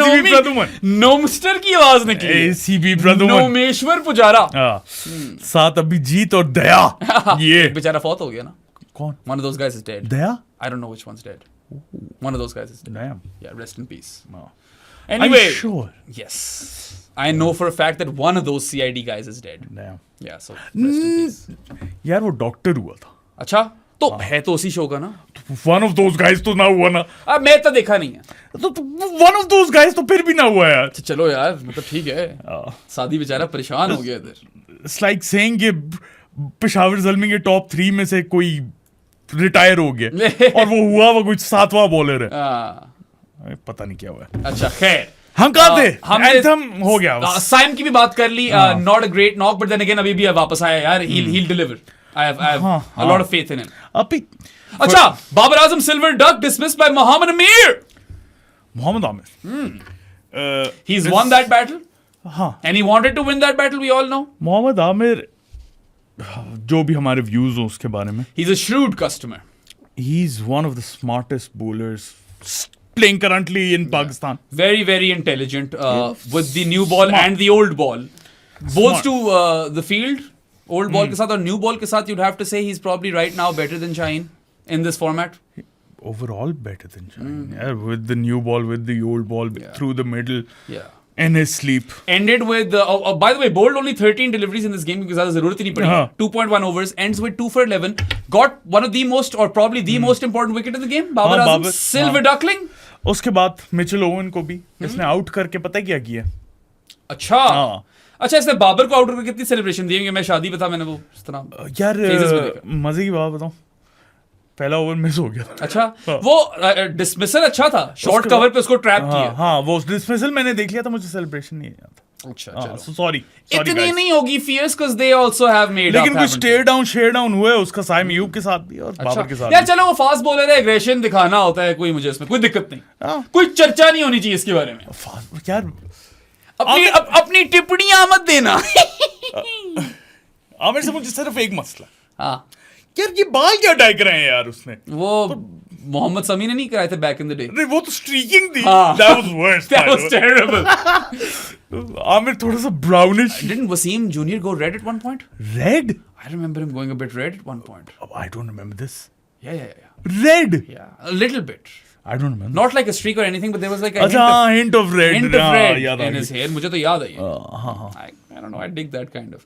Speaker 2: नोमस्टर की आवाज निकली।
Speaker 1: एसीपी प्रद्युमन,
Speaker 2: नोमेश्वर पुजारा,
Speaker 1: साथ अभी जीत और दया। ये
Speaker 2: बेचारा फौत हो गया ना।
Speaker 1: कौन?
Speaker 2: One of those guys is dead.
Speaker 1: Daya?
Speaker 2: I don't know which one's dead. One of those guys is dead.
Speaker 1: Damn.
Speaker 2: Yeah, rest in peace.
Speaker 1: No.
Speaker 2: Anyway.
Speaker 1: Are you sure?
Speaker 2: Yes. I know for a fact that one of those CID guys is dead.
Speaker 1: Damn.
Speaker 2: Yeah, so rest in peace.
Speaker 1: यार वो doctor हुआ था।
Speaker 2: अच्छा, तो है तो उसी show का ना।
Speaker 1: One of those guys तो ना हुआ ना।
Speaker 2: अब मैं तो देखा नहीं है।
Speaker 1: तो one of those guys तो फिर भी ना हुआ यार।
Speaker 2: चलो यार, मतलब ठीक है। सादी बेचारा परेशान हो गया इधर।
Speaker 1: It's like saying कि पेशावर ज़ल्मी के टॉप 3 में से कोई रिटायर हो गया और वो हुआ वो कुछ 7वां बॉलर है। पता नहीं क्या हुआ।
Speaker 2: अच्छा, खैर
Speaker 1: हम कहाँ थे? एंथम हो गया।
Speaker 2: साइम की भी बात कर ली, not a great knock, but then again अभी भी वापस आया यार। he'll deliver. I have a lot of faith in him. अच्छा, Babar Azam silver duck dismissed by Mohammad Amir.
Speaker 1: Mohammad Aamir,
Speaker 2: he's won that battle. And he wanted to win that battle, we all know.
Speaker 1: Mohammad Amir, जो भी हमारे views हो उसके बारे में,
Speaker 2: he's a shrewd customer.
Speaker 1: He's one of the smartest bowlers playing currently in Pakistan.
Speaker 2: Very intelligent with the new ball and the old ball. Bowls to the field, old ball के साथ और new ball के साथ, you'd have to say he's probably right now better than Shaheen in this format.
Speaker 1: Overall better than Shaheen. Yeah, with the new ball, with the old ball, through the middle.
Speaker 2: Yeah.
Speaker 1: In his sleep.
Speaker 2: Ended with, by the way, bowled only 13 deliveries in this game because ज़्यादा ज़रूरत ही नहीं पड़ी. 2.1 overs, ends with 2 for 11. Got one of the most, or probably the most important wicket in the game. Babar Azam, silver duckling.
Speaker 1: उसके बाद Mitchell oven को भी इसने out करके पता है क्या किया?
Speaker 2: अच्छा, अच्छा, इसने बाबर को आउट करके कितनी सेलिब्रेशन दी? मैं शादी पे था, मैंने वो इस तरह
Speaker 1: यार मजे की बात बताऊं, पहला ओवर मिस हो गया।
Speaker 2: अच्छा, वो डिसमिसल अच्छा था, शॉर्ट कवर पे उसको ट्रैप किया।
Speaker 1: हाँ, वो डिसमिसल मैंने देख लिया था, मुझे सेलिब्रेशन नहीं आता।
Speaker 2: अच्छा, चलो
Speaker 1: सॉरी
Speaker 2: इतनी नहीं होगी fierce cuz they also have made
Speaker 1: लेकिन
Speaker 2: up,
Speaker 1: कुछ शेयर डाउन हुए उसका साइम यूब के साथ भी और बाबर के साथ।
Speaker 2: यार चलो, वो फास्ट बॉलर है, एग्रेशन दिखाना होता है, कोई मुझे इसमें कोई दिक्कत नहीं, कोई चर्चा नहीं होनी चाहिए इसके बारे में।
Speaker 1: यार
Speaker 2: अपनी टिप्पणियां मत देना।
Speaker 1: आमिर से मुझे सिर्फ एक मसला,
Speaker 2: हाँ
Speaker 1: यार ये बाल क्या डाई कराए हैं यार उसने?
Speaker 2: वो मोहम्मद समी ने नहीं कराए थे बैक इन द डे?
Speaker 1: नहीं, वो तो स्ट्रीकिंग थी। That was worse.
Speaker 2: That was terrible.
Speaker 1: Aamir थोड़ा सा brownish.
Speaker 2: Didn't Wasim Jr. go red at one point?
Speaker 1: Red?
Speaker 2: I remember him going a bit red at one point.
Speaker 1: I don't remember this.
Speaker 2: Yeah.
Speaker 1: Red?
Speaker 2: Yeah, a little bit.
Speaker 1: I don't remember.
Speaker 2: Not like a streak or anything, but there was like a
Speaker 1: hint of red.
Speaker 2: Hint of red in his hair. मुझे तो याद है ये. I don't know. I dig that kind of.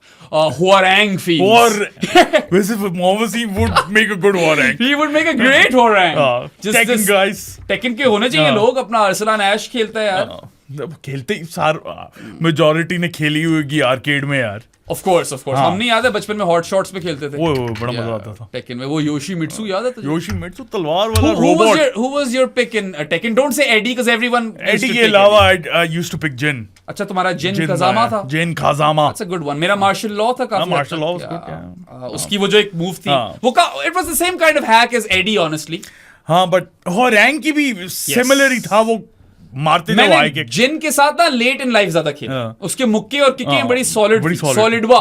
Speaker 2: Hwarang feels.
Speaker 1: वैसे Mohammad Wasim would make a good Hwarang.
Speaker 2: He would make a great Hwarang.
Speaker 1: Tekken guys.
Speaker 2: Tekken के होने चाहिए लोग. अपना अरसलान ऐश खेलता है यार.
Speaker 1: खेलते ही मेजॉरिटी ने खेली होगी आर्केड में यार।
Speaker 2: Of course. हमने याद है बचपन में हॉट शॉट्स पे खेलते थे।
Speaker 1: वो बड़ा मजा आता था।
Speaker 2: टेकन में वो योशीमित्सु याद है तुझे?
Speaker 1: योशीमित्सु तलवार वाला robot.
Speaker 2: Who was your pick in Tekken? Don't say Eddie because everyone.
Speaker 1: Eddie के अलावा I used to pick Jin.
Speaker 2: अच्छा, तुम्हारा जिन खजामा था?
Speaker 1: जिन खजामा।
Speaker 2: That's a good one. मेरा मार्शल लॉ था काफी।
Speaker 1: Martial law was good.
Speaker 2: उसकी वो जो एक मूव थी, वो it was the same kind of hack as Eddie honestly.
Speaker 1: हाँ, but Hwarang की भी similar ही था, वो मारते थे वाई के।
Speaker 2: जिन के साथ ना लेट इन लाइफ ज्यादा खेला, उसके मुक्के और किकें बड़ी सॉलिड वा।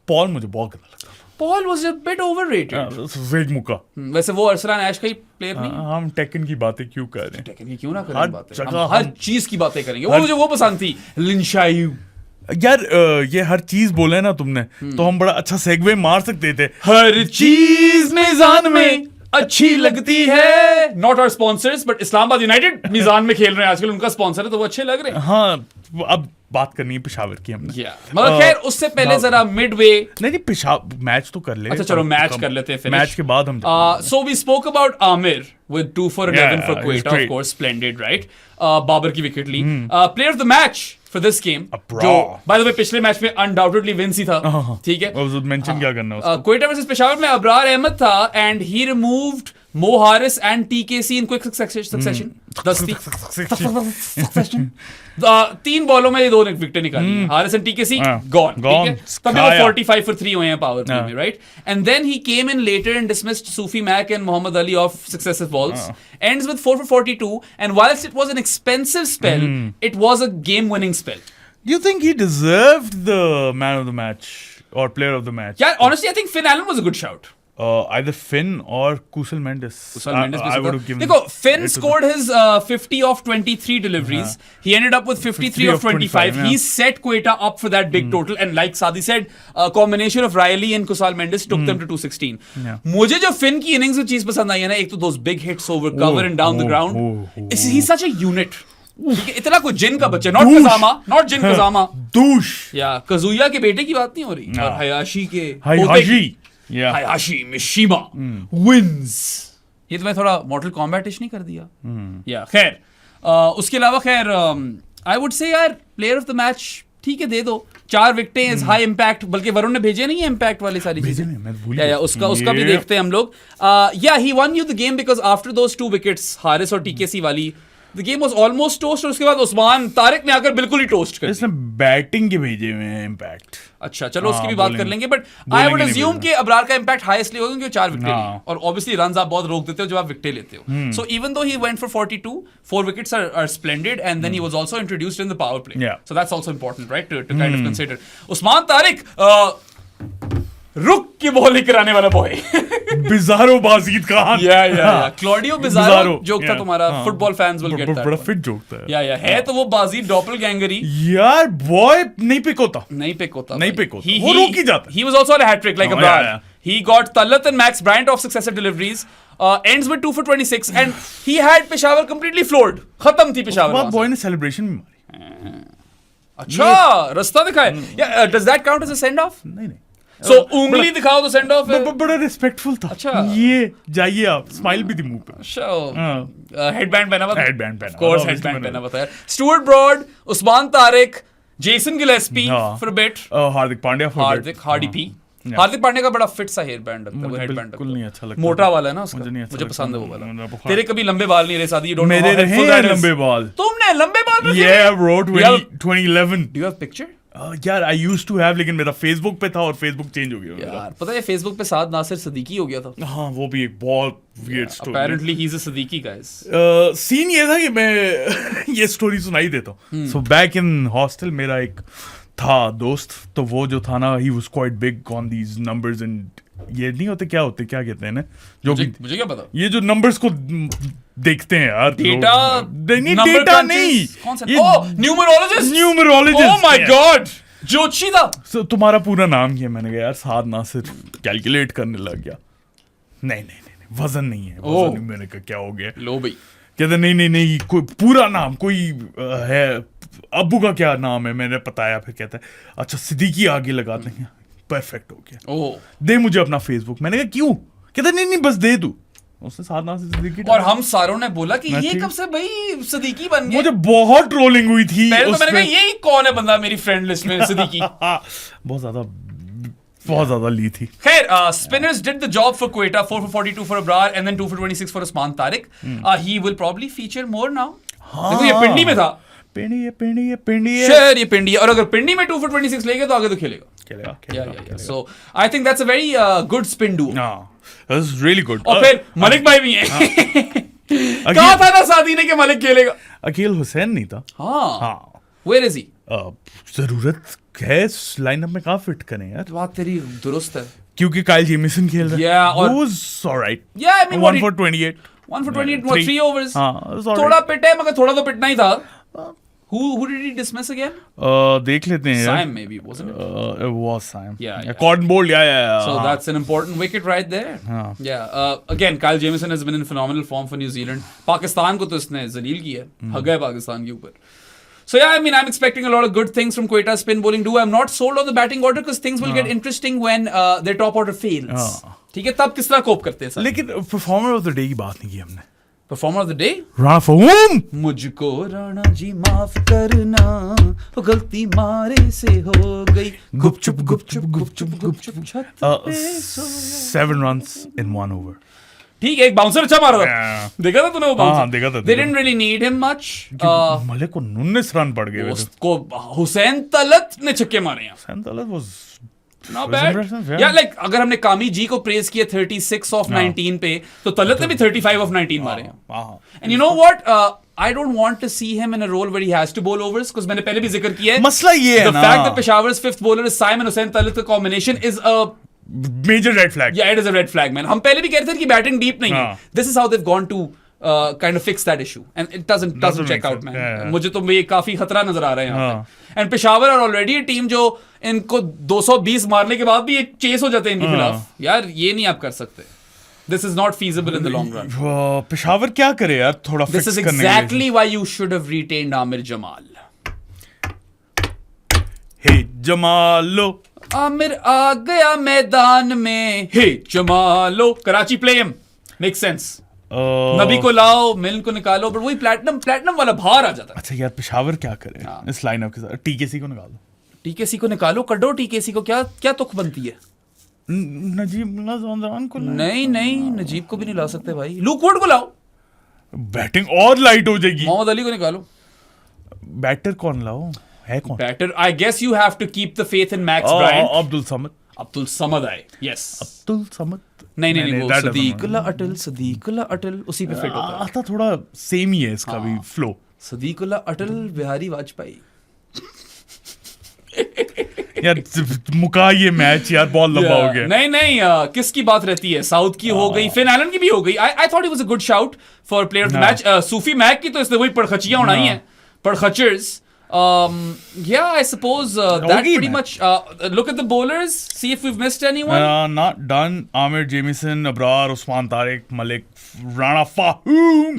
Speaker 1: पॉल मुझे बहुत गंदा लगता था।
Speaker 2: Paul was a bit overrated.
Speaker 1: वेग मुक्का।
Speaker 2: वैसे वो अरसलान ऐश का ही प्लेयर नहीं।
Speaker 1: हम टेकन की बातें क्यों कर रहे हैं?
Speaker 2: टेकन की क्यों ना करें बातें? हम हर चीज की बातें करेंगे। वो मुझे वो पसंद थी, लिनशायू।
Speaker 1: यार ये हर चीज बोले ना तुमने, तो हम बड़ा अच्छा सेगवे मार सकते थे।
Speaker 2: हर चीज मीजान में अच्छी लगती है। Not our sponsors but Islamabad United Meezan में खेल रहे हैं आजकल, उनका स्पॉन्सर है तो वो अच्छे लग रहे हैं।
Speaker 1: हाँ, अब बात करनी है पेशावर की हमने।
Speaker 2: मगर खैर उससे पहले जरा मिडवे
Speaker 1: नहीं पेशावर मैच तो कर ले।
Speaker 2: अच्छा चलो मैच कर लेते हैं।
Speaker 1: मैच के बाद हम
Speaker 2: so we spoke about Amir with 2 for 11 for Quetta, of course, splendid, right? Babar की विकेट ली। Player of the match for this game, जो by the way पिछले मैच में undoubtedly विंस ही था, ठीक है?
Speaker 1: मेंशन क्या करना उसको?
Speaker 2: क्वेटा वर्सेस पेशावर में अबरार अहमद था and he removed Mo Harris and TKC in quick succession. 3 बॉलों में ये 2 विकेट निकाली। Haris and TKC gone. तभी वो 45 for 3 हुए हैं पावर प्ले में, right? And then he came in later and dismissed Sufi Mack and Muhammad Ali off successive balls. Ends with 4 for 42, and whilst it was an expensive spell, it was a game-winning spell.
Speaker 1: Do you think he deserved the man of the match or player of the match?
Speaker 2: Yeah, honestly, I think Finn Allen was a good shout.
Speaker 1: Either Finn or Kusal Mendes. I would have given.
Speaker 2: देखो, Finn scored his 50 of 23 deliveries. He ended up with 53 of 25. He set Quetta up for that big total. And like Sadi said, a combination of Riley and Kusal Mendes took them to 216. मुझे जो Finn की innings में चीज पसंद आई है ना, एक तो those big hits over cover and down the ground. He's such a unit. इतना कोई जिन का बच्चा, नॉट कजामा, नॉट जिन कजामा,
Speaker 1: दूश
Speaker 2: या कजुया के बेटे की बात नहीं हो रही, और हयाशी के हायाशी मिशिमा विंस। ये तो मैं थोड़ा मॉर्टल कॉम्बैट-इश नहीं कर दिया? या खैर उसके अलावा खैर आई वुड से यार प्लेयर ऑफ द मैच ठीक है दे दो। 4 विकेटें इज हाई इम्पैक्ट, बल्कि वरुण ने भेजे नहीं है इम्पैक्ट वाली सारी चीजें। या उसका भी देखते हैं हम लोग। Yeah he won you the game because after those 2 wickets Haris और TKC वाली The game was almost toast, और उसके बाद उस्मान तारिक ने आकर बिल्कुल ही टोस्ट कर दिया।
Speaker 1: इसने बैटिंग के भेजे हुए हैं इम्पैक्ट।
Speaker 2: अच्छा चलो उसकी भी बात कर लेंगे, बट आई वुड अज्यूम कि अबरार का इम्पैक्ट हाईएस्ट होगा क्योंकि 4 विकेट लिए, और ऑब्वियसली रन्स आप बहुत रोक देते हो जब आप विकेट लेते हो। So even though he went for 42, 4 wickets are splendid, and then he was also introduced in the power play, so that's also important right to kind of consider. Usman Tariq रुक की बॉलिंग कराने वाला boy.
Speaker 1: Bizarro Bajid Khan.
Speaker 2: Claudio Bizarro joke था तुम्हारा, football fans will get that.
Speaker 1: बड़ा fit joke था।
Speaker 2: है तो वो बाजीद डॉपलगैंगर ही
Speaker 1: यार, बॉय नहीं पिक होता।
Speaker 2: वो
Speaker 1: रुक ही जाता।
Speaker 2: He was also on a hat trick like Abrar. He got Talat and Max Bryant off successive deliveries. Ends with 2 for 26, and he had Peshawar completely floored. खत्म थी पेशावर।
Speaker 1: बॉय ने सेलिब्रेशन में मारी।
Speaker 2: अच्छा रास्ता दिखाया। Does that count as a send off?
Speaker 1: नहीं।
Speaker 2: So उंगली दिखाओ तो सेंड ऑफ है।
Speaker 1: बड़ा रिस्पेक्टफुल था।
Speaker 2: अच्छा
Speaker 1: ये जाइए आप, स्माइल भी थी मुंह पे।
Speaker 2: अच्छा हेडबैंड पहना हुआ था।
Speaker 1: हेडबैंड पहना,
Speaker 2: ऑफ कोर्स हेडबैंड पहना हुआ था। Stuart Broad, Usman Tariq, Jason Gillespie
Speaker 1: हाँ.
Speaker 2: for a bit.
Speaker 1: Hardik Pandya
Speaker 2: Hardy P. Hardik Pandya का बड़ा फिट सा हेयर बैंड लगता है, वो हेड बैंड
Speaker 1: बिल्कुल नहीं अच्छा लगता,
Speaker 2: मोटा वाला है ना उसका,
Speaker 1: मुझे नहीं अच्छा
Speaker 2: मुझे
Speaker 1: लगता।
Speaker 2: पसंद है वो वाला। तेरे कभी लंबे बाल नहीं रहे शादी, you don't know
Speaker 1: मेरे
Speaker 2: how helpful
Speaker 1: रहे
Speaker 2: that is.
Speaker 1: लंबे बाल।
Speaker 2: तुमने लंबे बाल रखे?
Speaker 1: Yeah, bro,
Speaker 2: Do you have-
Speaker 1: 2011।
Speaker 2: Do you have picture?
Speaker 1: यार I used to have, लेकिन मेरा Facebook पे था और Facebook चेंज हो गया मेरा।
Speaker 2: यार पता है फेसबुक पे साद नासिर सदीकी हो गया था।
Speaker 1: हाँ, वो भी एक बहुत weird story है।
Speaker 2: Apparently he's a Siddiqui guys.
Speaker 1: Scene ये था कि मैं ये स्टोरी सुनाई देता हूँ। सो बैक इन हॉस्टल मेरा एक था दोस्त, तो वो जो था ना, he was quite big on these numbers and ये नहीं होते, क्या होते, क्या कहते हैं ना, जो भी
Speaker 2: मुझे क्या पता?
Speaker 1: ये जो नंबर्स को देखते हैं यार,
Speaker 2: डेटा
Speaker 1: नहीं, डेटा नहीं,
Speaker 2: कौन सा? Oh, numerologist.
Speaker 1: Numerologist.
Speaker 2: Oh my god, Joshi था।
Speaker 1: So, तुम्हारा पूरा नाम क्या है? मैंने कहा यार साद नासिर, कैलकुलेट करने लग गया। नहीं, वजन नहीं है, वजन नहीं। मैंने कहा क्या हो गया?
Speaker 2: लो भाई,
Speaker 1: कहते नहीं, कोई पूरा नाम कोई है, अब्बू का क्या नाम है, मैंने बताया। फिर कहता है अच्छा सिद्दीकी आगे लगाते हैं, परफेक्ट हो गया।
Speaker 2: ओह,
Speaker 1: दे मुझे अपना फेसबुक। मैंने कहा क्यों? कहता नहीं बस दे तू। उसने साथ नासिर सिद्दीकी
Speaker 2: और हम सारों ने बोला कि ये कब से भाई सदीकी बन गए।
Speaker 1: मुझे बहुत ट्रोलिंग हुई थी।
Speaker 2: पहले तो मैंने कहा ये कौन है बंदा मेरी फ्रेंड लिस्ट में सदीकी।
Speaker 1: बहुत ज्यादा ली थी।
Speaker 2: खैर, spinners did the job for Quetta, 4 for 42 for Abrar and then 2 for 26 for Usman Tariq. He will probably feature more now. देखो ये पिंडी में था।
Speaker 1: पिंडी है।
Speaker 2: शहर ये पिंडी है, और अगर पिंडी में 2 for 26 लेगा तो आगे तो खेलेगा। Yeah. So I think that's a very good spin duo.
Speaker 1: That's really good.
Speaker 2: और फिर मलिक भाई भी हैं। कहा था ना सादी ने कि मलिक खेलेगा।
Speaker 1: अकील हुसैन नहीं था।
Speaker 2: हाँ। Where is he?
Speaker 1: जरूरत है लाइनअप में, कहाँ फिट करें यार।
Speaker 2: बात तेरी दुरुस्त है।
Speaker 1: क्योंकि काइल जेमिसन खेल रहा है।
Speaker 2: Yeah, और
Speaker 1: was alright.
Speaker 2: Yeah, I mean
Speaker 1: 1 for 28.
Speaker 2: 1 for 28, 3 overs.
Speaker 1: हाँ,
Speaker 2: थोड़ा पिट है मगर थोड़ा तो पिटना ही था। Who did he dismiss again?
Speaker 1: देख लेते हैं यार।
Speaker 2: Sam maybe, wasn't it?
Speaker 1: It was Sam.
Speaker 2: Yeah.
Speaker 1: Cotton Bold, yeah.
Speaker 2: So that's an important wicket right there. Yeah. Again, Kyle Jamieson has been in phenomenal form for New Zealand. Pakistan को तो इसने जलील किया है, हग है पाकिस्तान के ऊपर. So yeah, I mean, I'm expecting a lot of good things from Quetta's spin bowling duo. I'm not sold on the batting order because things will get interesting when their top order fails. ठीक है, तब किस तरह कोप करते हैं sir?
Speaker 1: लेकिन performer of the day की बात नहीं की हमने।
Speaker 2: Performer of the day?
Speaker 1: Rana Faheem.
Speaker 2: मुझको राणा जी माफ करना, वो गलती मारे से हो गई। गुपचुप
Speaker 1: 7 runs in 1 over.
Speaker 2: ठीक है, एक बाउंसर अच्छा मारा था। देखा था तूने वो बाउंसर?
Speaker 1: हाँ, देखा था।
Speaker 2: They didn't really need him much.
Speaker 1: Malik को 19 रन पड़ गए।
Speaker 2: उसको हुसैन तलत ने छक्के मारे हैं।
Speaker 1: Hussain Talat was
Speaker 2: Not bad. Yeah, like अगर हमने कामी जी को प्रेज किया 36 of 19 पे, तो तलत ने भी 35 of 19 मारे हैं। And you know what? I don't want to see him in a role where he has to bowl overs, because मैंने पहले भी जिक्र किया है।
Speaker 1: मसला ये है
Speaker 2: ना, the fact that Peshawar's fifth bowler is Simon Hussain Talat का combination is a
Speaker 1: major red flag.
Speaker 2: Yeah, it is a red flag, man. हम पहले भी कह रहे थे कि बैटिंग डीप नहीं है। This is how they've gone to kind of fix that issue, and it doesn't check out, man. मुझे तो ये काफी खतरा नजर आ रहा है यहाँ पे। And Peshawar are already a team जो इनको 220 मारने के बाद भी एक चेस हो जाते हैं इनके खिलाफ। यार ये नहीं आप कर सकते। This is not feasible in the long run.
Speaker 1: Peshawar क्या करे यार, थोड़ा
Speaker 2: This is exactly why you should have retained Amir Jamal.
Speaker 1: Hey Jamalo,
Speaker 2: Aamir आ गया मैदान में, हे जमालो, Karachi play him, make sense. Nabi को लाओ, मिलन को निकालो, बट वही प्लैटिनम वाला बाहर आ जाता है।
Speaker 1: अच्छा यार पेशावर क्या करे इस लाइनअप के साथ? टीकेसी को निकाल दो।
Speaker 2: टीकेसी को निकालो, कड्डो टीकेसी को, क्या तुक बनती है?
Speaker 1: नजीब रमजान को
Speaker 2: नहीं, नजीब को भी नहीं ला सकते भाई। लूक वुड को लाओ,
Speaker 1: बैटिंग और लाइट हो जाएगी।
Speaker 2: मोहम्मद अली को निकालो।
Speaker 1: बैटर कौन लाओ? है कौन
Speaker 2: batter? I guess you have to keep the faith in Max Bryant.
Speaker 1: Abdul Samad
Speaker 2: आए। यस,
Speaker 1: अब्दुल समद।
Speaker 2: नहीं, वो सदीकुल्ला अटल उसी पे फिट होता है।
Speaker 1: आता थोड़ा सेम ही है इसका भी फ्लो।
Speaker 2: सदीकुल्ला अटल बिहारी वाजपेयी।
Speaker 1: यार मुका ये मैच यार, बहुत लंबा हो गया।
Speaker 2: नहीं, किसकी बात रहती है? साउथ की हो गई, फिन एलन की भी हो गई। I thought it was a good shout for player of the match. सूफी मैक की तो इसने वही पड़खचियां उड़ाई हैं, पड़खचर्स। Yeah, I suppose that pretty much. Look at the bowlers. See if we've missed anyone.
Speaker 1: Not done. Amir Jamieson, Abrar, Usman Tariq, Malik, Rana Fahim,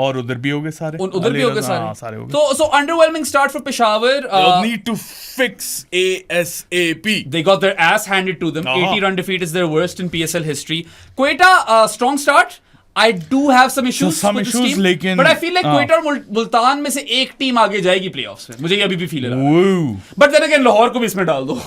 Speaker 1: और उधर भी हो गए सारे।
Speaker 2: उधर भी हो गए सारे हो गए। So underwhelming start for Peshawar.
Speaker 1: They'll need to fix ASAP.
Speaker 2: They got their ass handed to them. 80-run defeat is their worst in PSL history. Quetta, strong start. I do have some issues
Speaker 1: some
Speaker 2: with this
Speaker 1: issues,
Speaker 2: team,
Speaker 1: लेकिन
Speaker 2: but I feel like Quetta और मुल्तान में से एक team आगे जाएगी playoffs में, मुझे ये अभी भी फील है।
Speaker 1: Woo.
Speaker 2: But then again Lahore को भी इसमें डाल दो।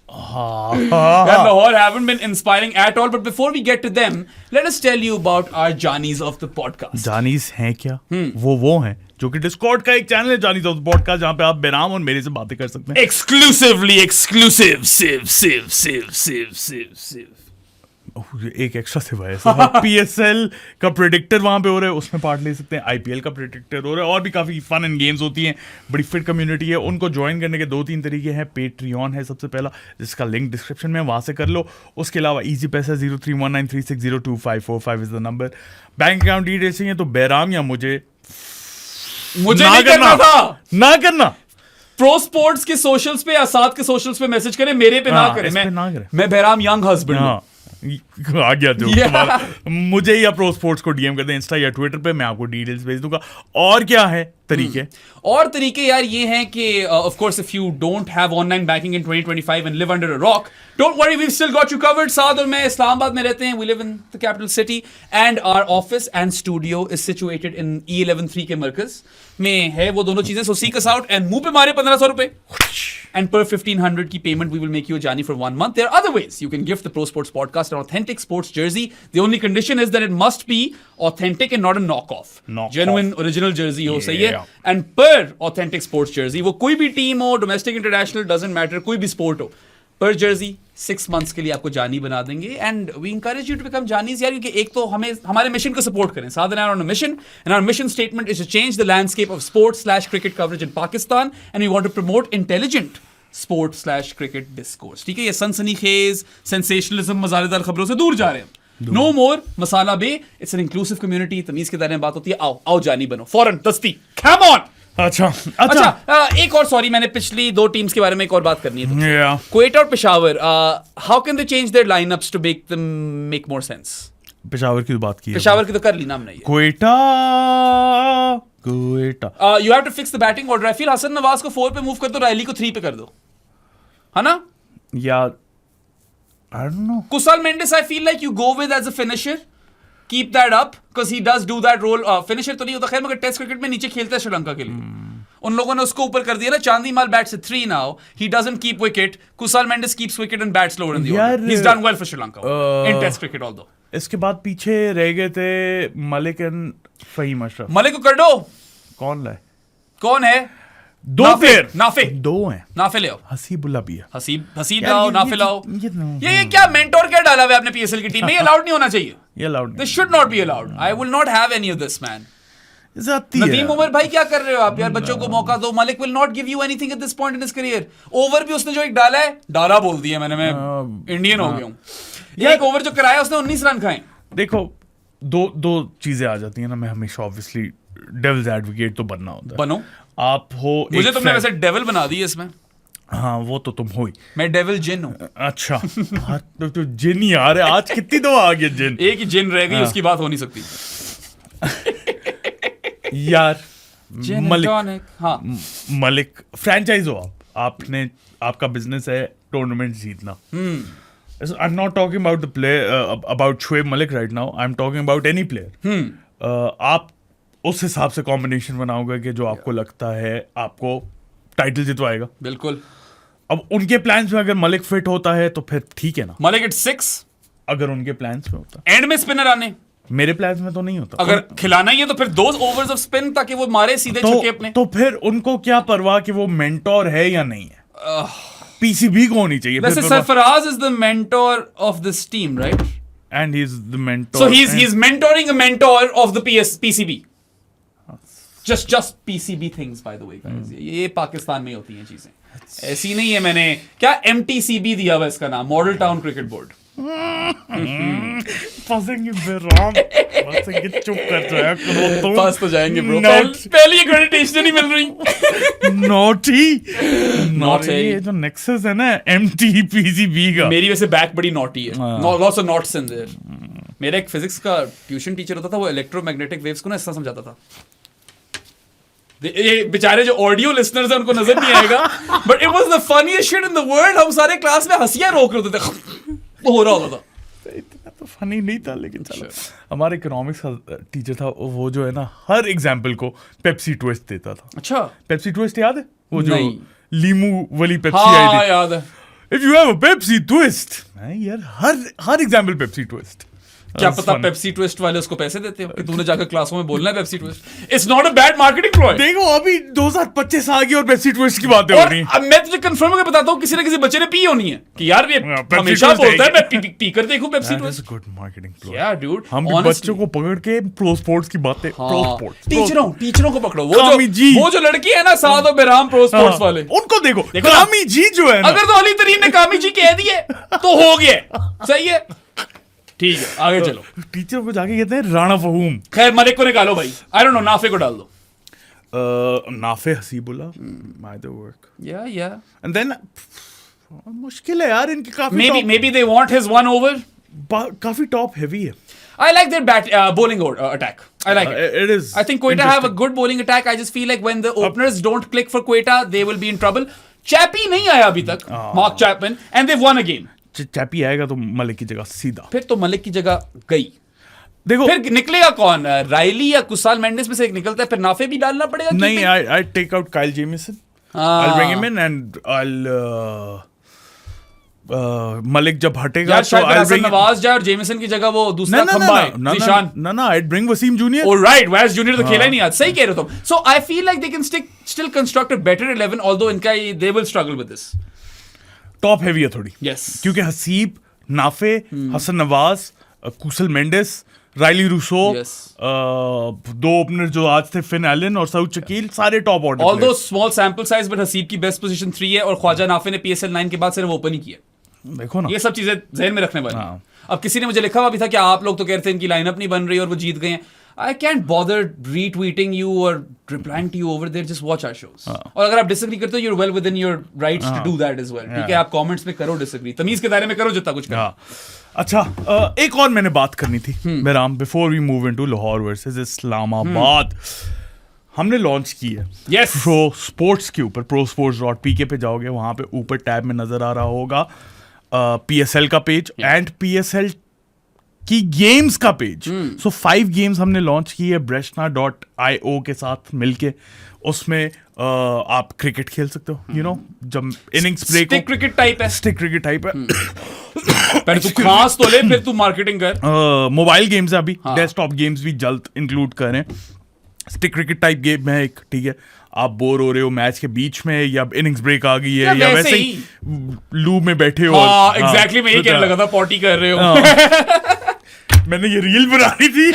Speaker 2: That Lahore haven't been inspiring at all. But before we get to them, let us tell you about our Johnnies of the podcast.
Speaker 1: जानीस हैं क्या? वो हैं जो कि डिस्कॉर्ड का एक चैनल है जानीस ऑफ द पॉडकास्ट, जहां पे आप बेराम और मेरे से बातें कर सकते हैं
Speaker 2: Exclusively exclusive, sieve.
Speaker 1: एक एक्स्ट्रा सिवा है पीएसएल का प्रेडिक्टर वहां पे हो रहा है, उसमें पार्ट ले सकते हैं, आईपीएल का प्रेडिक्टर हो रहा है, और भी काफी फन एंड गेम्स होती हैं, बड़ी फिट कम्युनिटी है। उनको ज्वाइन करने के 2-3 तरीके हैं। पेट्रियन है सबसे पहला, जिसका लिंक डिस्क्रिप्शन में, वहां से कर लो। उसके अलावा इजी पैसा 0319360255 is the number. Bank account details चाहिए तो बैराम या मुझे
Speaker 2: नहीं करना था,
Speaker 1: ना करना।
Speaker 2: प्रो स्पोर्ट्स के सोशल्स पे या साथ के सोशल्स पे मैसेज करें, मेरे पे ना करें। मैं बैराम यंग हस्बैंड हूं।
Speaker 1: आ गया जो तुम्हारा, मुझे या प्रो स्पोर्ट्स को डीएम कर दे इंस्टा या ट्विटर पे, मैं आपको डिटेल्स भेज दूंगा। और क्या है तरीके?
Speaker 2: और तरीके यार ये हैं कि of course if you don't have online banking in 2025 and live under a rock, don't worry, we still got you covered. Saad और मैं इस्लामाबाद में रहते हैं, we live in the capital city and our office and studio is situated in E11 के मरकज में है वो दोनों चीजें। So seek us out and मुंह पे मारे 1500 रुपए and per 1500 की payment we will make you a Johnny for 1 month. There are other ways you can gift the Pro Sports Podcast an authentic sports jersey. The only condition is that it must be authentic and not a knockoff. Genuine original jersey हो, सही है? And per authentic sports jersey, वो कोई भी team हो, domestic international doesn't matter, कोई भी sport हो, per jersey 6 months के लिए आपको जानी बना देंगे। And we encourage you to become जानीज यार, क्योंकि एक तो हमें हमारे मिशन को सपोर्ट करें। साथ and on a mission, and our mission statement is to change the landscape of sports cricket coverage in Pakistan, and we want to promote intelligent sports cricket discourse. ठीक है, ये सनसनीखेज सेंसेशनलिज्म मजालेदार खबरों से दूर जा रहे हैं। नो मोर मसाला बे, इट्स एन इंक्लूसिव कम्युनिटी, तमीज के दायरे में बात होती है। आओ जानी बनो फौरन, दस्ती, कम ऑन।
Speaker 1: अच्छा,
Speaker 2: एक और, सॉरी, मैंने पिछली 2 टीम्स के बारे में एक और बात करनी है। क्वेटा और Peshawar, how can they change their lineups to make them make more sense?
Speaker 1: Peshawar की तो बात की,
Speaker 2: पेशावर की तो कर ली ना हमने।
Speaker 1: Quetta
Speaker 2: you have to fix the batting order. I feel Hasan Nawaz को 4 पे मूव कर दो, रायली को 3 पे कर दो, है ना?
Speaker 1: Yeah I don't know,
Speaker 2: Kusal Mendis I feel like you go with as a finisher, keep that up because he does do that role. Finisher तो नहीं होता खैर, मगर टेस्ट क्रिकेट में नीचे खेलता है श्रीलंका के लिए। उन लोगों ने उसको ऊपर कर दिया ना। चांदीमाल bats at 3 now. He doesn't keep wicket. Kusal Mendes keeps wicket and bats lower in the order. He's done well for Sri Lanka in test cricket although.
Speaker 1: इसके बाद पीछे रह गए थे मलिक एंड फहीम अशरफ।
Speaker 2: मलिक को कर दो।
Speaker 1: कौन लाए?
Speaker 2: कौन है?
Speaker 1: 2 प्लेयर,
Speaker 2: नाफे
Speaker 1: 2 हैं।
Speaker 2: नाफे ले आओ,
Speaker 1: हसीबुल्ला भी है,
Speaker 2: हसीब लाओ, नाफे लाओ। ये क्या मेंटोर क्या डाला हुआ है आपने पीएसएल की टीम में? ये अलाउड नहीं होना चाहिए।
Speaker 1: ये अलाउड नहीं,
Speaker 2: this should not be allowed. I will not have any of this man. Nadeem Umar भाई क्या कर रहे हो आप यार? बच्चों को मौका दो। Malik will not give you anything at this point in his career. Over भी उसने जो एक डाला है, डाला बोल दिया मैंने, मैं इंडियन हो गया हूं। एक ओवर जो कराया उसने 19 रन खाए।
Speaker 1: देखो, दो चीजें आ जाती हैं ना। मैं हमेशा ऑब्वियसली डेविल्स एडवोकेट तो बनना होता है।
Speaker 2: बनो
Speaker 1: आप हो,
Speaker 2: मुझे तुमने वैसे डेविल बना दी है इसमें।
Speaker 1: हाँ, वो तो तुम हो ही।
Speaker 2: मैं डेविल जिन हूँ।
Speaker 1: अच्छा, हाँ, तो जिन यार, आज कितनी दो आ गया जिन।
Speaker 2: एक ही जिन रह गई, उसकी बात हो नहीं सकती
Speaker 1: यार। मलिक,
Speaker 2: हाँ,
Speaker 1: मलिक फ्रेंचाइज हो आपने, आपका बिजनेस है टूर्नामेंट जीतना। I'm not talking about the player, about Shoaib Malik right now. I'm talking about any player. आप उस हिसाब से कॉम्बिनेशन बनाओगे कि जो आपको लगता है आपको टाइटल जितवाएगा।
Speaker 2: बिल्कुल।
Speaker 1: अब उनके प्लान्स में अगर मलिक फिट होता है तो फिर ठीक है ना।
Speaker 2: मलिक at 6
Speaker 1: अगर उनके प्लान्स में होता,
Speaker 2: एंड में स्पिनर आने,
Speaker 1: मेरे प्लान्स में तो नहीं होता।
Speaker 2: अगर खिलाना ही है तो फिर 2 ओवर्स ऑफ स्पिन ताकि वो मारे सीधे छक्के अपने।
Speaker 1: तो फिर उनको क्या परवाह कि वो मेंटोर है या नहीं है। पीसीबी को होनी चाहिए।
Speaker 2: वैसे Sarfaraz is the mentor of this team, right?
Speaker 1: And he is the mentor,
Speaker 2: so he is mentoring a mentor of the PCB. just PCB things by the way guys. ये पाकिस्तान में होती हैं चीजें, ऐसी नहीं है। मैंने क्या MTCB दिया हुआ इसका नाम, मॉडल टाउन क्रिकेट बोर्ड।
Speaker 1: फंसेंगे बेराम, फंसेंगे, चुप कर जाया करो तुम।
Speaker 2: फंस तो जाएंगे ब्रो, पहली एक्रेडिटेशन नहीं मिल रही।
Speaker 1: नॉटी ये जो नेक्सस है ना MTPCB का,
Speaker 2: मेरी वैसे बैक बड़ी नॉटी है, lots of knots in there. मेरा एक फिजिक्स का ट्यूशन टीचर होता था, वो इलेक्ट्रोमैग्नेटिक वेव्स को ना ऐसा समझाता था। ये बेचारे जो ऑडियो लिसनर्स हैं उनको नजर नहीं आएगा, but it was the funniest shit in the world. हम सारे क्लास में हंसियां रोक रहे थे, वो हो रहा होता था।
Speaker 1: तो फनी नहीं था, लेकिन चलो। हमारे इकोनॉमिक्स का टीचर था, वो जो है ना हर एग्जाम्पल को पेप्सी ट्विस्ट देता था।
Speaker 2: अच्छा,
Speaker 1: पेप्सी ट्विस्ट याद है? वो जो
Speaker 2: नहीं।
Speaker 1: लीमू वाली पेप्सी आई
Speaker 2: हाँ
Speaker 1: थी,
Speaker 2: याद है।
Speaker 1: If you have a Pepsi twist, यार हर एग्जाम्पल पेप्सी ट्विस्ट।
Speaker 2: क्या पता पेप्सी ट्विस्ट वाले उसको पैसे देते हो कि तूने जाकर क्लासों में बोलना है Pepsi twist. It's not a bad marketing ploy.
Speaker 1: देखो अभी 2025 आ गई और पेप्सी ट्विस्ट की बातें हो रही हैं।
Speaker 2: अब मैं तुझे कंफर्म करके बताता हूँ, किसी ना किसी बच्चे ने पी होनी है कि यार ये हमेशा बोलता है मैं पी कर देखूं Pepsi twist.
Speaker 1: Good marketing ploy.
Speaker 2: या डूड,
Speaker 1: हम भी बच्चों को पकड़ के प्रो स्पोर्ट्स की बातें, प्रो स्पोर्ट्स
Speaker 2: टीचरों को पकड़ो।
Speaker 1: वो
Speaker 2: जो लड़की है ना सादो बेराम प्रो स्पोर्ट्स वाले,
Speaker 1: उनको देखो कामी जी जो है ना,
Speaker 2: अगर तो अली तरीन ने कामी जी कह दिए तो हो गया, सही है, ठीक है, आगे चलो।
Speaker 1: टीचर को जाके कहते हैं राणा फहूम।
Speaker 2: खैर मलिक को निकालो भाई, आई डोंट नो, नाफे को डाल दो।
Speaker 1: Nafe Hasibullah my the work,
Speaker 2: या
Speaker 1: एंड देन मुश्किल है यार इनकी, काफी
Speaker 2: maybe they want his one over,
Speaker 1: काफी टॉप हेवी है।
Speaker 2: I like their bowling attack. I like it.
Speaker 1: It is.
Speaker 2: I think Quetta have a good bowling attack. I just feel like when the openers don't click for Quetta, they will be in trouble. Chappie नहीं आया अभी तक, Mark Chapman, and they've won again.
Speaker 1: चैपी आएगा तो मलिक की जगह सीधा,
Speaker 2: फिर तो मलिक की जगह गई।
Speaker 1: देखो
Speaker 2: फिर निकलेगा कौन, रायली या कुसाल मेंडिस में से एक निकलता है, फिर नाफे भी डालना पड़ेगा।
Speaker 1: नहीं, I take out Kyle Jamieson. I'll bring him in and I'll Malik जब हटेगा तो I'll bring
Speaker 2: नवाज जाए और जेमिसन की जगह वो दूसरा खंबा है निशान।
Speaker 1: ना I'd bring Wasim Junior.
Speaker 2: Oh right, Wes Junior तो खेला ही नहीं आज, सही कह रहे हो तुम। So I feel like they can still construct a better 11, although इनका they will struggle with this.
Speaker 1: Top heavy है थोड़ी,
Speaker 2: yes,
Speaker 1: क्योंकि हसीब, नाफे, हसन नवाज, कुसल मेंडिस, रायली रूसो,
Speaker 2: yes,
Speaker 1: दो ओपनर जो आज थे, फिन एलन और सऊद शकील, सारे top order.
Speaker 2: although small sample size, but Haseeb की बेस्ट पोजीशन 3 है और ख्वाजा नाफे ने PSL 9 के बाद सिर्फ ओपन ही किया।
Speaker 1: देखो ना,
Speaker 2: ये सब चीजें जहन में रखने वाली। अब किसी ने मुझे लिखा हुआ भी था कि आप लोग तो कह रहे थे इनकी लाइनअप नहीं बन रही और वो जीत गए हैं। I can't bother retweeting you or replying to you over there. Just watch our shows. और अगर आप disagree करते हो, you're well within your rights to do that as well. ठीक है, आप comments में करो disagree, तमीज के दायरे में करो जितना कुछ करो।
Speaker 1: अच्छा, एक और मैंने बात करनी थी बेराम, before we move into Lahore versus Islamabad. हमने लॉन्च की है प्रो स्पोर्ट्स के ऊपर, prosports.pk पे जाओगे, वहां पे ऊपर टैब में नजर आ रहा होगा PSL का पेज एंड PSL की गेम्स का पेज। सो 5 गेम्स हमने लॉन्च की है breshna.io के साथ मिलके। उसमें आप क्रिकेट खेल सकते हो, यू नो, जब innings break,
Speaker 2: stick cricket type है,
Speaker 1: स्टिक क्रिकेट टाइप है।
Speaker 2: पहले तू खास तो ले, फिर तू मार्केटिंग कर।
Speaker 1: मोबाइल गेम्स है अभी, डेस्कटॉप गेम्स भी जल्द इंक्लूड करें। स्टिक क्रिकेट टाइप गेम है एक, ठीक है, आप बोर हो रहे हो मैच के बीच में, या इनिंग्स ब्रेक आ गई है, या वैसे ही लूप में बैठे हो।
Speaker 2: एग्जैक्टली, मैं ये कहने लगा था, पॉटी कर रहे हो।
Speaker 1: मैंने ये रील बनानी थी।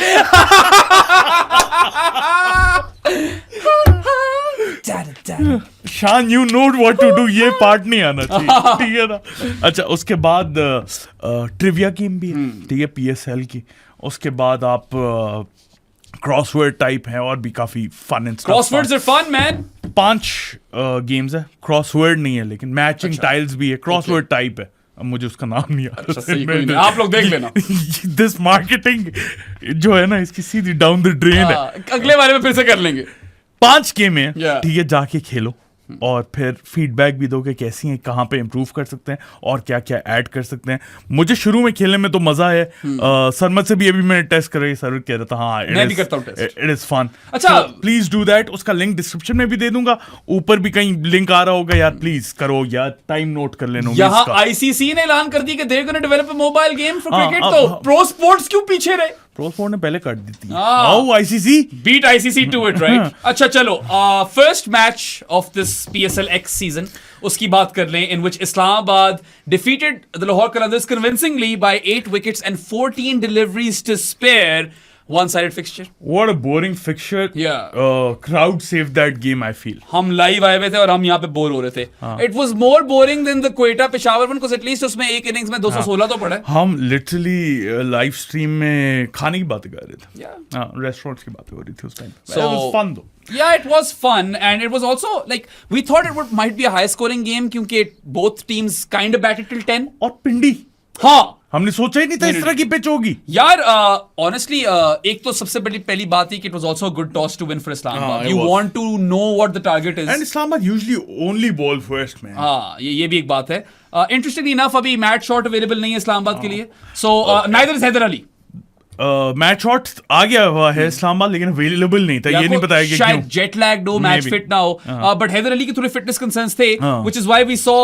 Speaker 1: Shan, you know what to do, ये पार्ट नहीं आना चाहिए, ठीक है ना। अच्छा, उसके बाद ट्रिविया गेम भी है, ठीक है, PSL की। उसके बाद आप क्रॉसवर्ड टाइप है और भी काफी fun and stuff.
Speaker 2: Crosswords are fun man.
Speaker 1: 5 games है, क्रॉसवर्ड नहीं है लेकिन मैचिंग टाइल्स भी है, क्रॉसवर्ड टाइप है। अब मुझे उसका नाम नहीं आ रहा,
Speaker 2: आप लोग देख लेना।
Speaker 1: दिस मार्केटिंग जो है ना, इसकी सीधी डाउन द ड्रेन है।
Speaker 2: अगले बारे में फिर से कर लेंगे।
Speaker 1: 5 गेम है, ठीक है, जाके खेलो और फिर फीडबैक भी दो कि कैसी हैं, कहाँ पे इम्प्रूव कर सकते हैं और क्या क्या ऐड कर सकते हैं। मुझे शुरू में खेलने में तो मजा है। सरमत से भी अभी मैंने टेस्ट कर रही, सर कह रहा था हाँ
Speaker 2: मैं भी करता हूं टेस्ट,
Speaker 1: इट इज फन।
Speaker 2: अच्छा,
Speaker 1: प्लीज डू दैट। उसका लिंक डिस्क्रिप्शन में भी दे दूंगा, ऊपर भी कहीं लिंक आ रहा होगा, यार प्लीज करो यार, टाइम नोट कर लेना।
Speaker 2: यहाँ ICC ने ऐलान कर दी कि they're going to develop a mobile game for cricket, तो प्रो स्पोर्ट्स क्यों पीछे रहे?
Speaker 1: प्रो स्पोर्ट ने पहले कर दी थी। How ICC
Speaker 2: beat ICC to it, right? अच्छा चलो, first match of this PSL X season, उसकी बात कर लें, in which Islamabad defeated the Lahore Qalandars convincingly by 8 wickets and 14 deliveries to spare. One-sided fixture.
Speaker 1: What a boring fixture.
Speaker 2: Yeah.
Speaker 1: Crowd saved that game, I feel.
Speaker 2: हम live आए हुए थे और हम यहाँ पे बोर हो रहे थे. It was more boring than the Quetta Peshawar one, because at least उसमें एक इनिंग्स में 216 तो पड़ा है.
Speaker 1: हम लिटरली लाइव स्ट्रीम में खाने की बातें कर रहे थे.
Speaker 2: Yeah.
Speaker 1: रेस्टोरेंट्स की बातें हो रही थी उस time.
Speaker 2: So,
Speaker 1: it was fun though.
Speaker 2: Yeah, it was fun, and it was also like we thought it might be a high-scoring game क्योंकि both teams kind of batted till 10.
Speaker 1: और पिंडी.
Speaker 2: हाँ.
Speaker 1: हमने सोचा ही नहीं था इस तरह की पिच होगी
Speaker 2: यार. ऑनेस्टली एक तो सबसे बड़ी पहली बात थी कि it was also a good toss to win for Islamabad. You want to know what the target is,
Speaker 1: and Islamabad usually only bowl first man.
Speaker 2: हाँ, ये भी एक बात है. Interestingly enough, अभी मैट शॉट अवेलेबल नहीं है इस्लामाबाद के लिए, so neither is Haider Ali.
Speaker 1: Matt Short आ गया हुआ है इस्लामाबाद, लेकिन अवेलेबल नहीं था. ये नहीं पता है कि
Speaker 2: शायद जेट लैग हो, मैच फिट ना हो, बट हैदर अली के थोड़े फिटनेस कंसर्न्स थे, which is why we saw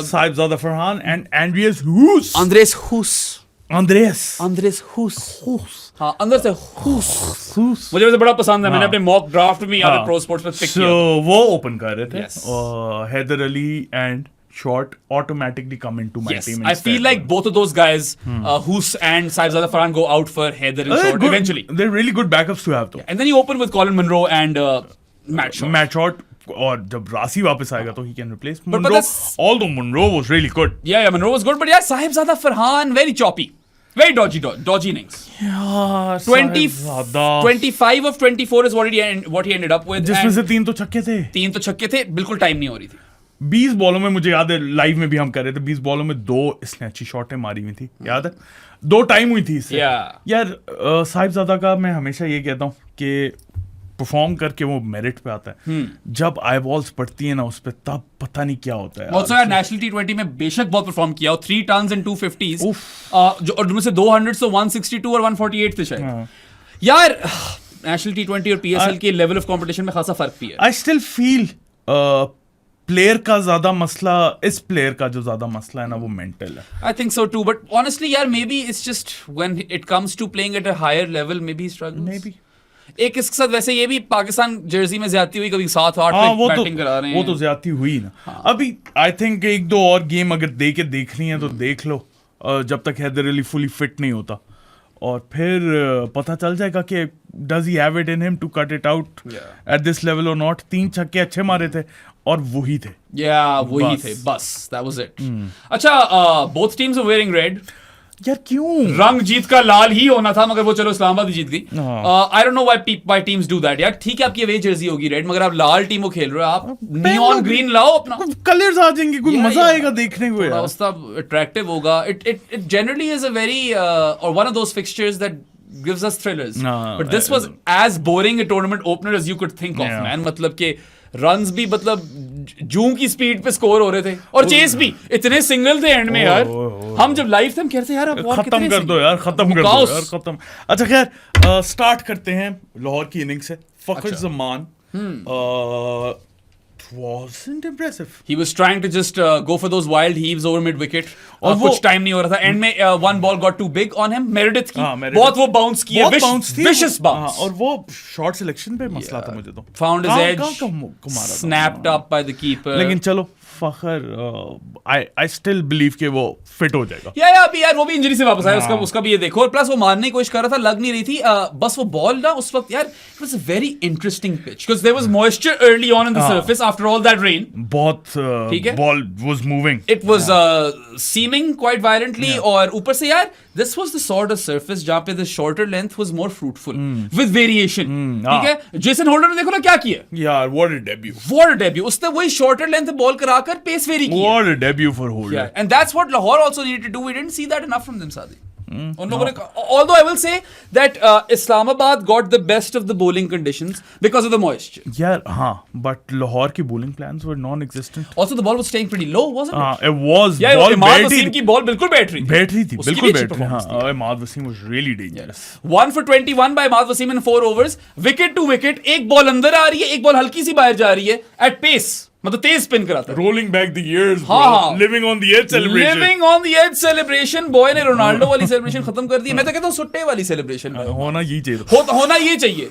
Speaker 1: Sahibzada Farhan and Andries Gous.
Speaker 2: Andres Hus. हाँ, अंदर से हुस मुझे वैसे बड़ा पसंद है. मैंने अपने मॉक ड्राफ्ट में यहाँ पे प्रो स्पोर्ट्स पे पिक किया.
Speaker 1: So वो ओपन कर रहे थे. Haider Ali and Short automatically come into my team.
Speaker 2: I feel like both of those guys, Hus and Saibzada Farhan, go out for Haider and Short eventually.
Speaker 1: They're really good backups to have, though.
Speaker 2: And then you open with Colin Munro and Matt Short.
Speaker 1: Matt Short, और जब रासी वापस आएगा तो he can replace Munro. Although Munro was really good.
Speaker 2: Yeah, Munro was good, but yeah, Saibzada Farhan very choppy, very dodgy innings.
Speaker 1: Yeah,
Speaker 2: 25 of 24 is what he ended up with.
Speaker 1: जिसमें से 3 तो छक्के थे.
Speaker 2: 3 तो छक्के थे, बिल्कुल टाइम नहीं हो रही थी.
Speaker 1: 20 बॉलों में मुझे याद है, लाइव में भी हम कर रहे थे, 20 बॉलों में 2 इसने अच्छी शॉटें मारी हुई थी, याद है. 2 टाइम हुई थी इससे. यार साहिबजादा का मैं हमेशा ये कहता हूँ कि परफॉर्म करके वो मेरिट पे आता है. जब आई बॉल्स पड़ती है ना उस पे, तब पता नहीं क्या होता है.
Speaker 2: ऑल्सो यार नेशनल T20 में बेशक बहुत परफॉर्म किया, 3 टन्स एंड 2 50s, जो और उनमें से 200 तो 162 और 148 थे शायद. यार नेशनल T20 और PSL के लेवल ऑफ कंपटीशन में खासा फर्क भी है.
Speaker 1: आई स्टिल फील प्लेयर का ज्यादा मसला, इस प्लेयर का जो ज्यादा मसला है ना वो मेंटल है.
Speaker 2: I think so too, but honestly यार maybe it's just when it comes to playing at a higher level maybe struggles.
Speaker 1: Maybe
Speaker 2: एक इसके साथ वैसे ये भी पाकिस्तान जर्सी में ज्यादती हुई, कभी 7-8 पे बैटिंग करा रहे हैं.
Speaker 1: वो तो ज्यादती हुई ना. अभी आई थिंक 1-2 और गेम अगर देखनी है तो देख लो, जब तक हैदर अली फुली फिट नहीं होता, और फिर पता चल जाएगा कि does he have it in him to cut it out at this level और नॉट. 3 छक्के अच्छे मारे थे और वही थे.
Speaker 2: वही थे बस, that was it. अच्छा, both teams are wearing red.
Speaker 1: यार क्यों?
Speaker 2: रंग जीत का लाल ही होना था, मगर वो चलो इस्लामाबाद ही जीत गई. I don't know why teams do that. यार ठीक है आपकी अवे जर्सी होगी रेड, मगर आप लाल टीम को खेल रहे हो, आप नियॉन ग्रीन लाओ अपना.
Speaker 1: कलर्स आ जाएंगे, कोई मजा आएगा देखने को यार.
Speaker 2: उसका अट्रैक्टिव होगा. It generally is a very or one of those fixtures that gives us thrillers. But this was as boring a tournament opener as you could think of, man. मतलब के रन्स भी मतलब जूं की स्पीड पे score हो रहे थे, और चेस भी इतने सिंगल थे एंड में यार. हम जब लाइव थे हम कहते यार अब
Speaker 1: खत्म कर दो यार, खत्म. अच्छा खैर, स्टार्ट करते हैं लाहौर की इनिंग से. फखर Zaman wasn't impressive.
Speaker 2: He was trying to just go for those wild heaves over mid wicket, और कुछ टाइम नहीं हो रहा था. एंड में one ball got too big on him. Meredith की बहुत वो बाउंस किया, vicious bounce.
Speaker 1: और वो शॉट सिलेक्शन पे मसला था मुझे तो.
Speaker 2: Found his edge, snapped up by the keeper.
Speaker 1: लेकिन चलो फखर, I still believe कि वो फिट हो जाएगा.
Speaker 2: अभी यार वो भी इंजरी से वापस आया, उसका भी ये देखो. और प्लस वो मारने की कोशिश कर रहा था, लग नहीं रही थी. बस वो बॉल ना उस वक्त यार, it was a very interesting pitch because there was moisture early on in the surface after all that rain.
Speaker 1: बहुत ball was moving.
Speaker 2: It was seaming quite violently. और ऊपर से यार this was the sort of surface जहाँ पे the shorter length was more fruitful with variation. ठीक है, Jason holder ने देखो ना क्या किया
Speaker 1: यार. What a debut.
Speaker 2: उसने वही shorter length बॉल कराकर पेस वेरी की.
Speaker 1: What a debut for Holder.
Speaker 2: And that's what Lahore also needed to do. We didn't see that enough from them, Sadi. Although I will say that Islamabad got the best of the bowling conditions because of the moisture.
Speaker 1: Yeah, but Lahore ki bowling plans were non-existent.
Speaker 2: Also the ball was staying pretty low, wasn't it?
Speaker 1: It was.
Speaker 2: Yeah, Imad Wasim ki ball bilkul बैठ रही थी.
Speaker 1: बिल्कुल बैठ रही थी. Imad Wasim was really dangerous.
Speaker 2: 1 for 21 by Imad Wasim in 4 overs. Wicket to wicket. एक ball अंदर आ रही है, एक ball हल्की सी बाहर जा रही है. At pace. मतलब तेज स्पिन कराता है.
Speaker 1: Rolling back the years, bro. Living on the edge celebration. Boy ने रोनाल्डो वाली सेलिब्रेशन खत्म कर दी. मैं तो कहता हूँ सुट्टे वाली सेलिब्रेशन होना ये चाहिए.
Speaker 2: होना ये चाहिए.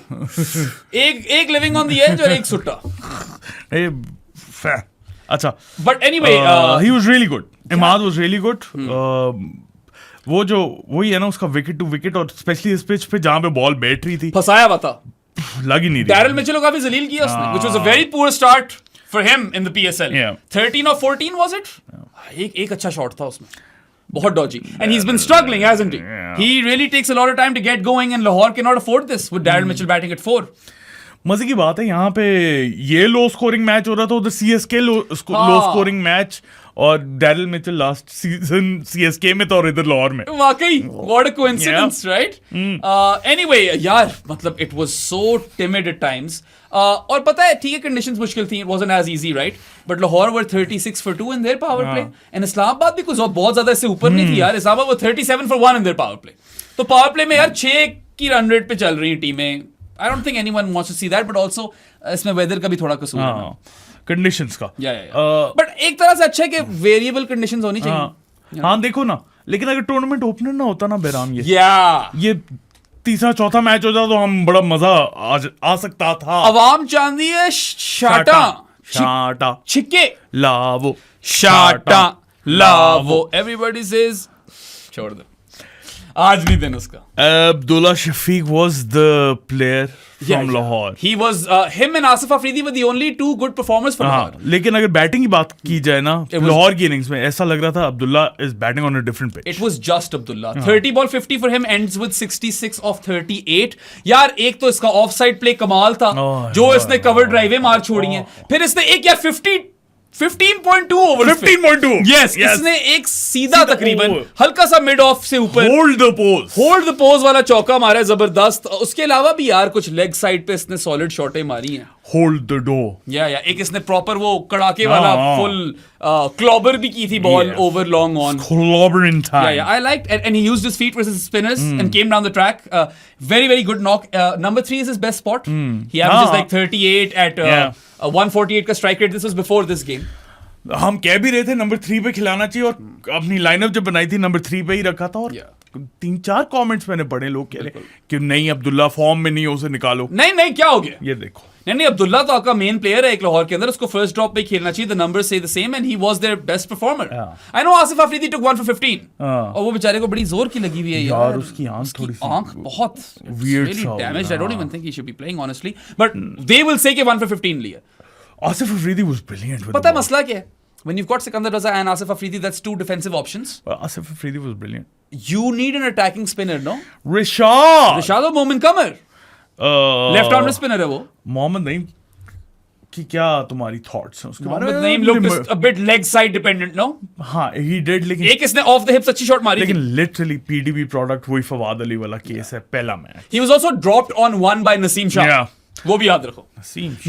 Speaker 2: एक लिविंग ऑन द एज और एक सुट्टा.
Speaker 1: अच्छा.
Speaker 2: But anyway,
Speaker 1: he was really good. Imad was really good. वो जो वही है ना उसका विकेट टू विकेट, और स्पेशली इस पिच पे जहाँ पे बॉल बैठ रही थी,
Speaker 2: फंसाया हुआ था.
Speaker 1: लग ही नहीं रही.
Speaker 2: डैरिल मिचेल को काफी जलील किया उसने, which was a very poor start for him in the PSL. 13 or 14 was it? एक अच्छा शॉट था उसमें, बहुत dodgy. And he's been struggling, hasn't he? He really takes a lot of time to get going, and Lahore cannot afford this with Daryl Mitchell batting at 4.
Speaker 1: मजे की बात है, यहाँ पे ये लो स्कोरिंग मैच हो रहा था, उधर CSK लो स्कोरिंग मैच, और Daryl Mitchell last season CSK में था और इधर लाहौर में।
Speaker 2: वाकई what a coincidence, right? Anyway यार, मतलब it was so timid at times. और पता है, ठीक है, कंडीशंस मुश्किल थी, it wasn't as easy, right? But Lahore were 36 for 2 in their power play, and Islamabad भी कुछ बहुत ज्यादा इससे ऊपर नहीं थी यार। Islamabad were 37 for 1 in their power play. तो पावर प्ले में यार 6 की रन रेट पे चल रही टीमें। I don't think anyone wants to see that, but also इसमें वेदर का भी थोड़ा कसूर है,
Speaker 1: कंडीशंस का।
Speaker 2: बट एक तरह से अच्छा है कि वेरिएबल कंडीशंस होनी चाहिए।
Speaker 1: हाँ देखो ना, लेकिन अगर टूर्नामेंट ओपनर ना होता ना बहराम, ये तीसरा चौथा मैच हो जाता तो हम बड़ा मजा आ सकता था।
Speaker 2: अवाम चांदी है शाटा छिक्के
Speaker 1: लावो,
Speaker 2: शाटा लावो, एवरीबॉडी सेज छोड़ दो, आज नहीं दिन उसका।
Speaker 1: Abdullah Shafiq was the player from Lahore.
Speaker 2: He was him and Asif Afridi were the only two good performers for Lahore.
Speaker 1: लेकिन अगर बैटिंग की बात की जाए ना, लाहौर की इनिंग्स में ऐसा लग रहा था Abdullah is batting on a different pitch.
Speaker 2: It was just Abdullah. 30 ball 50 for him, ends with 66 of 38. यार एक तो इसका ऑफ साइड प्ले कमाल था, जो इसने कवर ड्राइवें मार छोड़ी हैं। फिर इसने एक यार 15.2 ओवर,
Speaker 1: 15.2
Speaker 2: यस, इसने एक सीधा तकरीबन हल्का सा मिड ऑफ से ऊपर
Speaker 1: होल्ड द पोज
Speaker 2: वाला चौका मारा है जबरदस्त। उसके अलावा भी यार कुछ लेग साइड पे इसने सॉलिड शॉटें मारी हैं।
Speaker 1: होल्ड द डो,
Speaker 2: या एक इसने प्रॉपर वो कड़ाके वाला फुल क्लॉबर भी की थी ball over long on,
Speaker 1: clobber in time.
Speaker 2: I liked and he used his feet versus spinners and came down the track. Very good knock. Number 3 is his best spot. He averages like 38 at 148 का strike rate. This was before this game.
Speaker 1: हम कह भी रहे थे number 3 पे खिलाना चाहिए, और अपनी लाइनअप जब बनाई थी नंबर 3 पे ही रखा था। और 3-4 कमेंट्स मैंने पढ़े, लोग कह रहे कि नहीं अब्दुल्ला फॉर्म में नहीं है, उसे निकालो।
Speaker 2: नहीं क्या हो गया,
Speaker 1: ये देखो।
Speaker 2: नहीं अब्दुल्ला तो आपका मेन प्लेयर है एक लाहौर के अंदर, उसको फर्स्ट ड्रॉप पे खेलना चाहिए। द नंबर्स से the same and he was their best performer. I know Asif Afridi took 1 for 15 और वो बेचारे को बड़ी जोर की लगी हुई है यार।
Speaker 1: उसकी आंख थोड़ी सी
Speaker 2: आंख बहुत
Speaker 1: weird सा
Speaker 2: damaged. I don't even think he should be playing honestly, but they will say कि 1 for 15 लिया।
Speaker 1: Asif Afridi was brilliant.
Speaker 2: पता है मसला क्या है? When you've got Sikandar Raza and Asif Afridi, that's 2 defensive options.
Speaker 1: Asif Afridi was brilliant.
Speaker 2: You need an attacking spinner, no?
Speaker 1: Rishad
Speaker 2: or Momin Qamar. Left-arm spinner है वो।
Speaker 1: मोहम्मद नईम की क्या तुम्हारी थॉट्स हैं उसके बारे में?
Speaker 2: Mohammad Naeem looked a bit leg side dependent, no?
Speaker 1: हाँ, he did, लेकिन
Speaker 2: एक इसने off the hips अच्छी शॉट मारी,
Speaker 1: लेकिन literally PDB प्रोडक्ट वही फवाद अली वाला केस है, पहला match.
Speaker 2: He was also dropped on 1 by Naseem Shah.
Speaker 1: Yeah.
Speaker 2: वो भी याद रखो।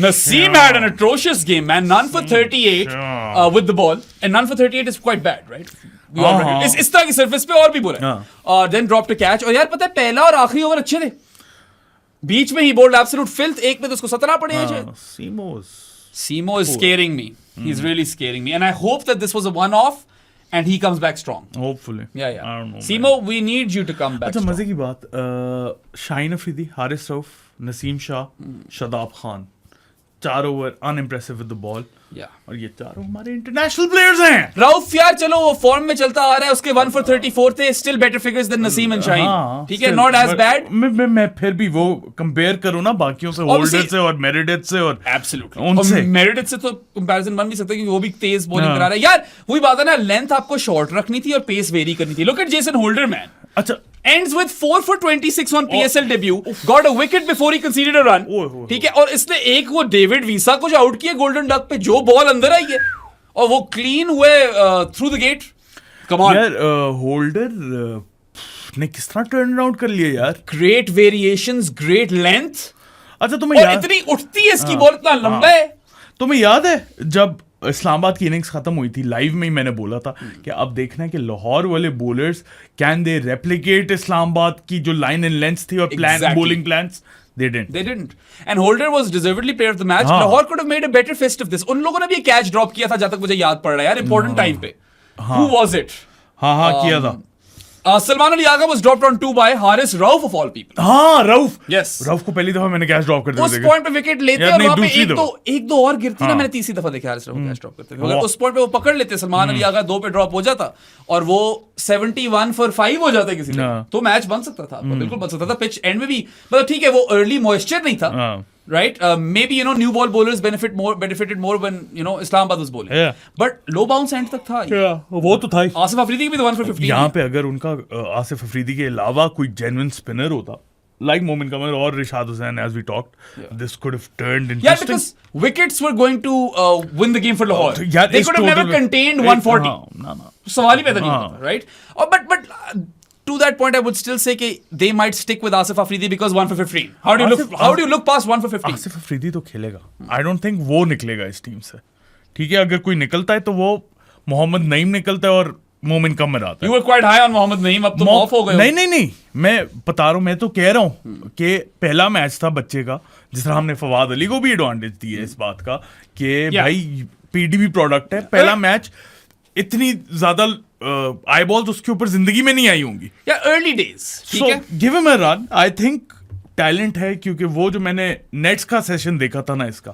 Speaker 2: Naseem had an atrocious game, man. None for 38 with the ball, and none for 38 is quite bad, right? इस तरह की सरफेस पे और भी बुरा है। और then dropped a catch। और यार पता है पहला और आखिरी ओवर अच्छे थे, बीच में ही bowled absolute filth। एक में तो उसको 17 पड़े हैं। Simo is scaring me. He's really scaring me, and I hope that this was a one-off and he comes back strong.
Speaker 1: Hopefully.
Speaker 2: Yeah.
Speaker 1: I don't know.
Speaker 2: Simo, we need you to come back.
Speaker 1: अच्छा, मजे की बात, Shaheen Afridi, Haris Rauf, Naseem Shah, Shadab Khan, 4 over unimpressive with the ball. और ये चारों हमारे international players हैं।
Speaker 2: राउफ यार चलो वो फॉर्म में चलता आ रहा है, उसके 1 for 34 थे, still better figures than Naseem and Shaheen. ठीक है, नॉट एज बैड।
Speaker 1: मैं फिर भी वो कंपेयर करूं ना बाकियों से, होल्डर से और मेरिडिथ से, और
Speaker 2: एब्सोल्युटली उनसे मेरिडिथ से तो कंपैरिजन बन भी सकता है क्योंकि वो भी तेज बॉलिंग करा रहा है। यार वही बात है ना, लेंथ आपको शॉर्ट रखनी थी और पेस वेरी करनी थी। Look at Jason holder, man.
Speaker 1: अच्छा,
Speaker 2: ends with 4 for 26 on PSL debut, got a wicket before he conceded a run। ठीक है, और इसने एक वो डेविड वीसा को जो आउट किया गोल्डन डक पे, जो बॉल अंदर आई है और वो क्लीन हुए through the gate. Come on
Speaker 1: यार, होल्डर ने किस तरह टर्न अराउंड कर लिया यार।
Speaker 2: Great variations, great length.
Speaker 1: अच्छा, तुम्हें याद,
Speaker 2: इतनी उठती है इसकी बॉल, इतना लंबा है।
Speaker 1: तुम्हें याद है जब इस्लामाबाद की इनिंग्स खत्म हुई थी, लाइव में ही मैंने बोला था कि अब देखना है कि लाहौर वाले bowlers can they replicate Islamabad की जो लाइन एंड लेंथ थी और plan, bowling plans. They didn't. And Holder was deservedly player of the match. Lahore could have made a better fist of this. उन लोगों ने भी कैच ड्रॉप किया था, जहां तक मुझे याद पड़ रहा है यार, इंपॉर्टेंट टाइम पे। Who was it? हाँ किया था।
Speaker 2: सलमान अली आगा was dropped on 2 by Haris Rauf of all people.
Speaker 1: हाँ, रऊफ।
Speaker 2: Yes.
Speaker 1: रऊफ को पहली दफा मैंने कैच ड्रॉप करते
Speaker 2: उस पॉइंट पे विकेट लेते और वहां पे एक दो और गिरती ना, मैंने तीसरी दफा देखा हारिस रऊफ कैच ड्रॉप करते हुए। उस पॉइंट पे वो पकड़ लेते, सलमान अली आगा 2 पे ड्रॉप हो जाता और वो 71 for 5 हो जाता किसी ने, तो मैच बन सकता था, बिल्कुल बन सकता था। पिच एंड में भी मतलब ठीक है, वो अर्ली मॉइस्चर नहीं था, right? Maybe new ball bowlers benefited more when Islamabad was bowling.
Speaker 1: Yeah.
Speaker 2: But low bounce end तक था।
Speaker 1: वो तो था।
Speaker 2: आसिफ अफरीदी की भी तो 1 for 15।
Speaker 1: यहाँ पे अगर उनका आसिफ अफरीदी के अलावा कोई जेन्युइन स्पिनर होता like Momin Kamal or Rishad Hussain, as we talked, this could have turned
Speaker 2: Yeah,
Speaker 1: interesting.
Speaker 2: because wickets were going to win the game for Lahore.
Speaker 1: Yeah,
Speaker 2: they could have never contained 140.
Speaker 1: No.
Speaker 2: सवाल ही पैदा नहीं होता, right? But to that point, I would still say कि they might stick with Asif Afridi because 1 for 15. How do you look past 1 for 15?
Speaker 1: Asif Afridi तो खेलेगा. I don't think वो निकलेगा इस टीम से. ठीक है, अगर कोई निकलता है तो वो मोहम्मद नईम निकलता है और मोमिन कमर आता है.
Speaker 2: You were quite high on Mohammad Naeem, अब तुम ऑफ हो गए हो.
Speaker 1: नहीं, मैं बता रहा हूँ, मैं तो कह रहा हूँ कि पहला मैच था बच्चे का, जिस तरह हमने फवाद अली को भी एडवांटेज दी है इस बात का कि भाई पीडीबी प्रोडक्ट है. पहला मैच इतनी ज्यादा आई बॉल्स उसके ऊपर जिंदगी में नहीं आई होंगी.
Speaker 2: Early days. ठीक है,
Speaker 1: give him a run. I think talent है, क्योंकि वो जो मैंने नेट्स का सेशन देखा था ना इसका,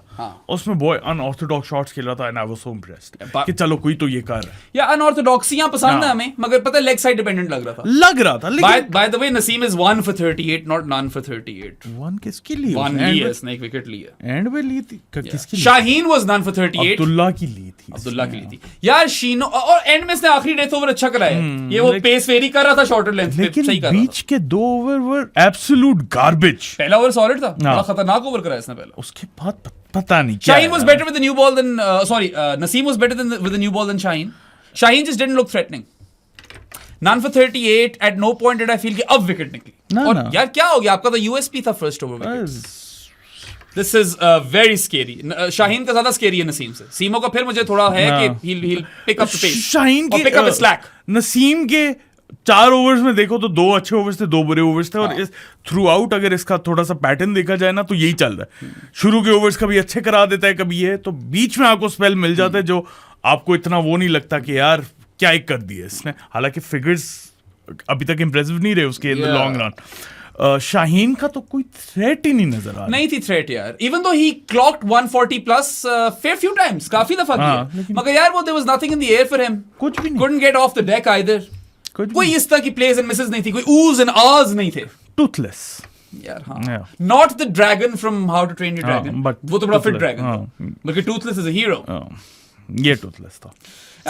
Speaker 1: उसमें बॉय अनऑर्थोडॉक्स शॉट्स खेला था and I was so impressed कि चलो कोई तो ये कर रहा है.
Speaker 2: या अनऑर्थोडॉक्सियां पसंद है हमें, मगर पता है लेग साइड डिपेंडेंट लग रहा था.
Speaker 1: लेकिन
Speaker 2: bye the way Naseem is 1 for 38 not none for 38.
Speaker 1: One किसके लिए?
Speaker 2: वन लिए इसने एक विकेट लिया.
Speaker 1: एंड में ली थी किसकी?
Speaker 2: Shaheen was none for 38.
Speaker 1: Abdullah की ली थी.
Speaker 2: यार शीनो, और एंड में इसने आखिरी डेथ ओवर अच्छा कराया. ये वो पेस वेरी कर रहा था शॉर्टर लेंथ पे, सही कर रहा था.
Speaker 1: बीच के 2 ओवर वर एब्सोल्यूट गार्बेज.
Speaker 2: पहला ओवर सॉलिड था, बड़ा खतरनाक ओवर कराया इसने पहला.
Speaker 1: उसके बाद पता नहीं क्या.
Speaker 2: Shaheen was better with the new ball than Naseem was better with the new ball than Shaheen. Shaheen just didn't look threatening. None for 38. At no point did I feel कि अब विकेट निकली. और यार क्या हो गया, आपका तो यूएसपी था first over wicket. This is very scary. Shaheen का ज्यादा स्केरी है नसीम से. सीमो का फिर मुझे थोड़ा है कि he'll pick up the pace.
Speaker 1: Shaheen के
Speaker 2: pick up his slack.
Speaker 1: Naseem के 4 ओवर्स में देखो तो 2 अच्छे ओवर्स थे, 2 बुरे ओवर्स थे. और थ्रू आउट अगर इसका थोड़ा सा पैटर्न देखा जाए ना तो यही चल रहा है. शुरू के ओवर्स कभी अच्छे करा देता है, कभी ये, तो बीच में आपको स्पेल मिल जाता है जो आपको इतना वो नहीं लगता कि यार क्या ही कर दिया इसने. हालांकि फिगर्स अभी तक इंप्रेसिव नहीं रहे उसके in the long run. Shaheen का तो कोई थ्रेट ही नहीं नजर आ रहा.
Speaker 2: नहीं थी थ्रेट यार. Even though he clocked 140 plus fair few times, काफी दफा किया, मगर यार वो there was nothing in the air for him.
Speaker 1: कुछ भी नहीं.
Speaker 2: couldn't get off the deck either. कोई इस तरह की प्लेज एंड मिसेस नहीं थी, कोई oohs and ahs नहीं थे.
Speaker 1: टूथलेस
Speaker 2: यार. हाँ, not the dragon from how to train your dragon, वो तो बड़ा फिट ड्रैगन, बल्कि टूथलेस इज अ हीरो.
Speaker 1: ये टूथलेस था.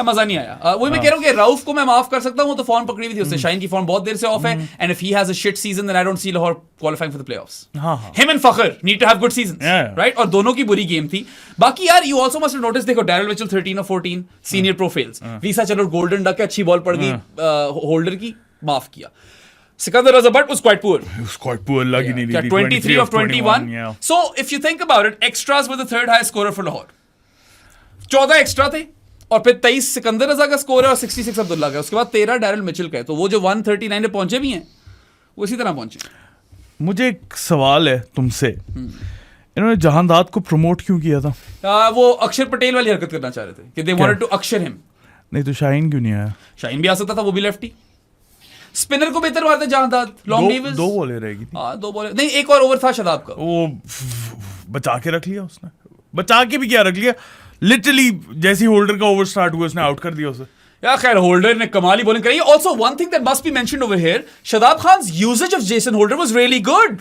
Speaker 2: मजा नहीं आया. वही मैं कह रहा हूँ कि राउफ को मैं माफ कर सकता हूँ, वो तो फॉर्म पकड़ी हुई थी उसने. शाहीन की फॉर्म बहुत देर से ऑफ है, and if he has a shit season then I don't see Lahore qualifying for the playoffs. Him and Fakhar need to have good seasons, right? और दोनों की बुरी गेम थी. बाकी यार you also must have notice, देखो डैरिल मिचेल 13 और 14 senior profiles. Wiese चलो गोल्डन डक अच्छी बॉल पड़ गई होल्डर की, माफ किया. Sikandar Raza Butt was quite poor.
Speaker 1: He was quite poor. Lucky nearly
Speaker 2: 23 of 21. Yeah. So if you think about it, extras were the third highest scorer for Lahore. 14 extra थे, और फिर 23 सिकंदर रजा का score है और 66 अब्दुल्ला का. उसके बाद 13 डैरिल मिचेल का है. तो वो जो 139 पे पहुंचे भी हैं, वो इसी तरह पहुंचे.
Speaker 1: मुझे एक सवाल है तुमसे. इन्होंने जहांदाद को प्रमोट क्यों किया था?
Speaker 2: वो अक्षर पटेल वाली हरकत करना चाह रहे थे कि they wanted to अक्षर him.
Speaker 1: नहीं तो शाहीन क्यों नहीं आया?
Speaker 2: शाहीन भी आ सकता था, वो भी लेफ्टी. स्पिनर को बेहतर मारते जहांदाद. लॉन्ग लीवर्स 2
Speaker 1: बॉलें रहेगी.
Speaker 2: हाँ 2 बॉलें नहीं, एक और ओवर था शदाब का,
Speaker 1: वो बचा के रख लिया उसने. बचा के भी क्या रख लिया, लिटरली जैसे ही होल्डर का ओवर स्टार्ट हुआ उसने आउट कर दिया उसे.
Speaker 2: यार खैर होल्डर ने कमाली बॉलिंग करी. Also one thing that must be mentioned over here, Shadab Khan's usage of Jason Holder was really good.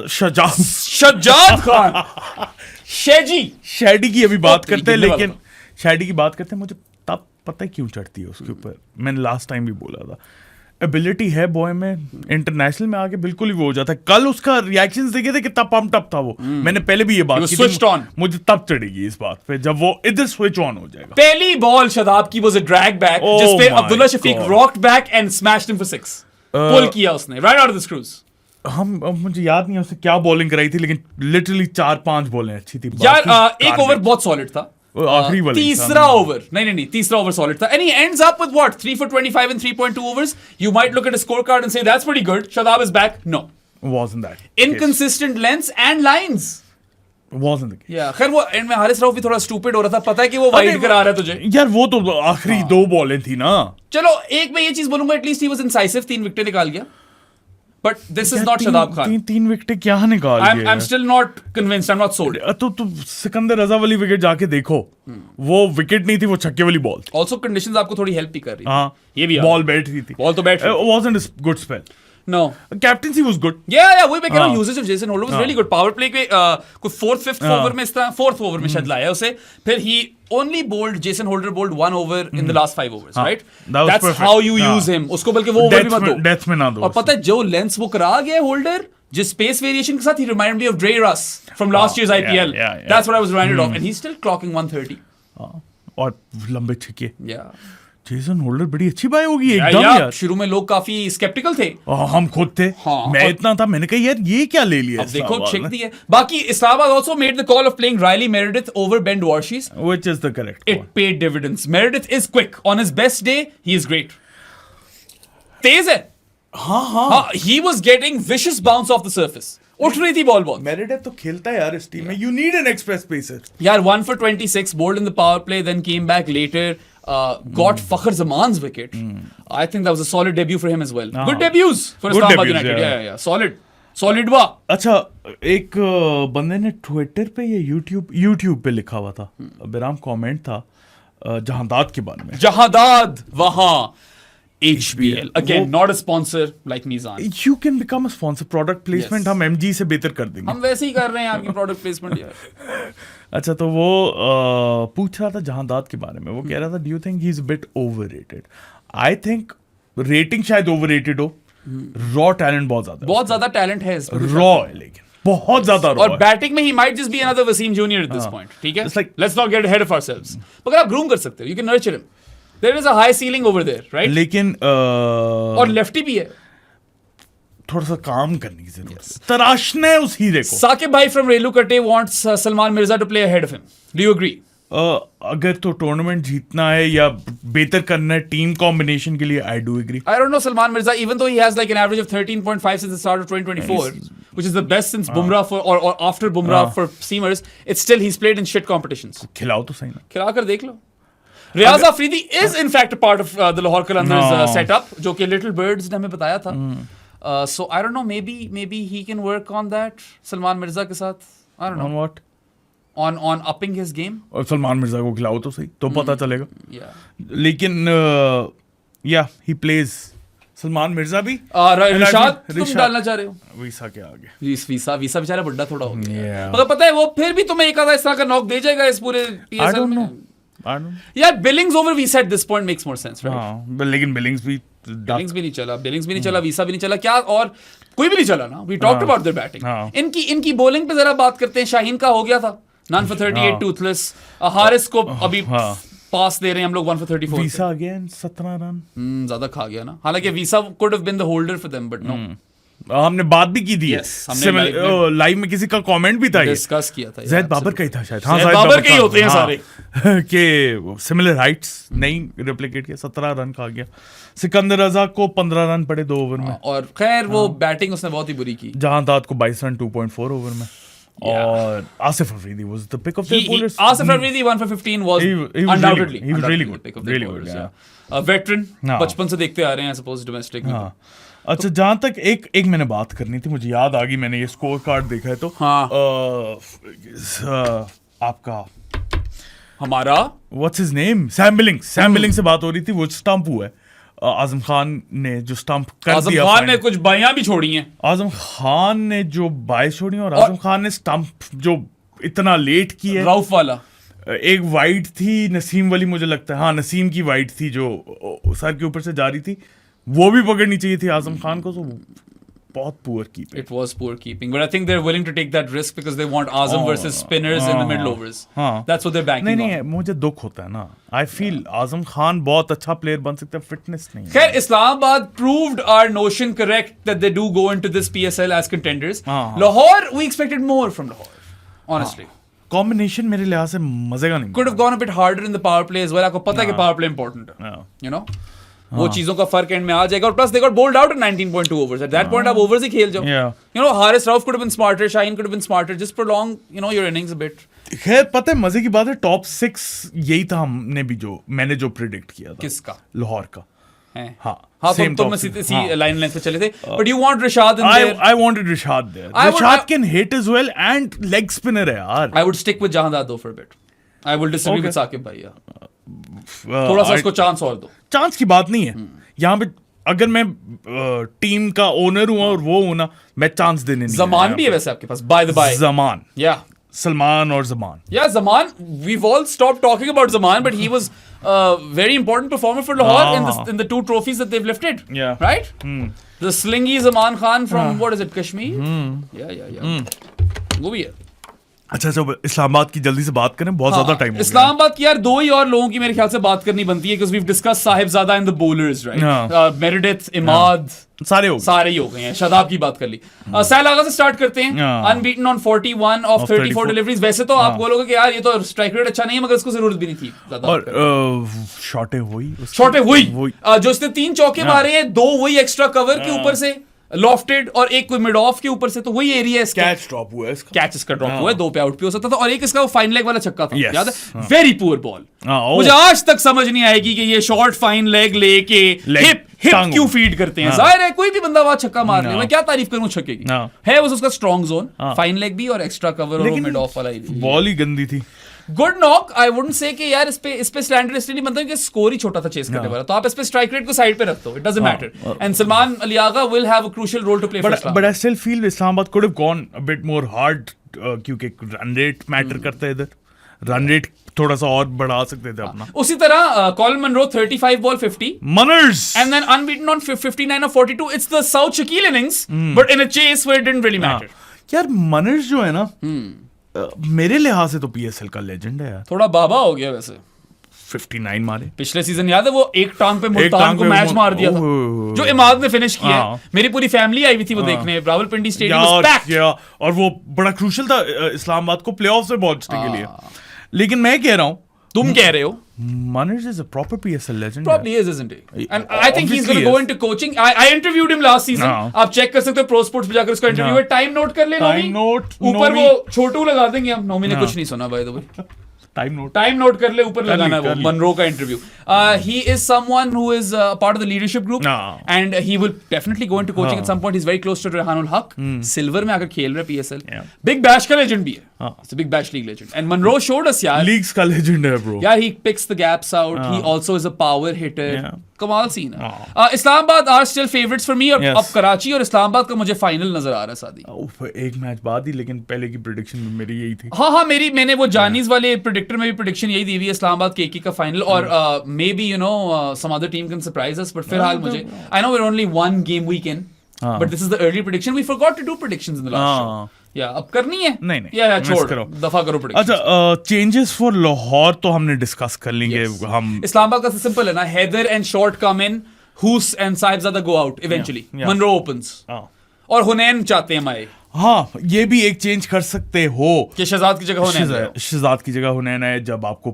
Speaker 2: Shahzad Khan शैडी की अभी बात करते हैं, लेकिन शैडी की बात करते हैं, मुझे तब पता है क्यों चढ़ती है उसके ऊपर. मैंने लास्ट टाइम भी बोला था, एबिलिटी है बॉय में, इंटरनेशनल में आके बिल्कुल ही वो हो जाता है. कल उसका रिएक्शंस देखे थे कितना पंप टप था वो. मैंने पहले भी ये बात की थी, मुझे तब चढ़ेगी इस बात पे जब वो इधर स्विच ऑन हो जाएगा. पहली बॉल शदाब की वाज अ ड्रैग बैक, जिस पे Abdullah Shafique rocked back and smashed him for 6. Pull किया उसने right out of the screws.
Speaker 1: मुझे याद नहीं है उसने क्या बॉलिंग कराई थी, लेकिन लिटरली 4-5 बॉलें अच्छी थी
Speaker 2: यार. एक ओवर बहुत सॉलिड था,
Speaker 1: आखिरी वाला
Speaker 2: तीसरा ओवर नहीं तीसरा ओवर सॉलिड था. And he ends up with what, 3 for 25 in 3.2 overs. You might look at a scorecard and say that's pretty good. Shadab is back. No,
Speaker 1: wasn't that
Speaker 2: inconsistent lengths and lines.
Speaker 1: Wasn't the case.
Speaker 2: Yeah, खैर वो and में हारिस राउफ भी थोड़ा stupid हो रहा था. पता है कि वो वाइड करा रहा है तुझे
Speaker 1: यार, वो तो आखिरी 2 बॉलें थी ना.
Speaker 2: चलो एक मैं ये चीज बोलूंगा, at least he was incisive, 3 wicket निकाल गया. But this is not Shadab Khan.
Speaker 1: 3 wicket क्या निकाल गया.
Speaker 2: I'm still not convinced. I'm not sold.
Speaker 1: तो सिकंदर रजा वाली विकेट जाके देखो, वो विकेट नहीं थी, वो छक्के वाली बॉल.
Speaker 2: Also conditions आपको थोड़ी हेल्प भी कर रही थी.
Speaker 1: हाँ,
Speaker 2: ये भी
Speaker 1: बॉल बैठ रही थी.
Speaker 2: बॉल तो बैठ रही.
Speaker 1: Wasn't a good spell.
Speaker 2: No.
Speaker 1: Captaincy was good.
Speaker 2: Yeah, वही मैं कह रहा हूँ, usage of Jason Holder was really good. Power play के कोई 4th 5th ओवर में इस तरह 4th ओवर में शायद लाया उसे. फिर he only bowled, Jason Holder bowled 1 over in the last 5 overs, right? That's how you use him. उसको बल्कि वो ओवर भी मत दो.
Speaker 1: Death में ना दो.
Speaker 2: और पता है जो लेंस वो करा गया होल्डर, जिस space variation के साथ he reminded me of Dre Russ from last year's IPL. That's what I was reminded of, and he's still clocking 130.
Speaker 1: और लंबे छक्के.
Speaker 2: Yeah.
Speaker 1: जेसन होल्डर बड़ी अच्छी बाय होगी एकदम यार.
Speaker 2: शुरू में लोग काफी स्केप्टिकल थे.
Speaker 1: हम खुद थे. मैं इतना था, मैंने कहा यार ये क्या ले लिया.
Speaker 2: अब देखो छिक दी है. बाकी Islamabad also made the call of playing Riley Meredith over Ben Warshies,
Speaker 1: which is the correct
Speaker 2: call. It paid dividends. Meredith is quick. On his best day, he is great. तेज है. हाँ. He was getting vicious bounce off the surface. उठ रही थी ball बहुत.
Speaker 1: Meredith तो खेलता है यार इस टीम में. You need an express pacer.
Speaker 2: यार 1 for 26, bowled in the power play, then came back later. Got Fakhar Zaman's wicket. I think that was a solid debut for him as well. Good debuts for Islamabad United. Yeah. Solid वाह.
Speaker 1: अच्छा, एक बंदे ने Twitter पे या YouTube पे लिखा हुआ था, बेराम कमेंट था जहांदाद के बारे में.
Speaker 2: जहांदाद वहाँ HBL again, not a sponsor like Mizan.
Speaker 1: You can become a sponsor. Product placement हम MG से बेहतर कर देंगे.
Speaker 2: हम वैसे ही कर रहे हैं आपकी product placement यार.
Speaker 1: अच्छा, तो वो पूछ रहा था जहांदाद के बारे में. वो कह रहा था, do you think he's a bit overrated? I think rating शायद overrated हो. Raw talent बहुत ज़्यादा
Speaker 2: talent है इसमें.
Speaker 1: Raw है लेकिन बहुत ज़्यादा raw.
Speaker 2: और बैटिंग में he might just be another Wasim Junior at this point. ठीक है? Let's not get ahead of ourselves. मगर आप groom कर सकते हो. You can nurture him. There is a high ceiling over there, right?
Speaker 1: लेकिन
Speaker 2: और लेफ्टी भी है.
Speaker 1: थोड़ा सा काम करने की जरूरत है. तराशना है उस हीरे को.
Speaker 2: साकिब भाई from Relukate wants Salman Mirza to play ahead of him. Do you agree?
Speaker 1: अगर तो टूर्नामेंट जीतना है या बेहतर करना है टीम कॉम्बिनेशन के लिए, I do agree.
Speaker 2: I don't know Salman Mirza, even though he has like an average of 13.5 since the start of 2024, which is the best since Bumrah for or after Bumrah for seamers. It's still he's played in shit competitions.
Speaker 1: खिलाओ तो सही ना.
Speaker 2: खिला कर देख लो. Riaz Afridi is in fact a part of the Lahore Qalandars setup, जो कि Little Birds ने हमें बताया था. So I don't know, maybe he can work on that. Salman Mirza के साथ. I don't know.
Speaker 1: On what?
Speaker 2: On upping his game.
Speaker 1: और सलमान मिर्जा को खिलाओ तो सही, तो पता चलेगा.
Speaker 2: Yeah.
Speaker 1: लेकिन he plays. सलमान मिर्जा भी.
Speaker 2: रिशाद तुम डालना चाह रहे हो?
Speaker 1: वीसा के आगे.
Speaker 2: वीसा बेचारा बड्डा थोड़ा हो गया. मगर पता है वो फिर भी तुम्हें एक आधा इस तरह का नॉक दे जाएगा इस पूरे PSL में. यार Billings over visa at this point makes more sense, right?
Speaker 1: लेकिन बिलिंग्स भी
Speaker 2: नहीं चला, वीसा भी नहीं चला, क्या और कोई भी नहीं चला ना. We talked about their batting. इनकी बॉलिंग पे जरा बात करते हैं. शाहीन का हो गया था none for 38 toothless. हारिस को अभी पास दे रहे हैं हम लोग 1 for 34.
Speaker 1: Visa again 17 run.
Speaker 2: ज्यादा खा गया ना. हालांकि visa could have been the holder for them, but no.
Speaker 1: हमने बात भी की थी. लाइव में किसी का कमेंट भी था,
Speaker 2: डिस्कस किया था.
Speaker 1: ज़ैद बाबर का ही था शायद.
Speaker 2: हाँ, बाबर के ही होते हैं सारे
Speaker 1: कि सिमिलर हाइट्स नहीं रेप्लिकेट किया. 17 रन खा गया. सिकंदर रजा को 15 रन पड़े 2 ओवर में.
Speaker 2: और खैर वो बैटिंग उसने बहुत ही बुरी की.
Speaker 1: जहांदाद को 22 रन 2.4 ओवर में. और Asif Afridi was the pick of their bowlers.
Speaker 2: Asif Afridi 1 for 15 was undoubtedly
Speaker 1: he was really good.
Speaker 2: Pick of their bowlers, yeah. Veteran, बचपन से देखते आ रहे हैं I suppose domestic में.
Speaker 1: अच्छा, जहाँ तक एक मैंने बात करनी थी, मुझे याद आ गई. मैंने ये स्कोर कार्ड देखा है तो आपका
Speaker 2: हमारा
Speaker 1: what's his name Sam billing से बात हो रही थी. वो स्टंप हुआ है. आजम खान ने जो स्टंप कर दिया.
Speaker 2: आजम खान ने कुछ बायां भी छोड़ी हैं.
Speaker 1: आजम खान ने जो बाय छोड़ी और आजम खान ने स्टंप जो इतना लेट किया.
Speaker 2: राउफ वाला
Speaker 1: एक वाइड थी नसीम वाली, मुझे लगता है. हाँ, नसीम की वाइड थी जो सर के ऊपर से जा रही थी. वो भी पकड़नी चाहिए थी आजम खान को. तो बहुत poor keeping.
Speaker 2: It was poor keeping, but I think they're willing to take that risk because they want Azam versus spinners in the middle overs. That's what they're banking on.
Speaker 1: नहीं, मुझे दुख होता है ना. I feel आजम खान बहुत अच्छा player बन सकता है, फिटनेस नहीं.
Speaker 2: खैर, Islamabad proved our notion correct that they do go into this PSL as contenders. Lahore, we expected more from Lahore, honestly.
Speaker 1: Combination मेरे लिहाज से मजे का नहीं.
Speaker 2: Could have gone a bit harder in the power play as well. आपको पता है कि power play important है, you know. वो चीजों का फर्क एंड में आ जाएगा. और plus they got bowled out at 19.2 overs. At that point आप ओवर्स ही खेल जाओ. You know, Haris Rauf could have been smarter, Shaheen could have been smarter. Just prolong, you know, your innings a bit.
Speaker 1: खैर, पता है मजे की बात है, टॉप 6 यही था. मैंने जो प्रेडिक्ट किया था.
Speaker 2: किसका?
Speaker 1: लाहौर का.
Speaker 2: हाँ, तुम इसी लाइन लेंथ पे चले थे. But you want Rishad in their.
Speaker 1: I wanted Rishad there. Rishad can hit as well and leg spinner है यार.
Speaker 2: I would stick with Jahandad though for a bit. I will disagree with Saqib bhai. थोड़ा सा उसको chance और दो.
Speaker 1: Chance की बात नहीं है यहाँ पे. अगर मैं टीम का ओनर हूँ और वो हूँ ना, मैं चांस देने नहीं.
Speaker 2: जमान भी है वैसे आपके पास, बाय द बाय.
Speaker 1: जमान,
Speaker 2: या
Speaker 1: सलमान और Zaman.
Speaker 2: Yeah, Zaman. We've all stopped talking about Zaman, but he was a very important performer for Lahore in the 2 trophies that they've lifted.
Speaker 1: Yeah.
Speaker 2: Right? The slingy Zaman Khan from what is it, Kashmir? Yeah. वो भी है.
Speaker 1: अच्छा इस्लामाबाद की जल्दी से बात करें, बहुत ज्यादा टाइम हो गया.
Speaker 2: इस्लामाबाद की यार 2 ही और लोगों की मेरे ख्याल से बात करनी बनती है, because we've discussed Sahibzada and the bowlers, right? Meredith, Imad, सारे ही हो गए हैं. शादाब की बात कर ली. सहल आगा से स्टार्ट करते हैं. Unbeaten on 41 of 34 deliveries. वैसे तो आप बोलोगे कि यार ये तो स्ट्राइक रेट अच्छा नहीं है, मगर उसको जरूरत भी नहीं थी.
Speaker 1: और शॉटे हुई
Speaker 2: जो इसने 3 चौके मारे हैं, 2 वही एक्स्ट्रा कवर के ऊपर से लॉफ्टेड और एक कोई मिड ऑफ के ऊपर से, तो वही एरिया है.
Speaker 1: कैच ड्रॉप हुआ है इसका.
Speaker 2: कैच इसका ड्रॉप हुआ है, 2 पे आउट भी हो सकता था. और एक इसका वो फाइन लेग वाला छक्का था, याद है? Very poor ball. मुझे आज तक समझ नहीं आएगी कि ये शॉर्ट फाइन लेग लेके हिप क्यों फीड करते हैं. जाहिर है कोई भी बंदा वहां छक्का मारने में, क्या तारीफ करूं छक्के की. है वो उसका स्ट्रॉन्ग जोन, फाइन लेग भी और एक्स्ट्रा कवर और मिड ऑफ वाला.
Speaker 1: बॉल ही गंदी थी.
Speaker 2: Good knock. I wouldn't say कि यार इस पे स्टैंडर्ड इसलिए नहीं बनता कि स्कोर ही छोटा था चेस करने वाला, तो आप इस पे स्ट्राइक रेट को साइड पे रख दो. It doesn't matter. And Salman Ali Agha will have a crucial role to play for Islamabad.
Speaker 1: But I still feel Islamabad could have gone a bit more hard, क्योंकि रन रेट मैटर करता है इधर. रन रेट थोड़ा सा और बढ़ा सकते थे अपना.
Speaker 2: उसी तरह कॉलिन मनरो 35 बॉल 50
Speaker 1: मनर्स
Speaker 2: and then unbeaten on 59 of 42. It's the South Shaquille innings, but in a chase where it didn't really matter.
Speaker 1: यार मनर्स जो है ना, मेरे लिहाज से तो पीएसएल का लेजेंड है यार.
Speaker 2: थोड़ा बाबा हो गया वैसे.
Speaker 1: 59 मारे
Speaker 2: पिछले सीजन, याद है वो एक टांग पे मुल्तान को मैच मार दिया था, जो इमाद ने फिनिश किया. मेरी पूरी फैमिली आई हुई थी वो देखने. Rawalpindi stadium was packed.
Speaker 1: और वो बड़ा क्रूशियल था इस्लामाबाद को प्लेऑफ्स में पहुंचने के लिए. लेकिन मैं कह रहा हूं,
Speaker 2: तुम कह रहे हो,
Speaker 1: Manners is a proper PSL legend.
Speaker 2: Probably is, isn't he? And I think he's going to go into coaching. I interviewed him last season. आप चेक कर सकते हो प्रो स्पोर्ट्स पे जाकर उसका इंटरव्यू है. टाइम नोट कर ले.
Speaker 1: टाइम नोट
Speaker 2: ऊपर वो छोटू लगा देंगे हम. नोमी ने कुछ नहीं सुना bye the way. Time note कर ले, ऊपर लगाना वो मनरो का interview. He is someone who is part of the leadership group, and he will definitely go into coaching at some point. He's very close to Rehanul Haq. Silver में आकर खेल रहा है PSL. बिग बैश का legend भी है. It's a big bash league legend. And Monroe showed us, यार.
Speaker 1: Leagues का legend है bro.
Speaker 2: Yeah, he picks the gaps out. He also is a power hitter. कमाल सीन है. Islamabad are still favorites for me. अब कराची और इस्लामाबाद का मुझे final नजर आ रहा है सादी.
Speaker 1: एक मैच बाद ही, लेकिन पहले की प्रेडिक्शन में मेरी यही थी.
Speaker 2: हाँ मैंने वो जानीज वाले प्रेडिक्टर में भी प्रेडिक्शन यही दी हुई है, इस्लामाबाद केकी का फाइनल. और may be you know some other team can surprise us, but फिलहाल मुझे, I know we're only 1 game weekend, but this is the early prediction. We forgot to do predictions in the last show. या अब करनी है.
Speaker 1: नहीं
Speaker 2: या छोड़, दफा करो प्रेडिक्शन.
Speaker 1: अच्छा, चेंजेस फॉर लाहौर तो हमने डिस्कस कर लेंगे. हम
Speaker 2: इस्लामाबाद का सिंपल है ना, Haider and Short come in, Gous and Sahibzada go out eventually. Munro opens और हुनैन चाहते हैं हमारे.
Speaker 1: हाँ, ये भी एक चेंज कर सकते हो
Speaker 2: कि शहजाद की जगह हुनैन है.
Speaker 1: शहजाद की जगह हुनैन है जब आपको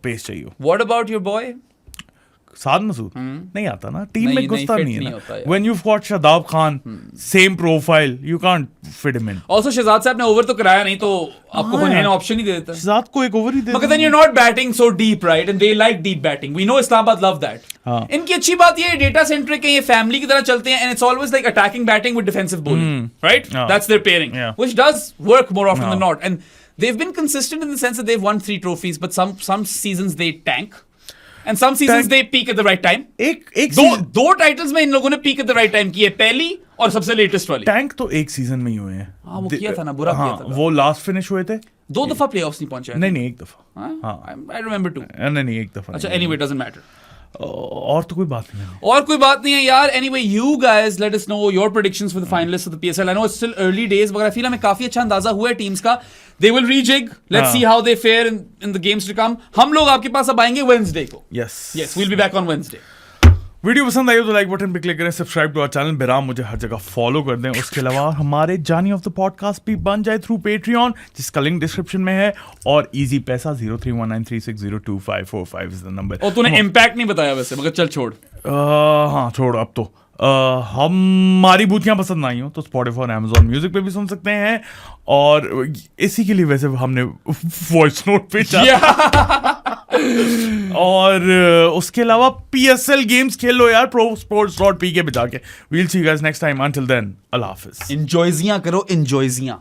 Speaker 1: पेस चाहिए.
Speaker 2: व्हाट अबाउट योर बॉय
Speaker 1: साद मसूद? नहीं आता ना, टीम में घुसता नहीं है ना. When you've got Shadab Khan, same profile, you can't fit him in.
Speaker 2: Also Shahzad साहब ने ओवर तो कराया नहीं, तो आपको हुनैन ऑप्शन ही दे देता.
Speaker 1: शहजाद को एक over he they.
Speaker 2: But then you're not batting so deep, right? And they like deep batting. We know Islamabad love that. इनकी अच्छी बात ये डेटा सेंट्रिक है, ये फैमिली की तरह चलते हैं, and it's always like attacking batting with defensive bowling, right? That's their pairing, which does work more often than not. And they've been consistent in the sense that they've won 3 trophies, but some seasons they tank. And some seasons they peak at the right time. एक दो titles में इन लोगों ने peak at the right time की है, पहली और सबसे लेटेस्ट वाली.
Speaker 1: टैंक तो एक सीजन में ही हुए हैं.
Speaker 2: वो किया था ना, बुरा किया था.
Speaker 1: वो लास्ट फिनिश हुए थे.
Speaker 2: 2 दफा प्लेऑफ्स नहीं पहुंचे.
Speaker 1: नहीं एक दफा.
Speaker 2: I remember 2.
Speaker 1: नहीं एक दफा.
Speaker 2: अच्छा, anyway it doesn't matter.
Speaker 1: और तो कोई बात नहीं है.
Speaker 2: और कोई बात नहीं है यार. Anyway, you guys let us know your predictions for the finalists of the PSL. I know it's still early days, but I feel हमें काफी अच्छा अंदाजा हुआ है टीम्स का. They will rejig. Let's see how they fare in the games to come. हम लोग आपके पास अब आएंगे Wednesday को.
Speaker 1: Yes,
Speaker 2: we'll be back on Wednesday.
Speaker 1: Video पसंद आई हो तो लाइक बटन पे क्लिक करें, सब्सक्राइब टू आवर चैनल. बेराम मुझे हर जगह फॉलो कर दें. उसके अलावा हमारे जानी ऑफ द पॉडकास्ट भी बन जाए थ्रू पेट्रियन, जिसका लिंक डिस्क्रिप्शन में है. और इजी पैसा 031936025545 इज द नंबर.
Speaker 2: और तूने इम्पैक्ट नहीं बताया वैसे, मगर चल छोड़.
Speaker 1: हाँ छोड़ अब तो. हमारी बूथियां पसंद आई हो तो स्पॉटिफाई और Amazon म्यूजिक पे भी सुन सकते हैं. और इसी के लिए वैसे हमने वॉइस नोट पे और उसके अलावा PSL गेम्स खेलो यार, prosports.pk पे जाके. We'll see you guys next time. Until then, Allah Hafiz.
Speaker 2: Enjoyziyan करो, enjoyziyan.